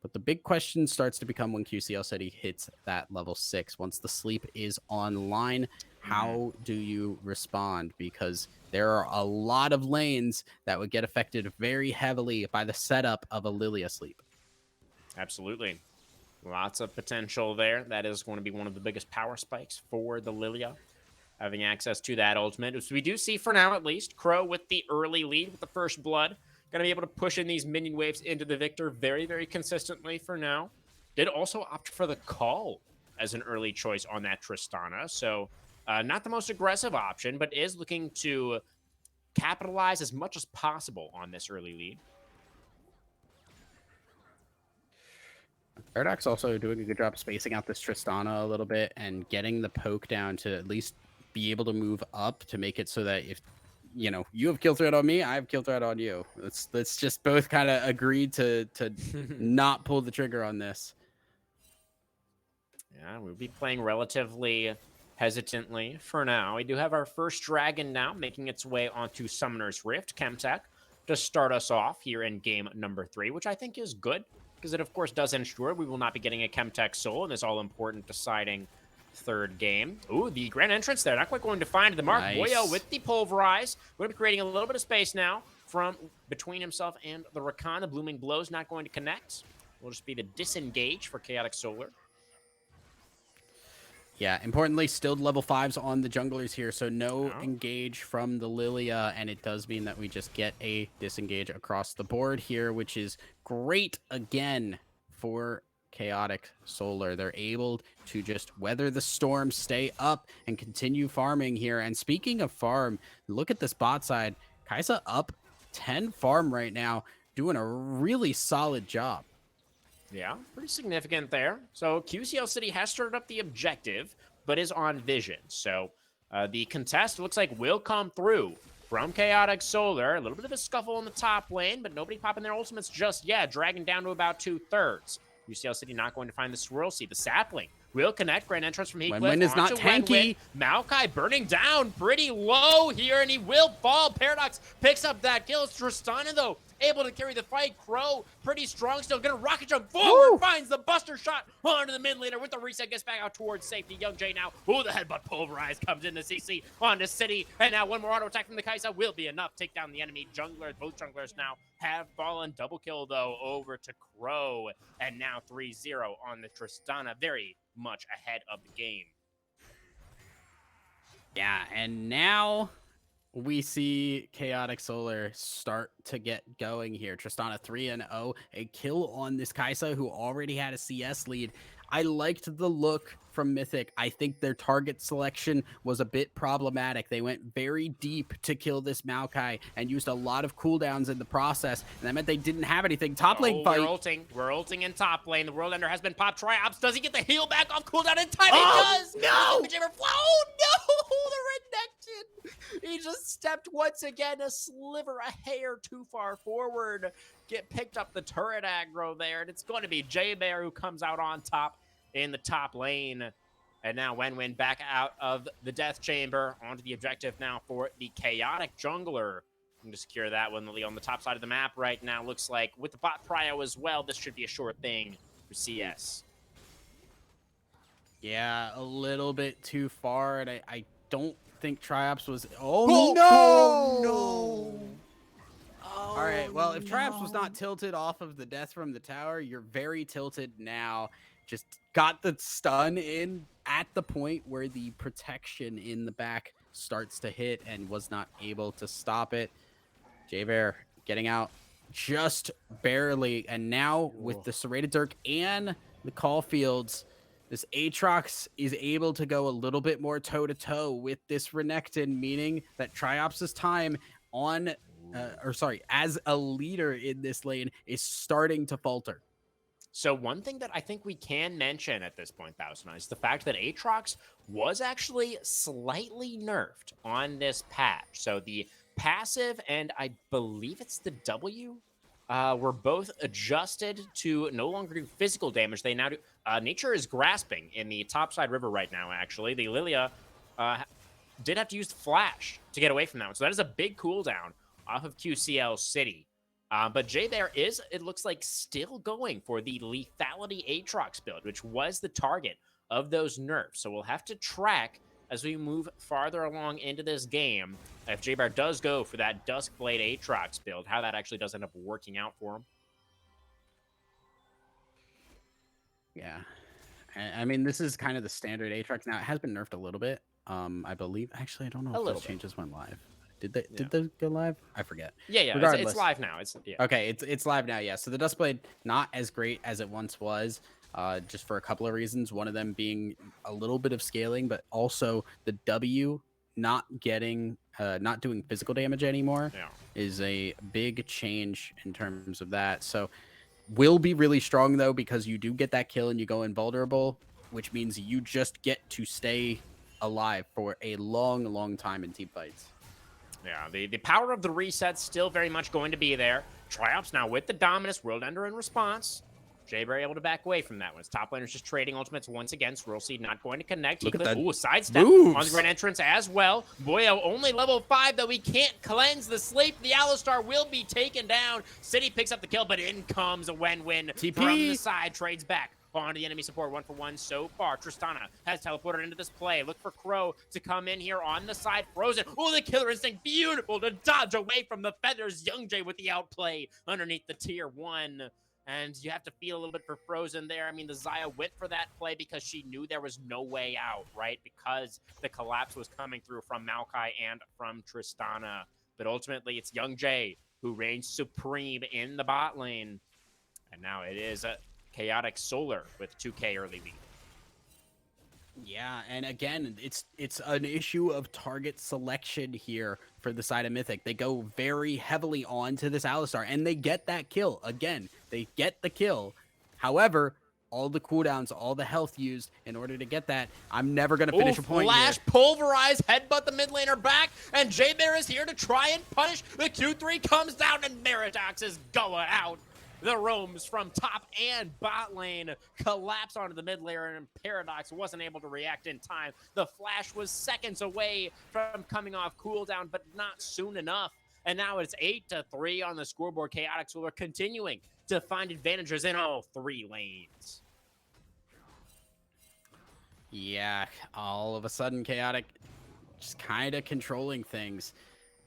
But the big question starts to become when QCL City hits that level 6. Once the sleep is online, how do you respond? Because there are a lot of lanes that would get affected very heavily by the setup of a Lilia sleep. Absolutely. Lots of potential there. That is going to be one of the biggest power spikes for the Lilia, having access to that ultimate. So we do see, for now at least, Crow with the early lead with the first blood. Going to be able to push in these minion waves into the Victor very, very consistently for now. Did also opt for the call as an early choice on that Tristana. So not the most aggressive option, but is looking to capitalize as much as possible on this early lead. Paradox also doing a good job spacing out this Tristana a little bit and getting the poke down to at least be able to move up to make it so that if you have kill threat on me, I have kill threat on you. Let's just both kind of agree to not pull the trigger on this. Yeah, we'll be playing relatively hesitantly for now. We do have our first dragon now making its way onto Summoner's Rift, Chemtech, to start us off here in game number 3, which I think is good because it, of course, does ensure we will not be getting a Chemtech soul in this all-important deciding third game. Ooh, the grand entrance there. Not quite going to find the mark. Nice. Boyo with the pulverize. Going to be creating a little bit of space now from between himself and the Rakan. The blooming blows not going to connect. Will just be the disengage for Chaotic Solar. Yeah, importantly, still level 5s on the junglers here, so no engage from the Lilia, and it does mean that we just get a disengage across the board here, which is great again for Chaotic Solar. They're able to just weather the storm, stay up, and continue farming here. And speaking of farm, look at this bot side. Kai'Sa up 10 farm right now, doing a really solid job. Yeah, pretty significant there. So QCL City has started up the objective, but is on vision. So the contest looks like will come through from Chaotic Solar. A little bit of a scuffle in the top lane, but nobody popping their ultimates just yet. Dragging down to about 2/3. QCL City not going to find the Swirl Seed. The sapling will connect. Grand entrance from Heatcliff. Wen is not tanky. Maokai burning down pretty low here, and he will fall. Paradox picks up that kill. It's Tristana, though, able to carry the fight. Crow, pretty strong still. Gonna rocket jump forward. Woo! Finds the buster shot onto the mid laner with the reset. Gets back out towards safety. Young J now. Ooh, the headbutt pulverized comes into CC onto City. And now one more auto attack from the Kai'Sa will be enough. Take down the enemy junglers. Both junglers now have fallen. Double kill, though, over to Crow. And now 3-0 on the Tristana. Very much ahead of the game. Yeah, and now we see Chaotic Solar start to get going here. Tristana 3-0, a kill on this Kai'Sa who already had a CS lead. I liked the look from Mythic. I think their target selection was a bit problematic. They went very deep to kill this Maokai and used a lot of cooldowns in the process, and that meant they didn't have anything. Top lane fight. We're ulting in top lane. The World Ender has been popped. Triops, does he get the heal back off cooldown in time? Oh, he does! no! Oh, no! The Renekton! He just stepped once again a sliver, a hair too far forward. Get picked up the turret aggro there, and it's going to be J-Bear who comes out on top in the top lane. And now Wen back out of the death chamber onto the objective now for the Chaotic Jungler. I'm to secure that one on the top side of the map right now. Looks like with the bot prio as well, this should be a sure thing for CS. Yeah, a little bit too far, and I don't think Triops was... Oh, no! Oh, all right, well, if Triops was not tilted off of the death from the tower, you're very tilted now. Just got the stun in at the point where the protection in the back starts to hit and was not able to stop it. J-Bear getting out just barely, and now with the Serrated Dirk and the Caulfields, this Aatrox is able to go a little bit more toe-to-toe with this Renekton, meaning that Triops' time on, as a leader in this lane is starting to falter. So one thing that I think we can mention at this point, Thousand Eyes, is the fact that Aatrox was actually slightly nerfed on this patch. So the passive and I believe it's the W were both adjusted to no longer do physical damage. They now do... Nature is grasping in the topside river right now, actually. The Lilia did have to use Flash to get away from that one. So that is a big cooldown off of QCL City. But J-Bear is, it looks like, still going for the lethality Aatrox build, which was the target of those nerfs. So we'll have to track as we move farther along into this game, if J-Bear does go for that Duskblade Aatrox build, how that actually does end up working out for him. Yeah. I mean, this is kind of the standard Aatrox. Now, it has been nerfed a little bit. I believe, actually, I don't know if those changes went live. Did they go live? I forget. Yeah, it's live now. Okay, it's live now. Yeah, so the Duskblade not as great as it once was, just for a couple of reasons. One of them being a little bit of scaling, but also the W not getting, not doing physical damage anymore is a big change in terms of that. So will be really strong though, because you do get that kill and you go invulnerable, which means you just get to stay alive for a long time in team fights. Yeah, the power of the reset's still very much going to be there. Triops now with the Dominus, World Ender in response. Jayberry able to back away from that one. His top laner's just trading ultimates once again. Swirl Seed not going to connect. Look at Heathcliff, that. ooh, a sidestep on the Grand Entrance as well. Boyo only level 5, though he can't cleanse the sleep. The Alistar will be taken down. City picks up the kill, but in comes a Wen from the side. Trades back onto the enemy support, 1-for-1 so far. Tristana has teleported into this play. Look for Crow to come in here on the side. Frozen. Oh, the Killer Instinct. Beautiful to dodge away from the feathers. Young Jay with the outplay underneath the tier 1. And you have to feel a little bit for Frozen there. I mean, the Xayah went for that play because she knew there was no way out, right? Because the collapse was coming through from Maokai and from Tristana. But ultimately, it's Young Jay who reigns supreme in the bot lane. And now it is a Chaotic Solar with 2K early lead. Yeah, and again, it's an issue of target selection here for the side of Mythic. They go very heavily onto this Alistar, and they get that kill. Again, they get the kill. However, all the cooldowns, all the health used in order to get that, I'm never going to finish a point Flash, here. pulverize, headbutt the mid laner back, and Jaybear is here to try and punish. The Q3 comes down, and Meridox is going out. The roams from top and bot lane collapse onto the mid laner, and Paradox wasn't able to react in time. The flash was seconds away from coming off cooldown, but not soon enough. And now it's 8-3 on the scoreboard. Chaotic Solar continuing to find advantages in all 3 lanes. Yeah, all of a sudden, Chaotic just kind of controlling things.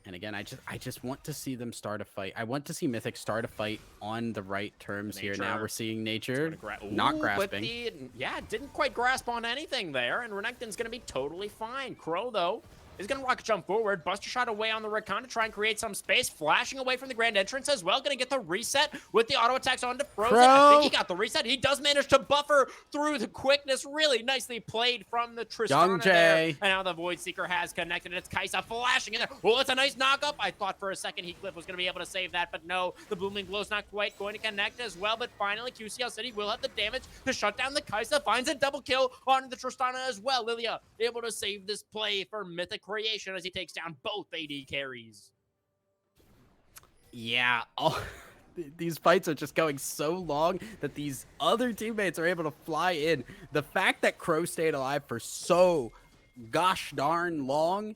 And again, I just want to see them start a fight. I want to see Mythic start a fight on the right terms here. Now we're seeing Nature not grasping. But didn't quite grasp on anything there. And Renekton's going to be totally fine. Crow, though, is going to rocket jump forward. Buster shot away on the Rakan to try and create some space. Flashing away from the Grand Entrance as well. Going to get the reset with the auto attacks onto Frozen. I think he got the reset. He does manage to buffer through the quickness. Really nicely played from the Tristana there. And now the Void Seeker has connected. It's Kai'Sa flashing in there. Oh, it's a nice knock-up. I thought for a second Heathcliff was going to be able to save that, but no. The Booming Blow's not quite going to connect as well, but finally QCL City will have the damage to shut down the Kai'Sa. Finds a double kill on the Tristana as well. Lilia able to save this play for Mythic Creation as he takes down both AD carries. Yeah, these fights are just going so long that these other teammates are able to fly in. The fact that Crow stayed alive for so gosh darn long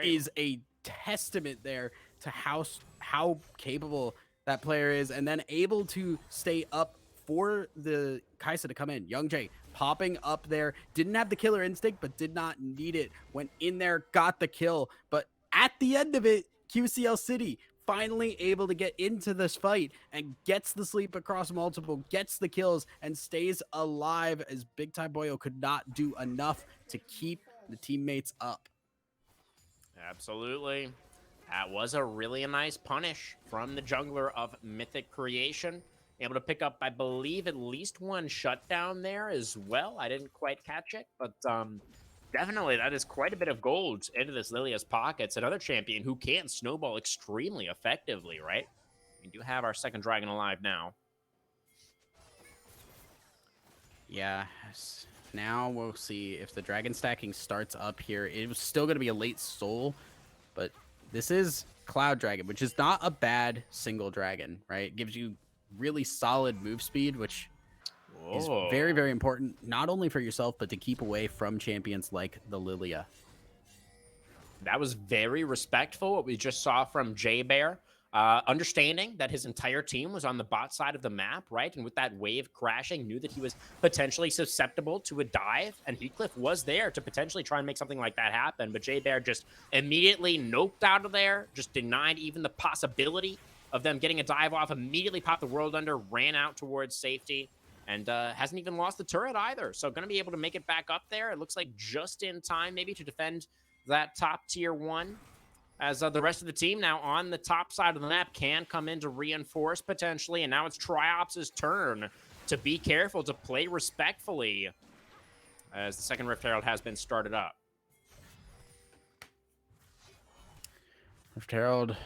is a testament there to how capable that player is, and then able to stay up for the Kai'Sa to come in. Young Jay popping up there, didn't have the killer instinct, but did not need it. Went in there, got the kill, but at the end of it, QCL City finally able to get into this fight and gets the sleep across multiple, gets the kills, and stays alive as Big Time Boyo could not do enough to keep the teammates up. Absolutely. That was a really nice punish from the jungler of Mythic Creation. Able to pick up, I believe, at least one shutdown there as well. I didn't quite catch it, but definitely that is quite a bit of gold into this Lilia's pockets. Another champion who can snowball extremely effectively, right? We do have our second dragon alive now. Yeah, now we'll see if the dragon stacking starts up here. It was still going to be a late soul, but this is Cloud Dragon, which is not a bad single dragon, right? It gives you really solid move speed, which is very, very important, not only for yourself, but to keep away from champions like the Lilia. That was very respectful, what we just saw from Jaybear. Understanding that his entire team was on the bot side of the map, right? And with that wave crashing, knew that he was potentially susceptible to a dive, and Heathcliff was there to potentially try and make something like that happen, but Jaybear just immediately noped out of there, just denied even the possibility of them getting a dive off, immediately popped the world under, ran out towards safety, and hasn't even lost the turret either. So going to be able to make it back up there. It looks like just in time maybe to defend that top tier 1. As the rest of the team now on the top side of the map can come in to reinforce potentially. And now it's Triops' turn to be careful, to play respectfully as the second Rift Herald has been started up. Rift Herald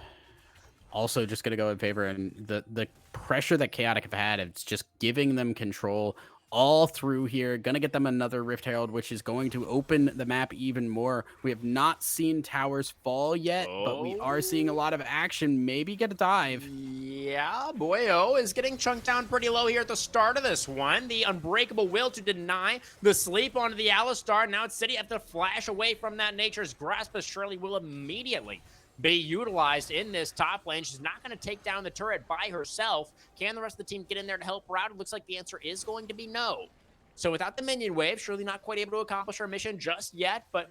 also just going to go in favor, and the pressure that Chaotic have had, it's just giving them control all through here. Gonna get them another Rift Herald, which is going to open the map even more. We have not seen towers fall yet, but we are seeing a lot of action. Maybe get a dive. Yeah, Boyo is getting chunked down pretty low here at the start of this one. The unbreakable will to deny the sleep onto the Alistar. Now it's City have to flash away from that nature's grasp, as Shirley will immediately be utilized in this top lane. She's not going to take down the turret by herself. Can the rest of the team get in there to help her out? It looks like the answer is going to be no. So without the minion wave, Shirley not quite able to accomplish her mission just yet, but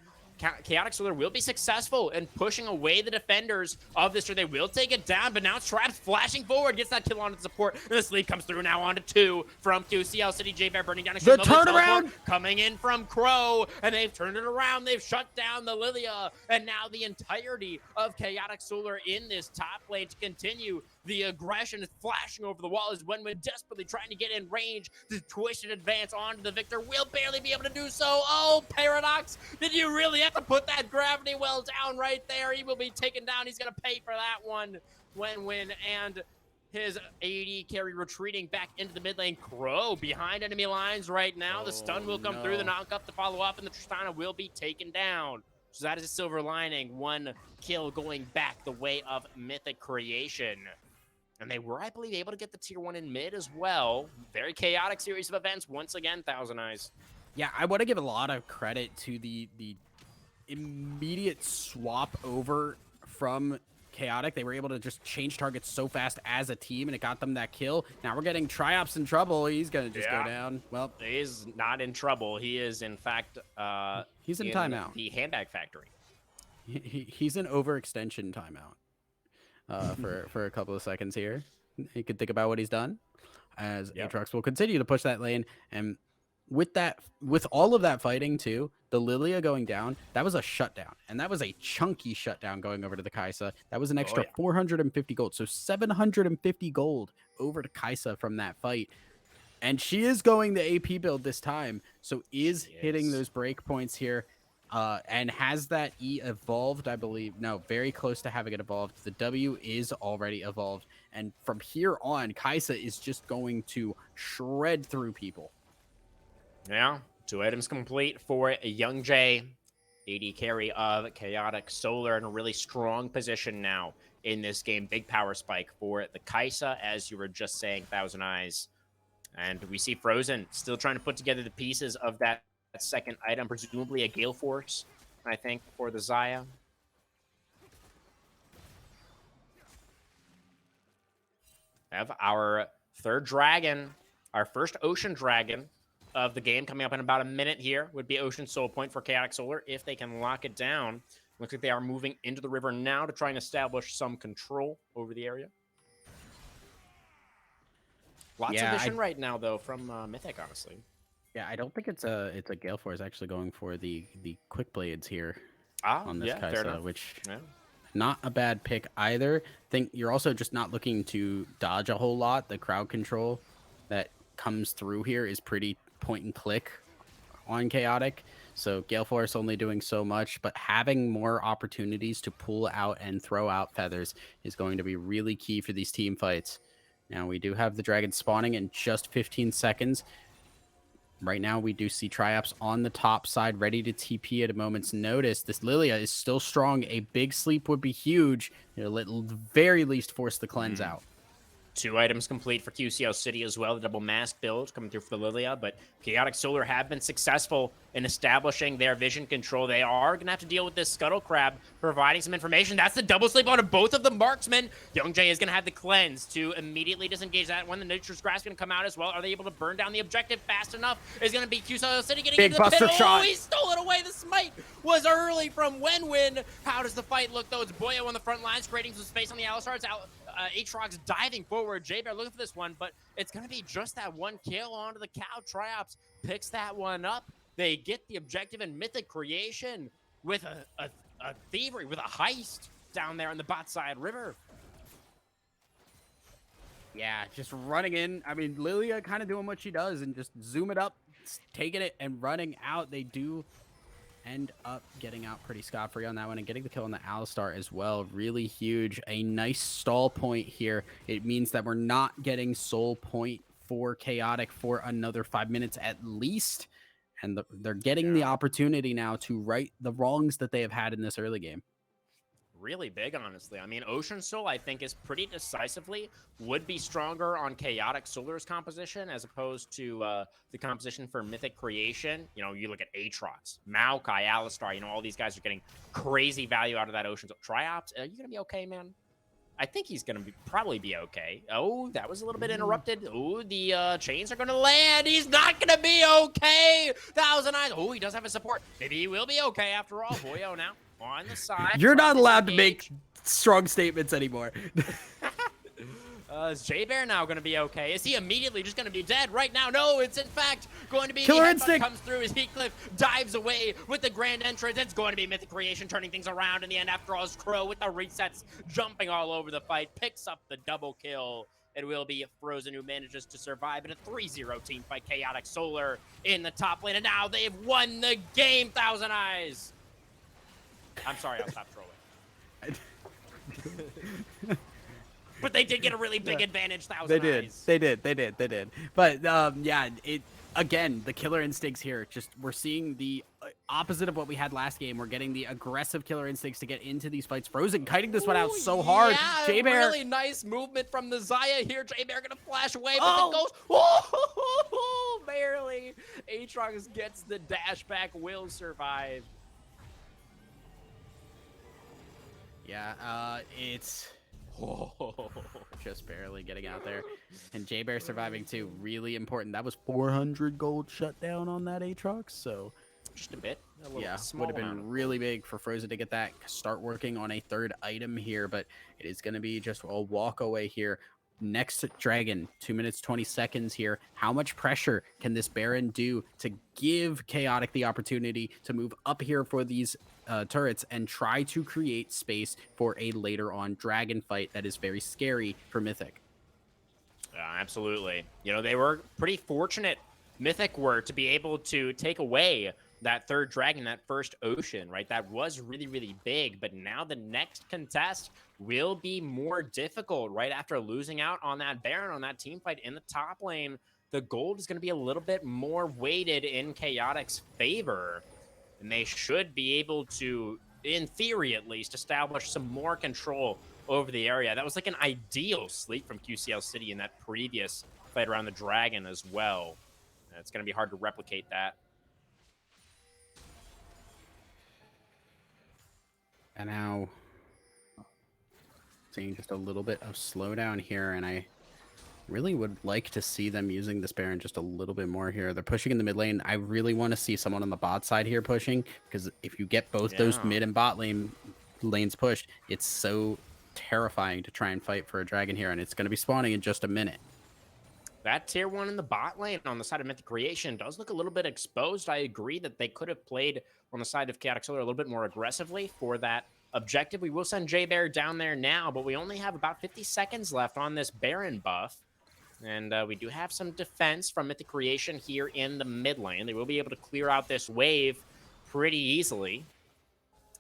Chaotic Solar will be successful in pushing away the defenders of this. They will take it down, but now it's Traps flashing forward, gets that kill on the support, and the sleep comes through now onto 2 from QCL City. J-Bear burning down a the turnaround coming in from Crow, and they've turned it around. They've shut down the Lilia, and now the entirety of Chaotic Solar in this top lane to continue the aggression is flashing over the wall as Wenwen desperately trying to get in range to twist and advance onto the victor. Will barely be able to do so. Oh, Paradox, did you really have to put that gravity well down right there? He will be taken down. He's going to pay for that one. Wenwen and his AD carry retreating back into the mid lane. Crow behind enemy lines right now. The stun will come through. The knock up to follow up, and the Tristana will be taken down. So that is a silver lining. 1 kill going back the way of Mythic Creation. And they were, I believe, able to get the tier 1 in mid as well. Very chaotic series of events. Once again, Thousand Eyes. Yeah, I want to give a lot of credit to the immediate swap over from Chaotic. They were able to just change targets so fast as a team, and it got them that kill. Now we're getting Triops in trouble. He's going to just go down. Well, he's not in trouble. He is, in fact, he's in timeout. The handbag factory. He's in overextension timeout. For a couple of seconds here. You can think about what he's done as Aatrox will continue to push that lane. And with all of that fighting too, the Lilia going down, that was a shutdown. And that was a chunky shutdown going over to the Kai'Sa. That was an extra 450 gold. So 750 gold over to Kai'Sa from that fight. And she is going the AP build this time. So is hitting those break points here. And has that E evolved, I believe? No, very close to having it evolved. The W is already evolved. And from here on, Kai'Sa is just going to shred through people. Yeah, 2 items complete for Young J. AD carry of Chaotic Solar in a really strong position now in this game. Big power spike for the Kai'Sa, as you were just saying, Thousand Eyes. And we see Frozen still trying to put together the pieces of that second item, presumably a Gale Force, I think, for the Xayah. Have our 3rd dragon, our first ocean dragon of the game coming up in about a minute here. Would be Ocean Soul Point for Chaotic Solar if they can lock it down. Looks like they are moving into the river now to try and establish some control over the area. Lots of vision right now, though, from Mythic, honestly. Yeah, I don't think it's a Gale Force actually going for the quick blades here on this Kai'Sa, which not a bad pick either. Think you're also just not looking to dodge a whole lot. The crowd control that comes through here is pretty point and click on Chaotic. So Gale Force only doing so much, but having more opportunities to pull out and throw out feathers is going to be really key for these team fights. Now we do have the dragon spawning in just 15 seconds. Right now, we do see Triops on the top side, ready to TP at a moment's notice. This Lilia is still strong. A big sleep would be huge. It'll at the very least force the cleanse out. 2 items complete for QCL City as well. The double mask build coming through for the Lilia, but Chaotic Solar have been successful in establishing their vision control. They are going to have to deal with this Scuttle Crab providing some information. That's the double sleep onto both of the marksmen. Young Jay is going to have the cleanse to immediately disengage that one. The Nature's Grasp going to come out as well. Are they able to burn down the objective fast enough? Is going to be QCL City getting big into the pit. Shot. Oh, he stole it away. The smite was early from Wenwen. How does the fight look, though? It's Boyo on the front lines, creating some space on the Alistar. It's out. Aatrox diving forward. J-Bear looking for this one, but it's going to be just that 1 kill onto the cow. Triops picks that one up. They get the objective in Mythic Creation with a thievery, with a heist down there on the bot side river. Yeah, just running in. I mean, Lilia kind of doing what she does and just zoom it up, taking it and running out. They do end up getting out pretty scot-free on that one and getting the kill on the Alistar as well. Really huge. A nice stall point here. It means that we're not getting soul point for Chaotic for another 5 minutes at least. And they're getting the opportunity now to right the wrongs that they have had in this early game. Really big, honestly. I mean, Ocean Soul, I think, is pretty decisively would be stronger on Chaotic Solar's composition as opposed to the composition for Mythic Creation. You know, you look at Aatrox, Maokai, Alistar, you know, all these guys are getting crazy value out of that Ocean Soul. Triops, are you going to be okay, man? I think he's going to probably be okay. Oh, that was a little bit interrupted. Oh, the chains are going to land. He's not going to be okay. Thousand Eyes. Oh, he does have a support. Maybe he will be okay after all. Boyo now on the side. You're not allowed to make strong statements anymore. Is J-Bear now going to be okay? Is he immediately just going to be dead right now? No, it's in fact going to be Killer the Instinct comes through as Heathcliff dives away with the grand entrance. It's going to be Mythic Creation turning things around in the end after all. As Crow with the resets jumping all over the fight picks up the double kill. It will be Frozen who manages to survive in a 3-0 team fight. Chaotic Solar in the top lane, and now they've won the game. Thousand Eyes. I'm sorry, I'll stop trolling. But they did get a really big advantage. Thousand Eyes. They did. But yeah, again, the Killer Instincts here. Just we're seeing the opposite of what we had last game. We're getting the aggressive Killer Instincts to get into these fights. Frozen kiting this one out so hard. Yeah, J-Bear, really nice movement from the Xayah here. J-Bear gonna flash away, but the ghost. Oh, barely. Aatrox gets the dash back. Will survive. Yeah, it's just barely getting out there. And J-Bear surviving too, really important. That was 400 gold shut down on that Aatrox, so just a bit. Yeah, would have been really big for Frozen to get that, start working on a third item here, but it is going to be just a walk away here. Next Dragon, 2 minutes, 20 seconds here. How much pressure can this Baron do to give Chaotic the opportunity to move up here for these turrets and try to create space for a later on Dragon fight that is very scary for Mythic? Absolutely. You know, they were pretty fortunate, Mythic were, to be able to take away that third Dragon, that first Ocean, right? That was really, really big, but now the next contest will be more difficult, right? After losing out on that Baron, on that team fight in the top lane, the gold is going to be a little bit more weighted in Chaotic's favor, and they should be able to, in theory at least, establish some more control over the area. That was like an ideal sleep from QCL City in that previous fight around the Dragon as well. It's going to be hard to replicate that. And now seeing just a little bit of slowdown here, and I really would like to see them using this Baron just a little bit more here. They're pushing in the mid lane. I really want to see someone on the bot side here pushing, because if you get both those mid and bot lanes pushed, it's so terrifying to try and fight for a Dragon here, and it's going to be spawning in just a minute. That tier 1 in the bot lane on the side of Mythic Creation does look a little bit exposed. I agree that they could have played on the side of Chaotic Solar a little bit more aggressively for that objective. We will send J-Bear down there now, but we only have about 50 seconds left on this Baron buff. And we do have some defense from Mythic Creation here in the mid lane. They will be able to clear out this wave pretty easily.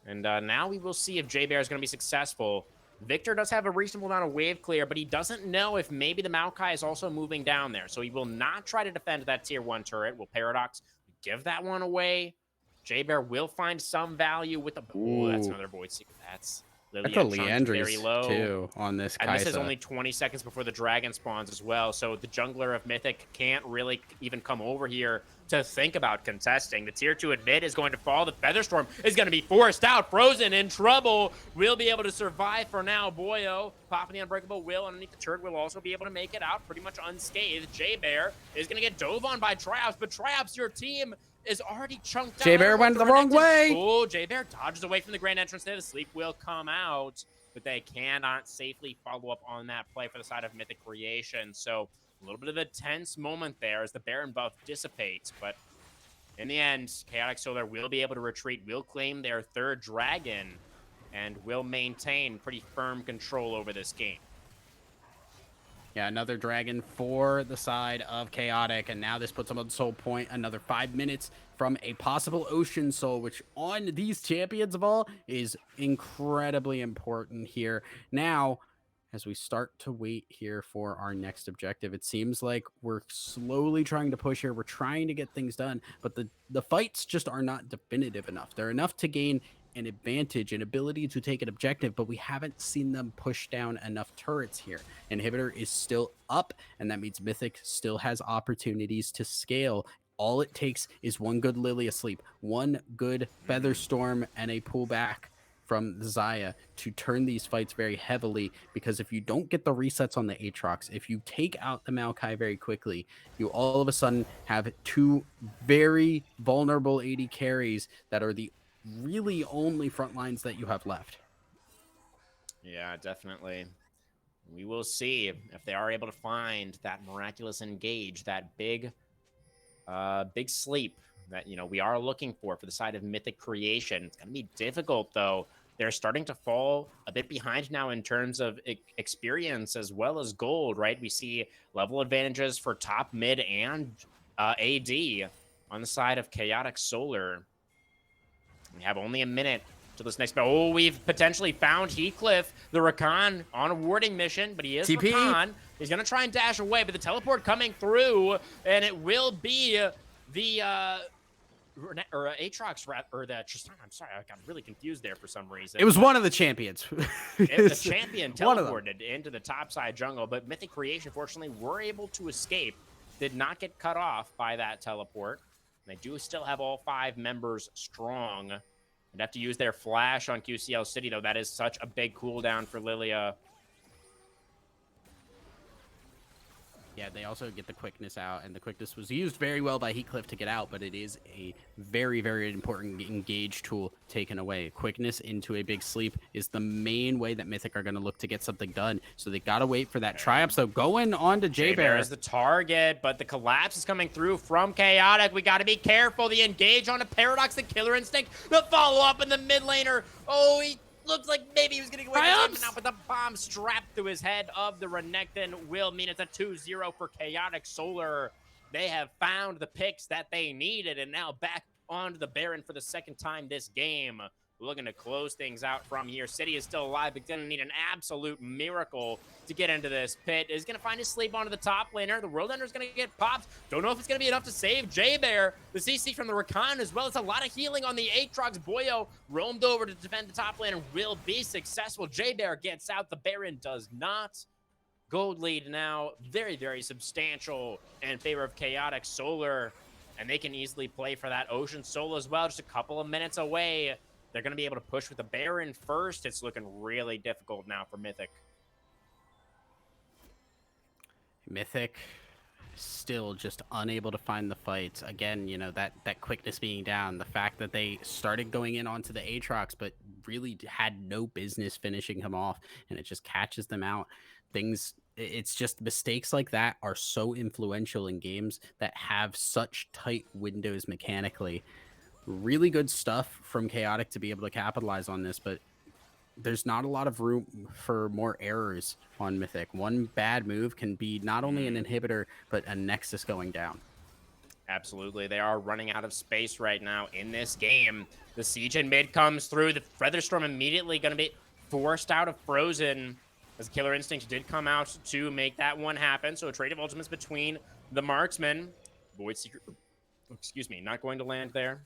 And now we will see if J-Bear is going to be successful. Victor does have a reasonable amount of wave clear, but he doesn't know if maybe the Maokai is also moving down there. So he will not try to defend that tier 1 turret. Will Paradox give that one away? J-Bear will find some value with the... Oh, that's another Void Seeker. That's Liliana very low too on this Kaisa. And this is only 20 seconds before the Dragon spawns as well. So the jungler of Mythic can't really even come over here to think about contesting. The tier 2 mid is going to fall. The Featherstorm is going to be forced out. Frozen in trouble. Will be able to survive for now. Boyo popping the Unbreakable Will underneath the turret will also be able to make it out pretty much unscathed. J-Bear is going to get dove on by Triops, but Triops, your team is already chunked out. J-Bear went the wrong way. Oh, J-Bear dodges away from the grand entrance there. The sleep will come out, but they cannot safely follow up on that play for the side of Mythic Creation. So a little bit of a tense moment there as the Baron buff dissipates, but in the end, Chaotic Solar will be able to retreat, will claim their third Dragon, and will maintain pretty firm control over this game. Yeah, another Dragon for the side of Chaotic, and now this puts them on Soul Point. Another 5 minutes from a possible Ocean Soul, which on these champions of all is incredibly important here. Now, as we start to wait here for our next objective. It seems like we're slowly trying to push here. We're trying to get things done, but the fights just are not definitive enough. They're enough to gain an advantage, an ability to take an objective, but we haven't seen them push down enough turrets here. Inhibitor is still up, and that means Mythic still has opportunities to scale. All it takes is one good Lily asleep, one good Feather Storm, and a pullback from Xayah to turn these fights very heavily, because if you don't get the resets on the Aatrox, if you take out the Maokai very quickly, you all of a sudden have two very vulnerable AD carries that are the really only front lines that you have left. Yeah, definitely. We will see if they are able to find that miraculous engage, that big sleep that, you know, we are looking for the side of Mythic Creation. It's going to be difficult, though. They're starting to fall a bit behind now in terms of experience as well as gold, right? We see level advantages for top, mid, and AD on the side of Chaotic Solar. We have only a minute to this next. Oh, we've potentially found Heathcliff, the Rakan, on a warding mission, but he is TP. Rakan. He's going to try and dash away, but the teleport coming through, and it will be the Aatrox, or the Tristan. I'm sorry, I got really confused there for some reason. It was one of the champions. The champion teleported into the topside jungle, but Mythic Creation, fortunately, were able to escape. Did not get cut off by that teleport. They do still have all 5 members strong. They'd have to use their flash on QCL City, though. That is such a big cooldown for Lilia. Yeah, they also get the quickness out, and the quickness was used very well by Heathcliff to get out, but it is a very, very important engage tool taken away. Quickness into a big sleep is the main way that Mythic are going to look to get something done, so they got to wait for that Triumph. So going on to J-Bear as the target, but the collapse is coming through from Chaotic. We got to be careful. The engage on a Paradox, the Killer Instinct, the follow-up in the mid laner. Oh, he looks like maybe he was getting away with it now, but the bomb strapped to his head of the Renekton will mean it's a 2-0 for Chaotic Solar. They have found the picks that they needed, and now back onto the Baron for the second time this game. Looking to close things out from here. City is still alive, but going to need an absolute miracle to get into this pit. Is going to find his sleep onto the top laner. The World Ender is going to get popped. Don't know if it's going to be enough to save J-Bear. The CC from the Rakan as well. It's a lot of healing on the Aatrox. Boyo roamed over to defend the top lane and will be successful. J-Bear gets out. The Baron does not. Gold lead now very, very substantial in favor of Chaotic Solar. And they can easily play for that Ocean Soul as well. Just a couple of minutes away. They're going to be able to push with the Baron first. It's looking really difficult now for Mythic. Mythic still just unable to find the fights. Again, you know, that quickness being down, the fact that they started going in onto the Aatrox, but really had no business finishing him off, and it just catches them out. It's just mistakes like that are so influential in games that have such tight windows mechanically. Really good stuff from Chaotic to be able to capitalize on this, but there's not a lot of room for more errors on Mythic. One bad move can be not only an inhibitor, but a Nexus going down. Absolutely. They are running out of space right now in this game. The siege in mid comes through. The Featherstorm immediately going to be forced out of Frozen, as Killer Instinct did come out to make that one happen. So a trade of ultimates between the marksmen. Void Secret, excuse me, not going to land there.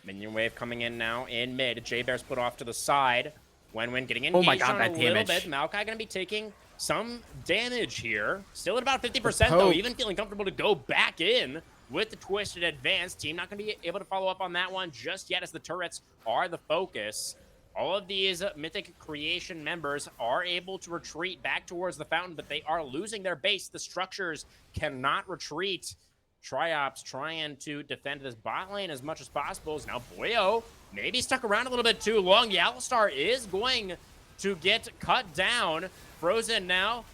Minion wave coming in now in mid. J-Bear's put off to the side. Wenwen getting engaged on a little bit. Maokai going to be taking some damage here. Still at about 50% though, even feeling comfortable to go back in with the Twisted Advance. Team not going to be able to follow up on that one just yet, as the turrets are the focus. All of these Mythic Creation members are able to retreat back towards the fountain, but they are losing their base. The structures cannot retreat. Triops trying to defend this bot lane as much as possible. Now Boyo maybe stuck around a little bit too long. The Alistar is going to get cut down. Frozen now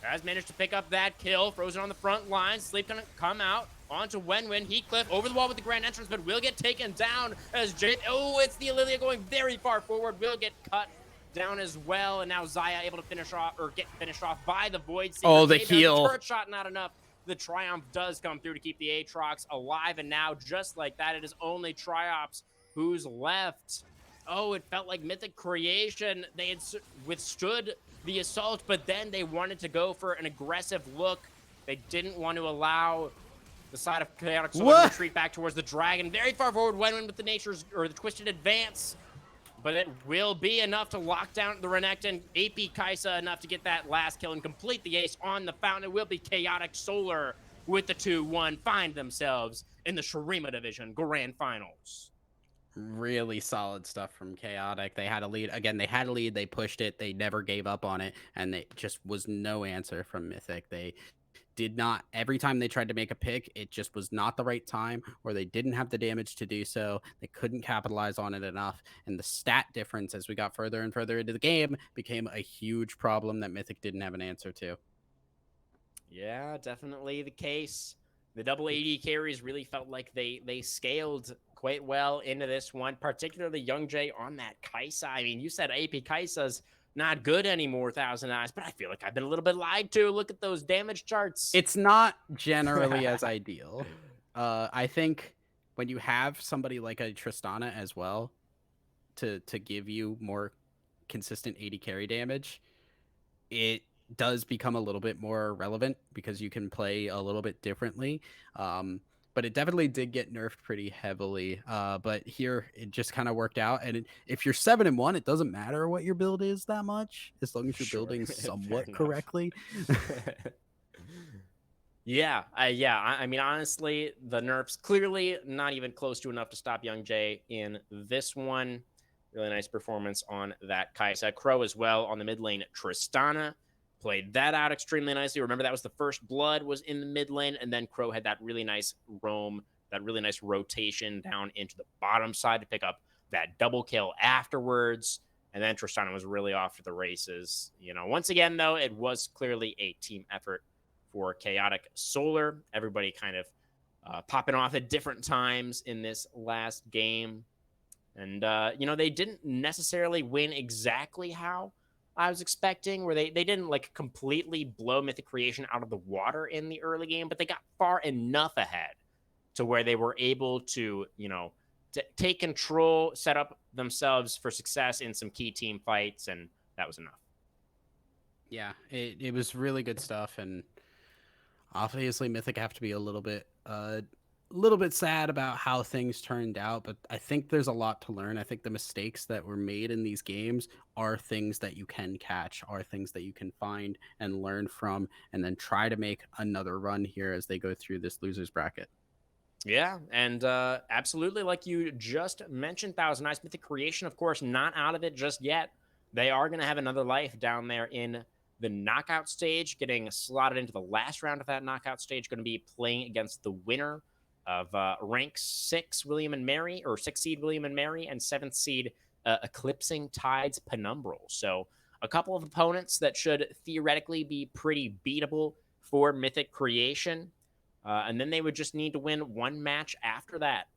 has managed to pick up that kill. Frozen on the front line. Sleep gonna come out onto Wenwen. Heathcliff over the wall with the grand entrance, but will get taken down as Jade. Oh, it's the Aurelia going very far forward. Will get cut down as well. And now Xayah able to finish off, or get finished off by the Void Seeker. Oh, the heal. Turret shot not enough. The Triumph does come through to keep the Aatrox alive, and now, just like that, it is only Triops Who's left? Oh, it felt like Mythic Creation. They had withstood the assault, but then they wanted to go for an aggressive look. They didn't want to allow the side of Chaotic Solar to What? retreat back towards the dragon. Very far forward, Wenwen with the Nature's, or the Twisted Advance. But it will be enough to lock down the Renekton. AP Kaisa enough to get that last kill and complete the ace on the fountain. It will be Chaotic Solar with the 2-1, find themselves in the Shurima Division Grand Finals. Really solid stuff from Chaotic. They had a lead. Again, they had a lead. They pushed it. They never gave up on it. And it just was no answer from Mythic. They did not, every time they tried to make a pick, it just was not the right time, or they didn't have the damage to do so. They couldn't capitalize on it enough. And the stat difference as we got further and further into the game became a huge problem that Mythic didn't have an answer to. Yeah, definitely the case. The double AD carries really felt like they scaled quite well into this one, particularly Young Jay on that Kaisa. I mean, you said AP Kaisa's not good anymore, Thousand Eyes, but I feel like I've been a little bit lied to. Look at those damage charts. It's not generally as ideal. I think when you have somebody like a Tristana as well to give you more consistent AD carry damage, it does become a little bit more relevant because you can play a little bit differently. But it definitely did get nerfed pretty heavily. But here it just kind of worked out. And if you're 7-1, it doesn't matter what your build is that much, as long as you're building somewhat correctly. Yeah, I mean, honestly, the nerfs clearly not even close to enough to stop Young Jay in this one. Really nice performance on that Kaisa. Crow as well on the mid lane. Tristana played that out extremely nicely. Remember, that was the first blood was in the mid lane, and then Crow had that really nice roam, that really nice rotation down into the bottom side to pick up that double kill afterwards. And then Tristana was really off to the races. You know, once again, though, it was clearly a team effort for Chaotic Solar. Everybody kind of popping off at different times in this last game. And, you know, they didn't necessarily win exactly how I was expecting, where they didn't, like, completely blow Mythic Creation out of the water in the early game, but they got far enough ahead to where they were able to, you know, to take control, set up themselves for success in some key team fights, and that was enough. Yeah, it was really good stuff, and obviously Mythic have to be a little bit sad about how things turned out, but I think there's a lot to learn. I think the mistakes that were made in these games are things that you can catch, are things that you can find and learn from, and then try to make another run here as they go through this losers bracket. Yeah, and absolutely, like you just mentioned, Thousand Eyes, Mythic Creation, of course, not out of it just yet. They are going to have another life down there in the knockout stage, getting slotted into the last round of that knockout stage, going to be playing against the winner of rank 6 William and Mary, or 6th seed William and Mary, and 7th seed Eclipsing Tides Penumbral. So a couple of opponents that should theoretically be pretty beatable for Mythic Creation. And then they would just need to win one match after that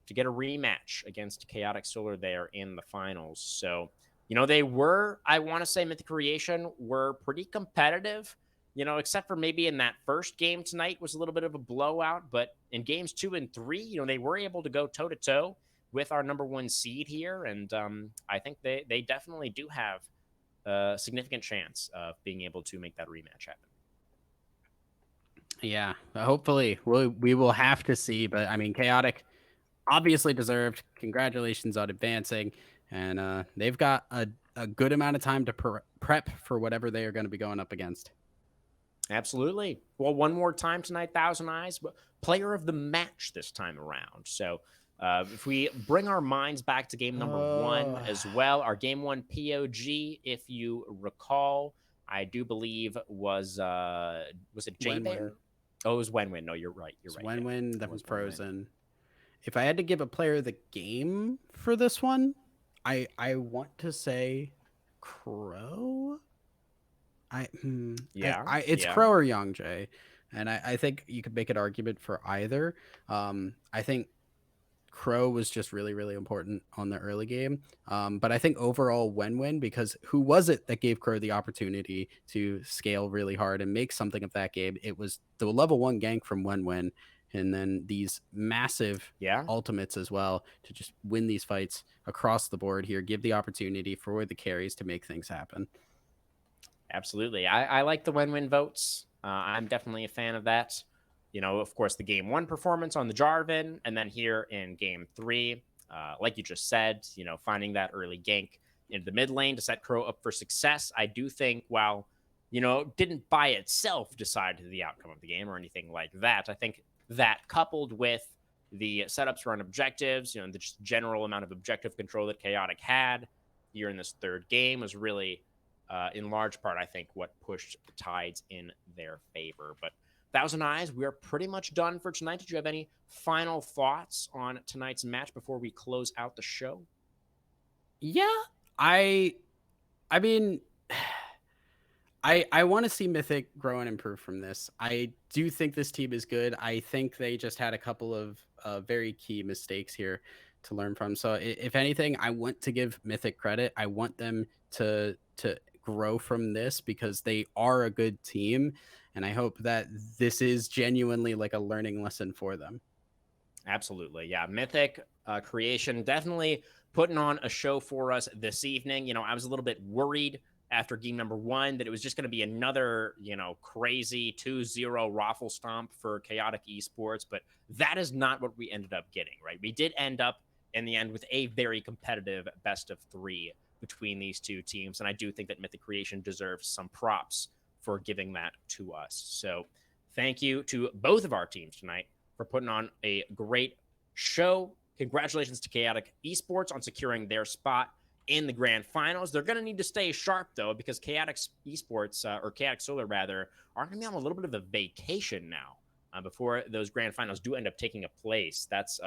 to get a rematch against Chaotic Solar there in the finals. So, you know, they were, I want to say Mythic Creation were pretty competitive, you know, except for maybe in that first game tonight was a little bit of a blowout. But in games 2 and 3, you know, they were able to go toe-to-toe with our number 1 seed here. And I think they definitely do have a significant chance of being able to make that rematch happen. Yeah, hopefully we will have to see, but I mean, Chaotic obviously deserved. Congratulations on advancing, and they've got a good amount of time to prep for whatever they are going to be going up against. Absolutely. Well, one more time tonight, Thousand Eyes, player of the match this time around. So if we bring our minds back to game number 1 as well, our game 1 POG, if you recall, I do believe was it J-Bear? Oh, it was Wenwen. No, you're right. You're right. Wenwen, yeah. That was Frozen. If I had to give a player the game for this one, I want to say Crow. It's Crow or Young Jay, and I think you could make an argument for either. I think Crow was just really, really important on the early game. But I think overall Wenwen, because who was it that gave Crow the opportunity to scale really hard and make something of that game? It was the level 1 gank from Wenwen. and then these massive ultimates as well to just win these fights across the board here, give the opportunity for the carries to make things happen. Absolutely. I like the win-win votes. I'm definitely a fan of that. You know, of course, the game 1 performance on the Jarvan, and then here in game 3, like you just said, you know, finding that early gank into the mid lane to set Crow up for success. I do think, while, you know, didn't by itself decide the outcome of the game or anything like that, I think that coupled with the setups run objectives, you know, the just general amount of objective control that Chaotic had here in this 3rd game was really, in large part, I think, what pushed the tides in their favor. But Thousand Eyes, we are pretty much done for tonight. Did you have any final thoughts on tonight's match before we close out the show? Yeah, I mean, I want to see Mythic grow and improve from this. I do think this team is good. I think they just had a couple of very key mistakes here to learn from. So if anything, I want to give Mythic credit. I want them to grow from this because they are a good team, and I hope that this is genuinely like a learning lesson for them. Absolutely. Yeah. Mythic Creation definitely putting on a show for us this evening. You know, I was a little bit worried after game number 1 that it was just going to be another, you know, crazy 2-0 raffle stomp for Chaotic Esports, but that is not what we ended up getting, right? We did end up in the end with a very competitive best of 3 between these two teams, and I do think that Mythic Creation deserves some props for giving that to us. So thank you to both of our teams tonight for putting on a great show. Congratulations to Chaotic Esports on securing their spot in the grand finals. They're going to need to stay sharp, though, because Chaotic Esports, or Chaotic Solar, rather, are going to be on a little bit of a vacation now before those grand finals do end up taking a place. That's,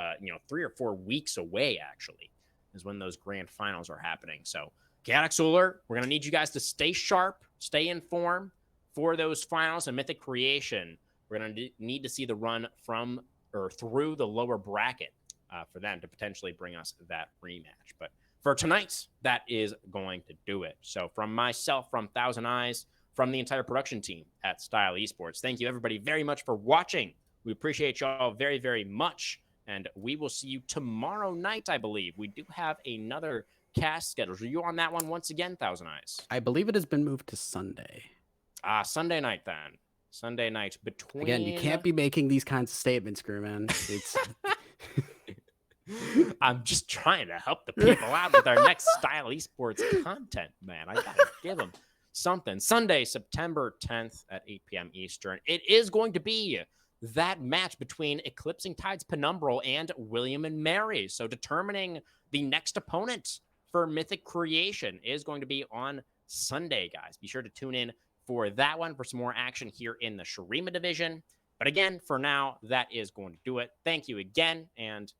3 or 4 weeks away, actually, is when those grand finals are happening. So, Chaotic Solar, we're going to need you guys to stay sharp, stay in form for those finals. And Mythic Creation, we're going to need to see the run from or through the lower bracket for them to potentially bring us that rematch. But for tonight, that is going to do it. So from myself, from Thousand Eyes, from the entire production team at Style Esports, thank you everybody very much for watching. We appreciate y'all very, very much. And we will see you tomorrow night, I believe. We do have another cast scheduled. Are you on that one once again, Thousand Eyes? I believe it has been moved to Sunday. Sunday night then. Sunday night between... Again, you can't be making these kinds of statements, Screwman. It's... I'm just trying to help the people out with our next Style Esports content, man. I gotta give them something. Sunday, September 10th at 8 p.m. Eastern. It is going to be that match between Eclipsing Tides Penumbral and William and Mary. So determining the next opponent for Mythic Creation is going to be on Sunday, guys. Be sure to tune in for that one for some more action here in the Shurima division. But again, for now, that is going to do it. Thank you again, and